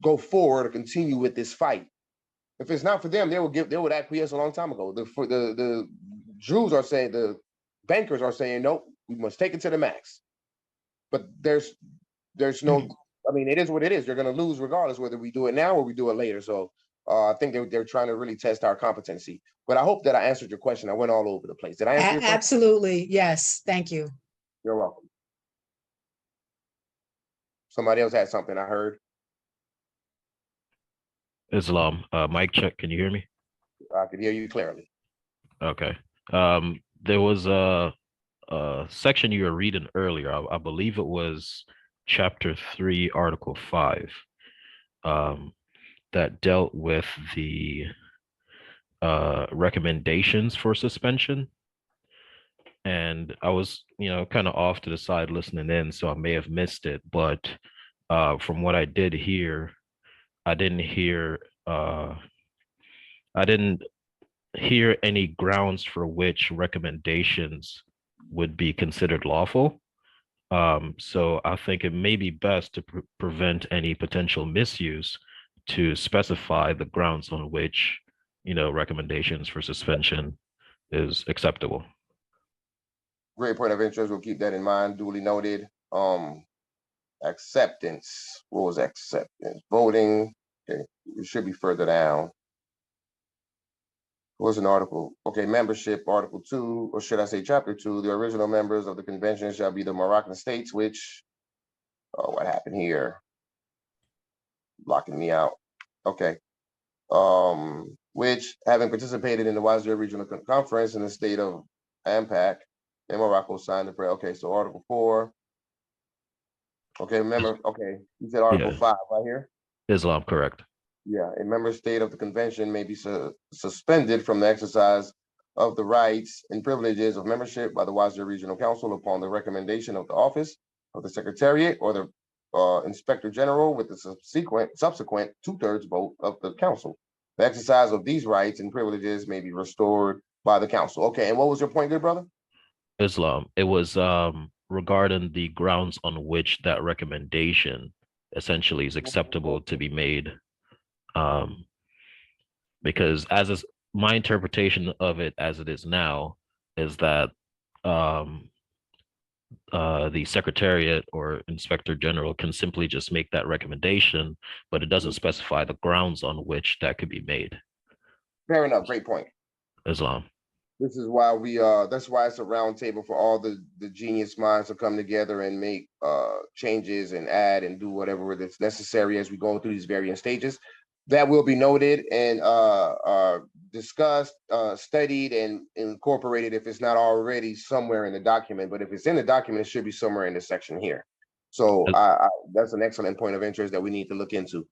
go forward or continue with this fight. If it's not for them, they would acquiesce a long time ago. The Jews are saying, the bankers are saying, nope, we must take it to the max. But there's no, I mean, it is what it is. They're going to lose regardless whether we do it now or we do it later. So I think they're trying to really test our competency. But I hope that I answered your question. I went all over the place. Did I answer your question? Absolutely. Yes. Thank you. You're welcome. Somebody else had something I heard. Islam, mic check. Can you hear me? I could hear you clearly. Okay. There was a section you were reading earlier. I believe it was chapter 3, article 5, that dealt with the recommendations for suspension. And I was, kind of off to the side listening in, so I may have missed it. But from what I did hear, I didn't hear any grounds for which recommendations would be considered lawful. So I think it may be best to prevent any potential misuse to specify the grounds on which, recommendations for suspension is acceptable. Great point of interest. We'll keep that in mind. Duly noted. Acceptance. What was acceptance? Voting. Okay, it should be further down. Was an article. Okay, membership, Article 2, or should I say Chapter 2? The original members of the convention shall be the Moroccan states, which, oh, what happened here? Blocking me out. Okay. Which, having participated in the Wazir Regional Conference in the state of AMPAG in Morocco, signed the prayer. Okay, so Article 4. Okay, remember, okay, you said Article 5 right here? Islam, correct. Yeah, a member state of the convention may be suspended from the exercise of the rights and privileges of membership by the Wazir Regional Council upon the recommendation of the office of the Secretariat or the Inspector General with the subsequent 2/3 vote of the council. The exercise of these rights and privileges may be restored by the council. Okay, and what was your point, good brother? Islam. It was regarding the grounds on which that recommendation essentially is acceptable to be made. Because as is my interpretation of it as it is now is that the Secretariat or Inspector General can simply just make that recommendation, but it doesn't specify the grounds on which that could be made. Fair enough. Great point. Islam. This is why that's why it's a round table for all the genius minds to come together and make changes and add and do whatever that's necessary as we go through these various stages. That will be noted and discussed, studied, and incorporated if it's not already somewhere in the document. But if it's in the document, it should be somewhere in this section here. So that's an excellent point of interest that we need to look into.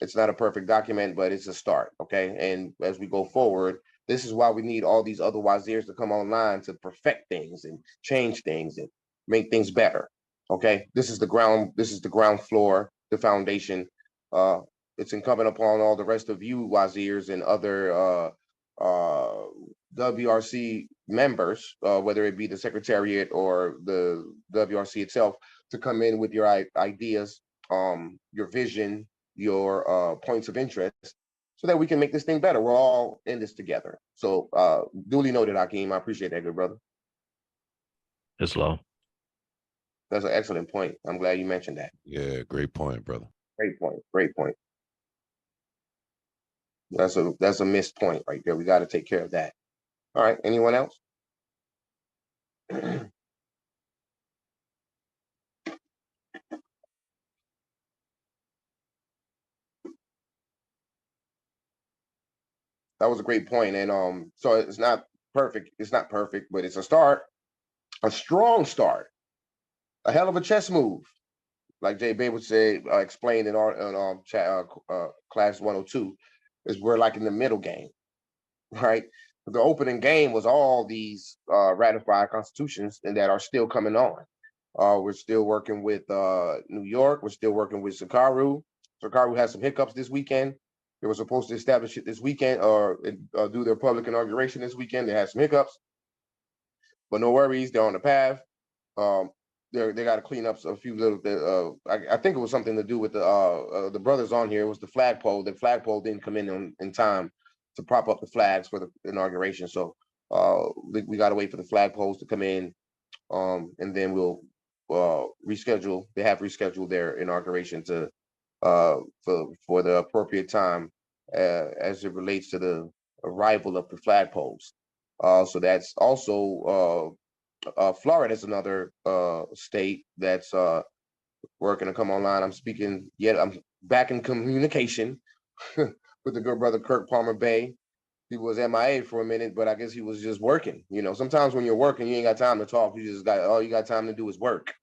It's not a perfect document, but it's a start. Okay, and as we go forward, this is why we need all these other wazirs to come online to perfect things and change things and make things better. Okay, this is the ground. This is the ground floor, the foundation. It's incumbent upon all the rest of you wazirs and other WRC members, whether it be the Secretariat or the WRC itself, to come in with your ideas, your vision, your points of interest, so that we can make this thing better. We're all in this together. So duly noted, Hakeem. I appreciate that, good brother. Islam. That's an excellent point. I'm glad you mentioned that. Yeah, great point, brother. Great point. Great point. That's a missed point right there. We got to take care of that. All right. Anyone else? That was a great point. And so it's not perfect. It's not perfect, but it's a start, a strong start, a hell of a chess move. Like Jay Bay would say, explained in our class 102, is we're like in the middle game, right? The opening game was all these ratified constitutions and that are still coming on. We're still working with New York. We're still working with Sakaru. Sakaru has some hiccups this weekend. They were supposed to establish it this weekend or do their public inauguration this weekend. They had some hiccups, but no worries. They're on the path. They got to clean up a few little. I think it was something to do with the brothers on here. It was the flagpole. The flagpole didn't come in time to prop up the flags for the inauguration. So we got to wait for the flagpoles to come in, and then we'll reschedule. They have rescheduled their inauguration to for the appropriate time as it relates to the arrival of the flagpoles. So that's also Florida is another state that's working to come online. I'm back in communication with the good brother Kirk Palmer Bay. He was MIA for a minute, but I guess he was just working. You know, sometimes when you're working, you ain't got time to talk. You just got all you got time to do is work.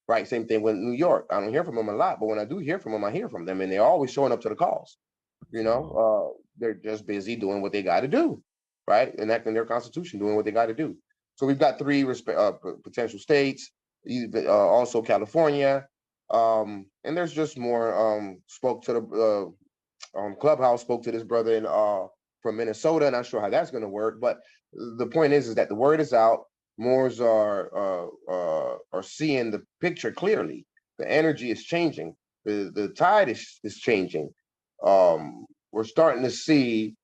Right. Same thing with New York. I don't hear from them a lot, but when I do hear from them, I hear from them, and they're always showing up to the calls. You know, they're just busy doing what they got to do, right? Enacting their constitution, doing what they got to do. So we've got three potential states, also California, and there's just more. Spoke to the Clubhouse, spoke to this brother from Minnesota. Not sure how that's going to work, but the point is that the word is out. Moors are seeing the picture clearly. The energy is changing. The tide is changing. We're starting to see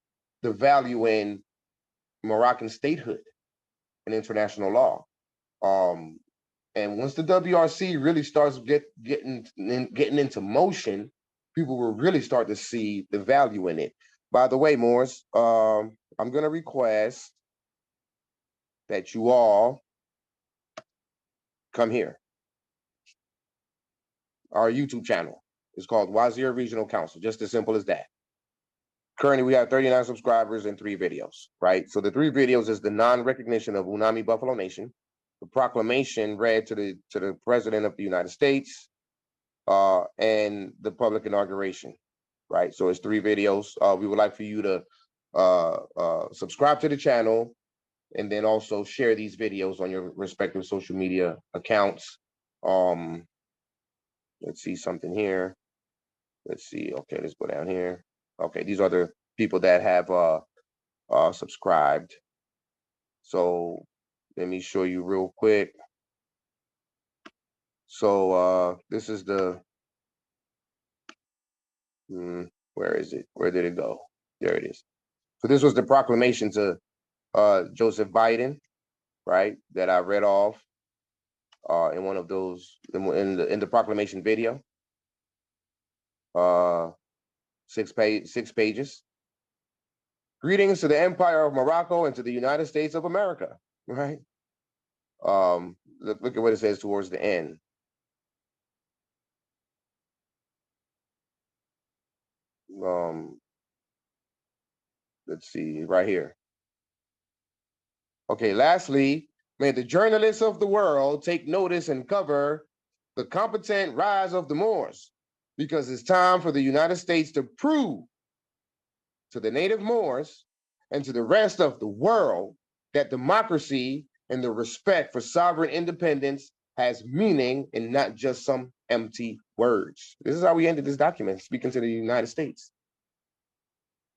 the value in Moroccan statehood and international law. And once the WRC really starts getting into motion, people will really start to see the value in it. By the way, Morris, I'm going to request that you all come here. Our YouTube channel is called Wazir Regional Council, just as simple as that. Currently, we have 39 subscribers and 3 videos, right? So the 3 videos is the non-recognition of Unami Buffalo Nation, the proclamation read to the President of the United States, and the public inauguration, right? So it's 3 videos. We would like for you to subscribe to the channel and then also share these videos on your respective social media accounts. Let's see something here. Let's see. Okay, let's go down here. Okay, these are the people that have subscribed. So let me show you real quick. So this is the where is it? Where did it go? There it is. So this was the proclamation to Joseph Biden, right? That I read off in one of those in the proclamation video. 6 pages. Greetings to the Empire of Morocco and to the United States of America, right? Look at what it says towards the end. Let's see, right here. Okay, lastly, may the journalists of the world take notice and cover the competent rise of the Moors, because it's time for the United States to prove to the native Moors and to the rest of the world that democracy and the respect for sovereign independence has meaning and not just some empty words. This is how we ended this document, speaking to the United States.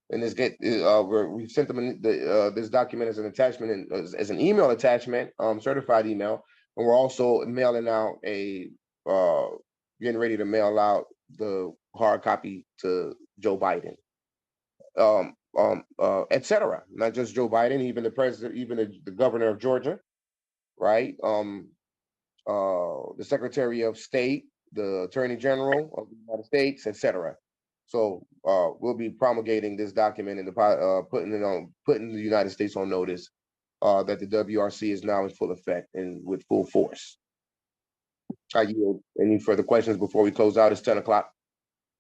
And we sent them this document as an attachment and as an email attachment, certified email, and we're also mailing out getting ready to mail out the hard copy to Joe Biden, etc. Not just Joe Biden, even the president, even the governor of Georgia, right? The Secretary of State, the Attorney General of the United States, etc. So we'll be promulgating this document and putting the United States on notice that the WRC is now in full effect and with full force. I yield. Any further questions before we close out? It's 10 o'clock.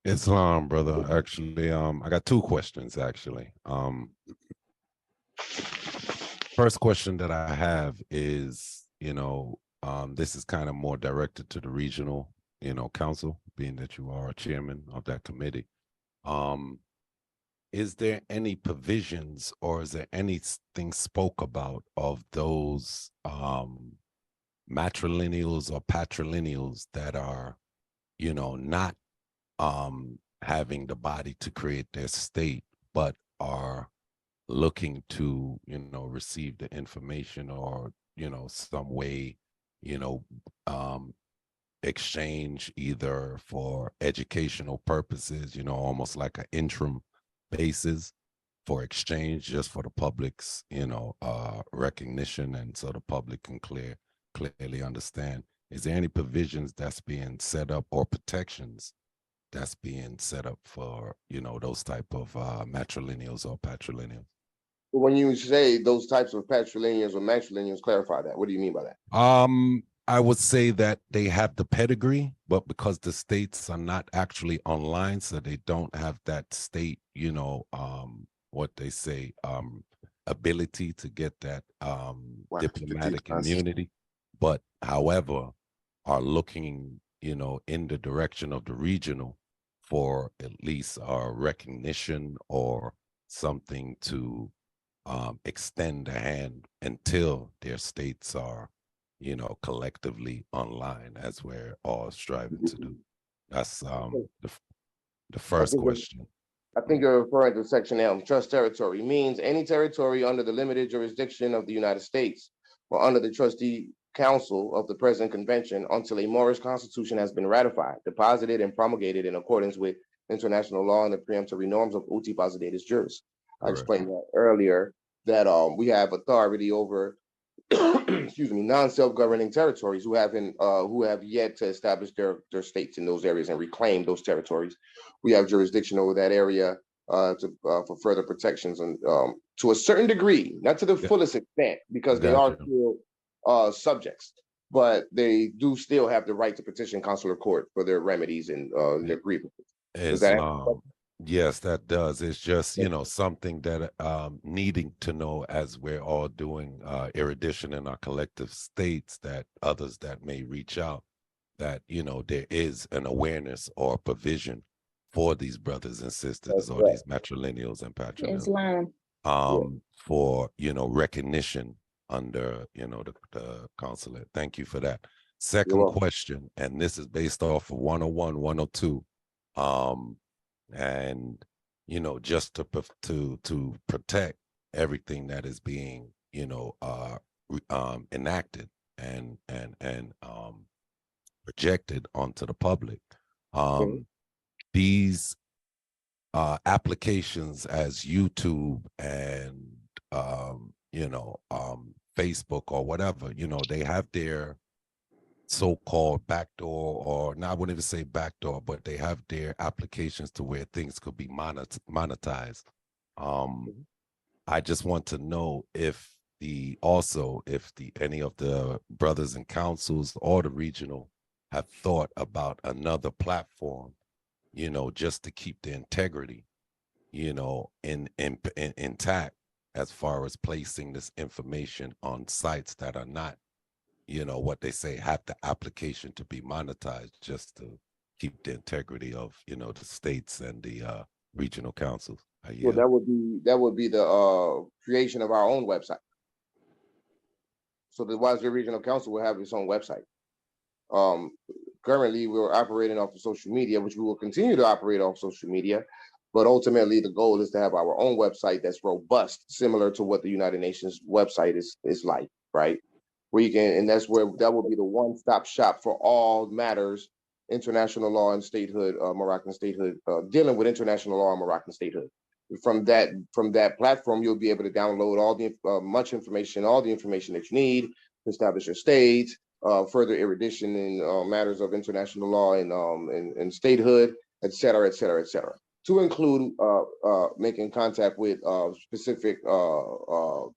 Islam, brother. Actually, I got 2 questions actually. First question that I have is, this is kind of more directed to the regional, council, being that you are a chairman of that committee. Is there any provisions or is there anything spoke about of those matrilineals or patrilineals that are, not having the body to create their state, but are looking to, receive the information or, some way, exchange either for educational purposes, almost like an interim basis for exchange, just for the public's, recognition, and so the public can clearly understand. Is there any provisions that's being set up or protections that's being set up for, those type of matrilineals or patrilineals? When you say those types of patrilineals or matrilineals, clarify that. What do you mean by that? I would say that they have the pedigree, but because the states are not actually online, so they don't have that state, what they say, ability to get that diplomatic immunity. But however, are looking, in the direction of the regional for at least recognition or something to extend a hand until their states are, collectively online, as we're all striving to do. That's the first question. I think you're referring to Section M. Trust territory means any territory under the limited jurisdiction of the United States or under the trustee council of the present convention until a Moorish constitution has been ratified, deposited, and promulgated in accordance with international law and the preemptory norms of uti possidetis juris. I Correct. explained that earlier, that we have authority over excuse me, non-self-governing territories who have yet to establish their states in those areas and reclaim those territories. We have jurisdiction over that area for further protections, and to a certain degree, not to the fullest extent, because they are Gotcha. still subjects, but they do still have the right to petition consular court for their remedies and their grievances. Does that answer your question? Yes, that does. It's just, something that needing to know as we're all doing erudition in our collective states, that others that may reach out, that, there is an awareness or provision for these brothers and sisters or these matrilineals and patrilineals. Islam. For, recognition under, the consulate. Thank you for that. Second question, and this is based off of 101, 102. And just to protect everything that is being enacted and projected onto the public, these applications as YouTube and Facebook or whatever, they have their so-called backdoor, or I wouldn't even say backdoor, but they have their applications to where things could be monetized. I just want to know if any of the brothers and councils or the regional have thought about another platform, just to keep the integrity, intact, as far as placing this information on sites that are not, what they say, have the application to be monetized, just to keep the integrity of, the states and the regional councils. Well, that would be the creation of our own website. So the Wisely Regional Council will have its own website. Currently, we're operating off of social media, which we will continue to operate off social media. But ultimately, the goal is to have our own website that's robust, similar to what the United Nations website is like, right? Where you can, and that will be the one-stop shop for all matters, international law and statehood, Moroccan statehood, dealing with international law and Moroccan statehood. From that platform, you'll be able to download all the all the information that you need to establish your state, further erudition in matters of international law and statehood, et cetera, et cetera, et cetera. To include making contact with specific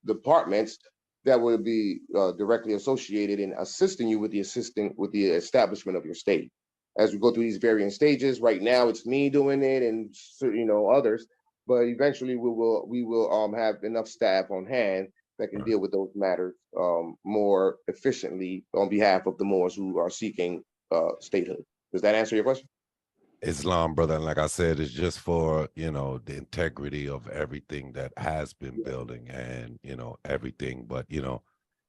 departments that will be directly associated in assisting you with the establishment of your state. As we go through these varying stages, right now it's me doing it and others, but eventually we will have enough staff on hand that can deal with those matters more efficiently on behalf of the Moors who are seeking statehood. Does that answer your question? Islam, brother, and like I said, it's just for the integrity of everything that has been building and everything, but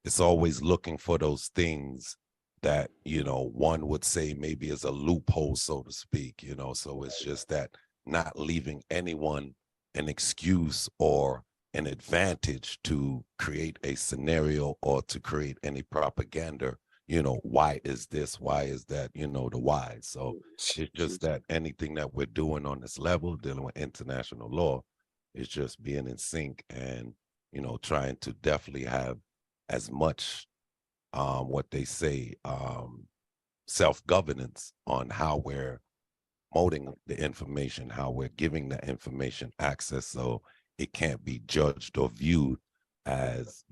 it's always looking for those things that one would say maybe is a loophole, so to speak, so it's just that not leaving anyone an excuse or an advantage to create a scenario or to create any propaganda. Why is this? Why is that? The why. So it's just that anything that we're doing on this level, dealing with international law, is just being in sync and, trying to definitely have as much, what they say, self-governance on how we're promoting the information, how we're giving the information access, so it can't be judged or viewed as,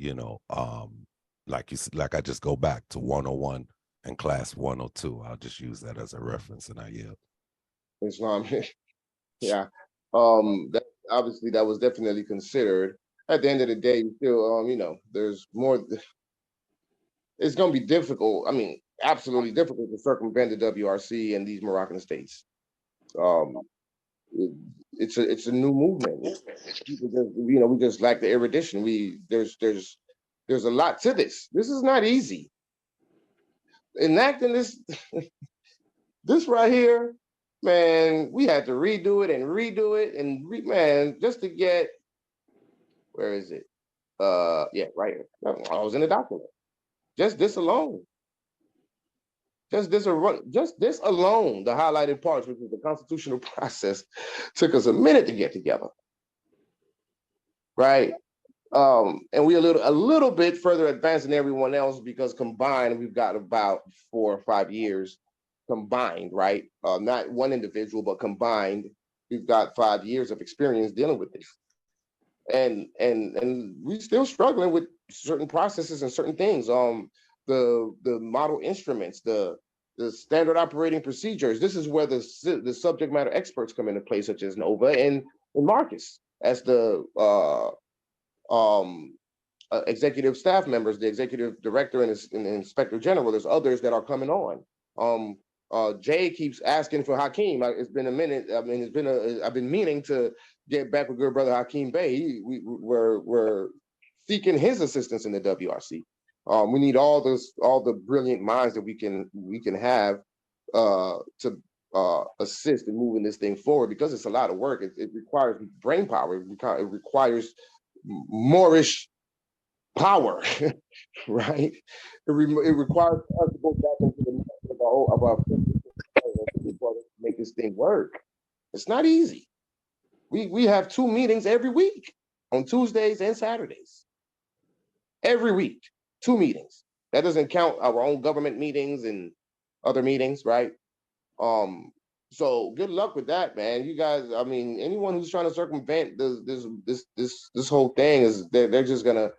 like I just go back to 101 and class 102. I'll just use that as a reference, and I yield. Islam, yeah. That obviously that was definitely considered. At the end of the day, still, there's more. It's going to be difficult. I mean, absolutely difficult to circumvent the WRC and these Moroccan states. It's a new movement. People just, we just lack the erudition. There's a lot to this. This is not easy. Enacting this right here, man, we had to redo it and man, just to get, where is it? Yeah, right here. I was in the document. Just this alone. Just this alone, the highlighted parts, which is the constitutional process, took us a minute to get together. Right? And we a little bit further advanced than everyone else because combined, we've got about 4 or 5 years combined, right? Not one individual, but combined, we've got 5 years of experience dealing with this. And we still struggling with certain processes and certain things. The model instruments, the standard operating procedures. This is where the subject matter experts come into play, such as Nova and Marcus as the executive staff members, the executive director and the inspector general. There's others that are coming on. Jay keeps asking for Hakeem. It's been a minute. I mean, I've been meaning to get back with good brother Hakeem Bey. We're seeking his assistance in the WRC. We need all the brilliant minds that we can have to assist in moving this thing forward, because it's a lot of work. It requires brain power. It requires Moorish power, right? It requires us to go back into the mind of our to make this thing work. It's not easy. We have 2 meetings every week on Tuesdays and Saturdays. Every week, 2 meetings. That doesn't count our own government meetings and other meetings, right? So good luck with that, man. You guys, I mean, anyone who's trying to circumvent this whole thing is they're just gonna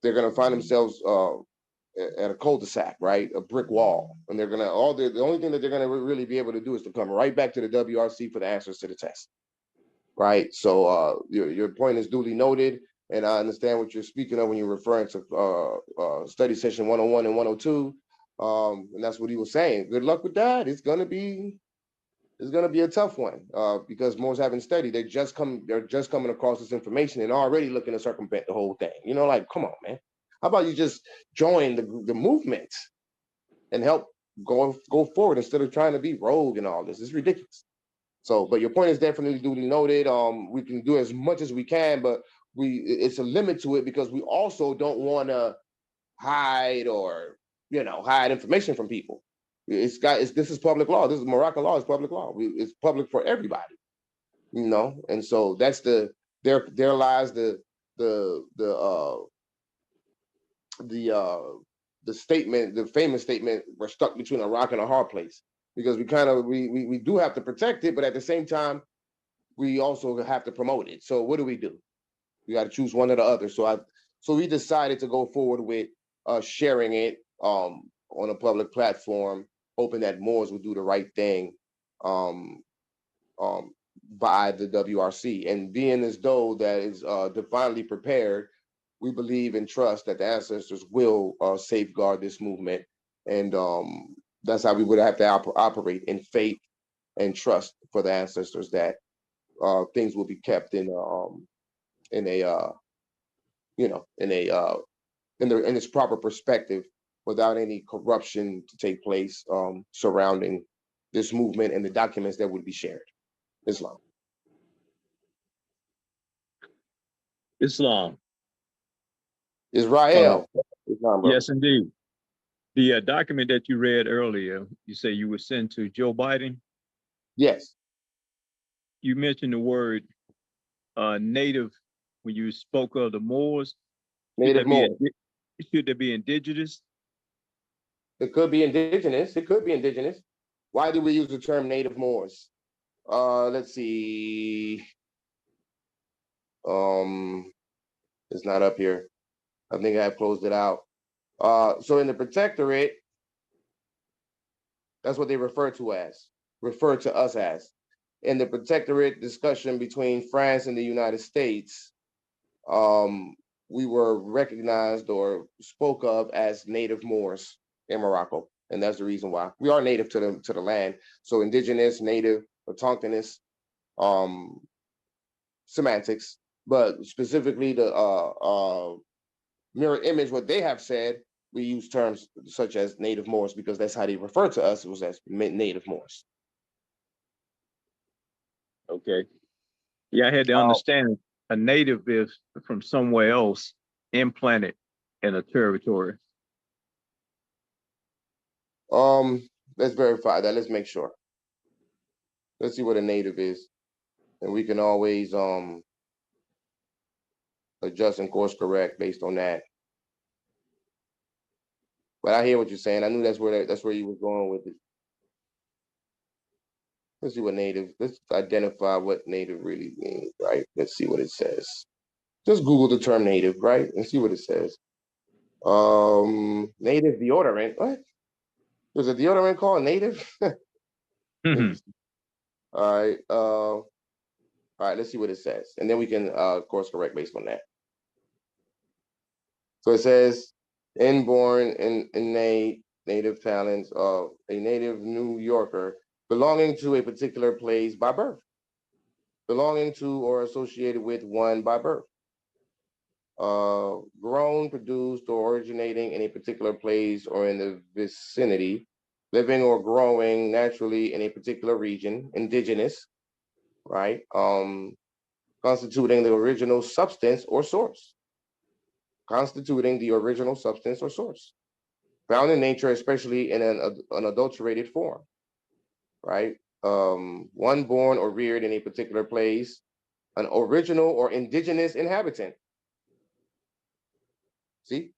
find themselves at a cul-de-sac, right? A brick wall, and they're gonna the only thing that they're gonna really be able to do is to come right back to the WRC for the answers to the test, right? So your point is duly noted, and I understand what you're speaking of when you're referring to study session 101 and 102, and that's what he was saying. Good luck with that. It's gonna be a tough one because Moore's haven't studied. They're just coming across this information and already looking to circumvent the whole thing. You know, like, come on, man. How about you just join the movement and help go forward instead of trying to be rogue and all this? It's ridiculous. So, but your point is definitely duly noted. We can do as much as we can, but it's a limit to it because we also don't want to hide information from people. This is public law. This is Moroccan law. Is public law. It's public for everybody, And so that's there lies the statement, the famous statement: we're stuck between a rock and a hard place, because we do have to protect it, but at the same time, we also have to promote it. So what do? We got to choose one or the other. So we decided to go forward with sharing it on a public platform, hoping that Moors will do the right thing by the WRC. And being as though that is divinely prepared, we believe and trust that the ancestors will safeguard this movement. And that's how we would have to operate, in faith and trust for the ancestors that things will be kept in its proper perspective, without any corruption to take place surrounding this movement and the documents that would be shared. Islam. Islam. Israel. Islam, brother. Yes, indeed. The document that you read earlier, you say you would send to Joe Biden? Yes. You mentioned the word native when you spoke of the Moors. Native Moors. Should there be indigenous? It could be indigenous. It could be indigenous. Why do we use the term native Moors? Let's see. It's not up here. I think I closed it out. So in the protectorate, that's what they refer to us as. In the protectorate discussion between France and the United States, we were recognized or spoke of as native Moors in Morocco. And that's the reason why. We are native to the land. So indigenous, native, autochthonous, semantics, but specifically the mirror image, what they have said, we use terms such as native Moors because that's how they refer to us. It was as native Moors. Okay. Yeah, I had to understand a native is from somewhere else implanted in a territory. Let's verify that. Let's make sure. Let's see what a native is, and we can always adjust and course correct based on that. But I hear what you're saying. I knew that's where you was going with it. Let's see what native. Let's identify what native really means, right? Let's see what it says. Just Google the term native, right, and see what it says. Native deodorant. What? There's a deodorant called native? Interesting. All right, let's see what it says. And then we can course correct based on that. So it says inborn and innate native talents of a native New Yorker belonging to a particular place by birth, belonging to or associated with one by birth. Grown, produced, or originating in a particular place or in the vicinity, living or growing naturally in a particular region, indigenous, right? Constituting the original substance or source. Constituting the original substance or source. Found in nature, especially in an unadulterated form, right? One born or reared in a particular place, an original or indigenous inhabitant. See?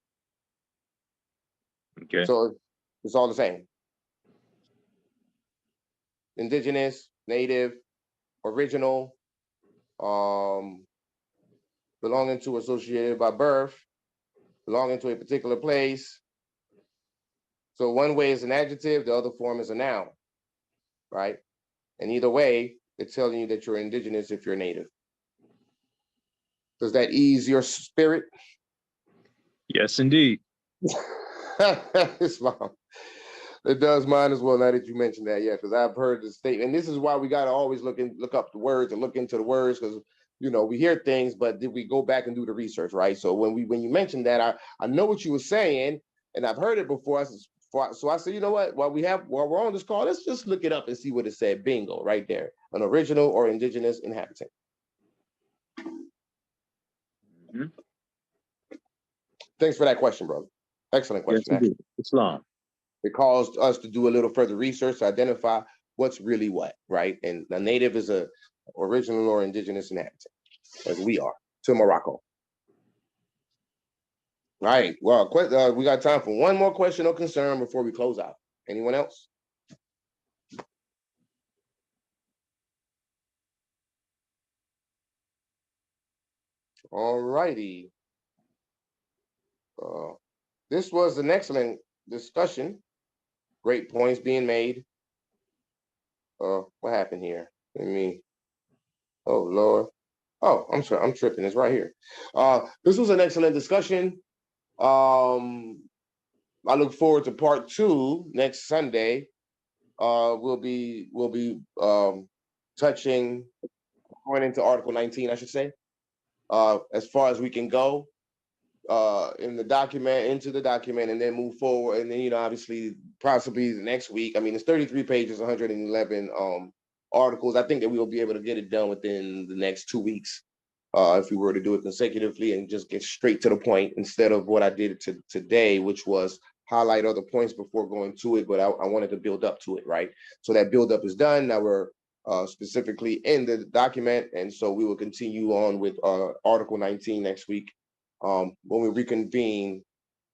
Okay. So it's all the same. Indigenous, native, original, belonging to, associated by birth, belonging to a particular place. So one way is an adjective, the other form is a noun, right? And either way, it's telling you that you're indigenous if you're native. Does that ease your spirit? Yes, indeed. Islam. It does mine as well, now that you mentioned that, yeah, because I've heard the statement. And this is why we got to always look up the words and look into the words, because we hear things, but did we go back and do the research, right? So when you mentioned that, I know what you were saying, and I've heard it before. So I said, you know what? While we're on this call, let's just look it up and see what it said. Bingo, right there, an original or indigenous inhabitant. Mm-hmm. Thanks for that question, brother. Excellent question. Yes, indeed. Islam. It caused us to do a little further research to identify what's really what, right? And a native is a original or indigenous inhabitant, as we are, to Morocco. All right, well, we got time for one more question or concern before we close out. Anyone else? All righty. This was an excellent discussion. Great points being made. What happened here? Oh, Lord. Oh, I'm sorry, I'm tripping. It's right here. This was an excellent discussion. I look forward to part 2 next Sunday. We'll be touching, going into Article 19, I should say, as far as we can go into the document, and then move forward. And then, obviously, possibly the next week. I mean, it's 33 pages, 111 articles. I think that we will be able to get it done within the next 2 weeks. If we were to do it consecutively and just get straight to the point, instead of what I did today, which was highlight other points before going to it, but I wanted to build up to it, right? So that build up is done. Now we're specifically in the document, and so we will continue on with Article 19 next week when we reconvene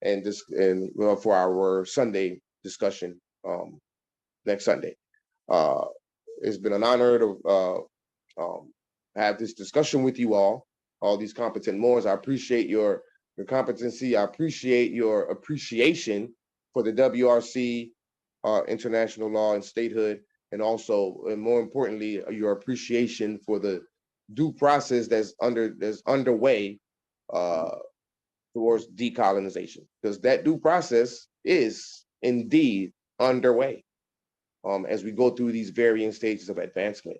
for our Sunday discussion next Sunday. It's been an honor to have this discussion with you all these competent Moors. I appreciate your competency. I appreciate your appreciation for the WRC, international law and statehood, and also, and more importantly, your appreciation for the due process that's underway towards decolonization, because that due process is indeed underway as we go through these varying stages of advancement.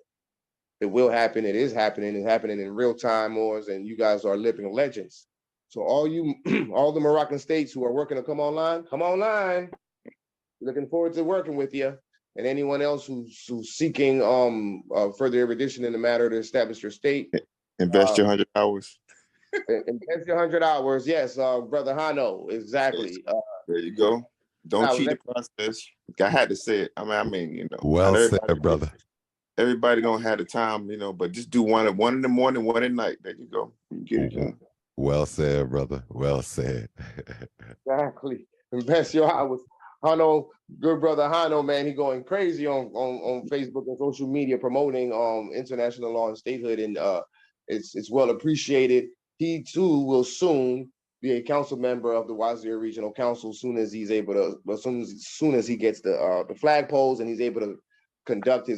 It will happen. It is happening. It's happening in real time, Moors, and you guys are living legends. So all the Moroccan states who are working to come online, come online. Looking forward to working with you. And anyone else who's seeking further erudition in the matter to establish your state. Invest your 100 hours. Invest your 100 hours. Yes, Brother Hano, exactly. There you go. Don't Now, cheat the process. I had to say it. I mean, you know, Well not said, everybody, brother. everybody don't have the time, you know, but just do one in the morning, one at night. There you go. You get it done. Well said, brother. Well said. Exactly. Invest your hours. Hano, good brother Hano, man, he going crazy on Facebook and social media promoting international law and statehood, and it's well appreciated. He too will soon be a council member of the Wazir Regional Council as soon as he's able to, as soon as he gets the flagpoles and he's able to conduct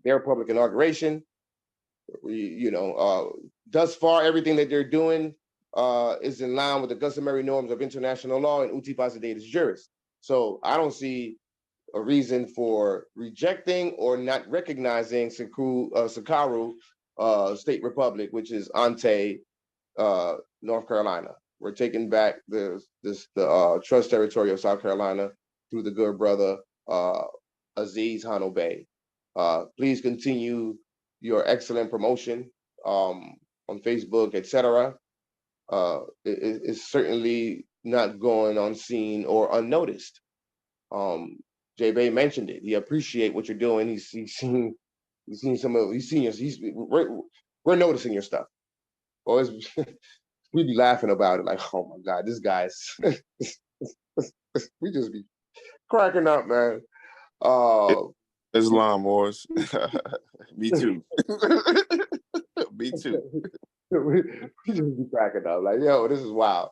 their public inauguration. You know, thus far, everything that they're doing is in line with the customary norms of international law and uti facilitatis juris. So I don't see a reason for rejecting or not recognizing Sakaru State Republic, which is Ante, North Carolina. We're taking back the trust territory of South Carolina through the good brother Aziz Hano Bey. Please continue your excellent promotion on Facebook, etc. It's certainly not going unseen or unnoticed. J Bay mentioned it. He appreciate what you're doing. He's seen we're noticing your stuff. Always we be laughing about it like, oh my God, this guy's we just be cracking up, man. Islam wars. Me too. Me too. we just be cracking up like, yo, this is wild.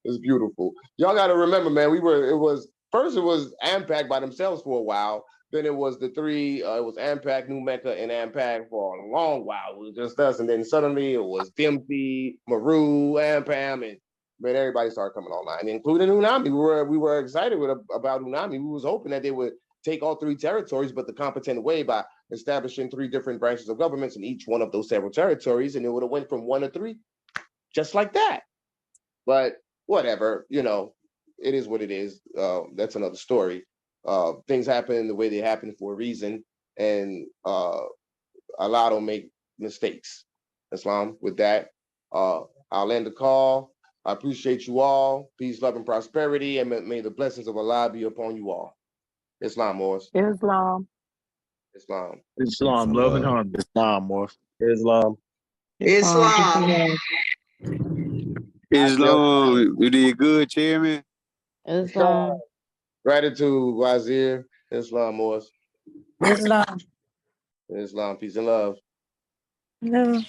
It's beautiful. Y'all got to remember, man, it was AMPAG by themselves for a while. Then it was the three, it was AMPAG, New Mecca, and AMPAG for a long while. It was just us. And then suddenly it was Dempsey, Maru, AMPAM, and man, everybody started coming online, including Unami. We were excited about Unami. We was hoping that they would take all three territories, but the competent way by establishing three different branches of governments in each one of those several territories, and it would have went from 1 to 3, just like that. But whatever, you know, it is what it is. That's another story. Things happen the way they happen for a reason, and Allah don't make mistakes. Islam, with that, I'll end the call. I appreciate you all. Peace, love, and prosperity, and may the blessings of Allah be upon you all. Islam, Morris. Islam. Islam. Islam, love and harmony. Islam, Morph. Islam. Islam, you did good, Chairman. Islam. Gratitude, Wazir. Islam, Morris. Islam. Islam, peace and love. No.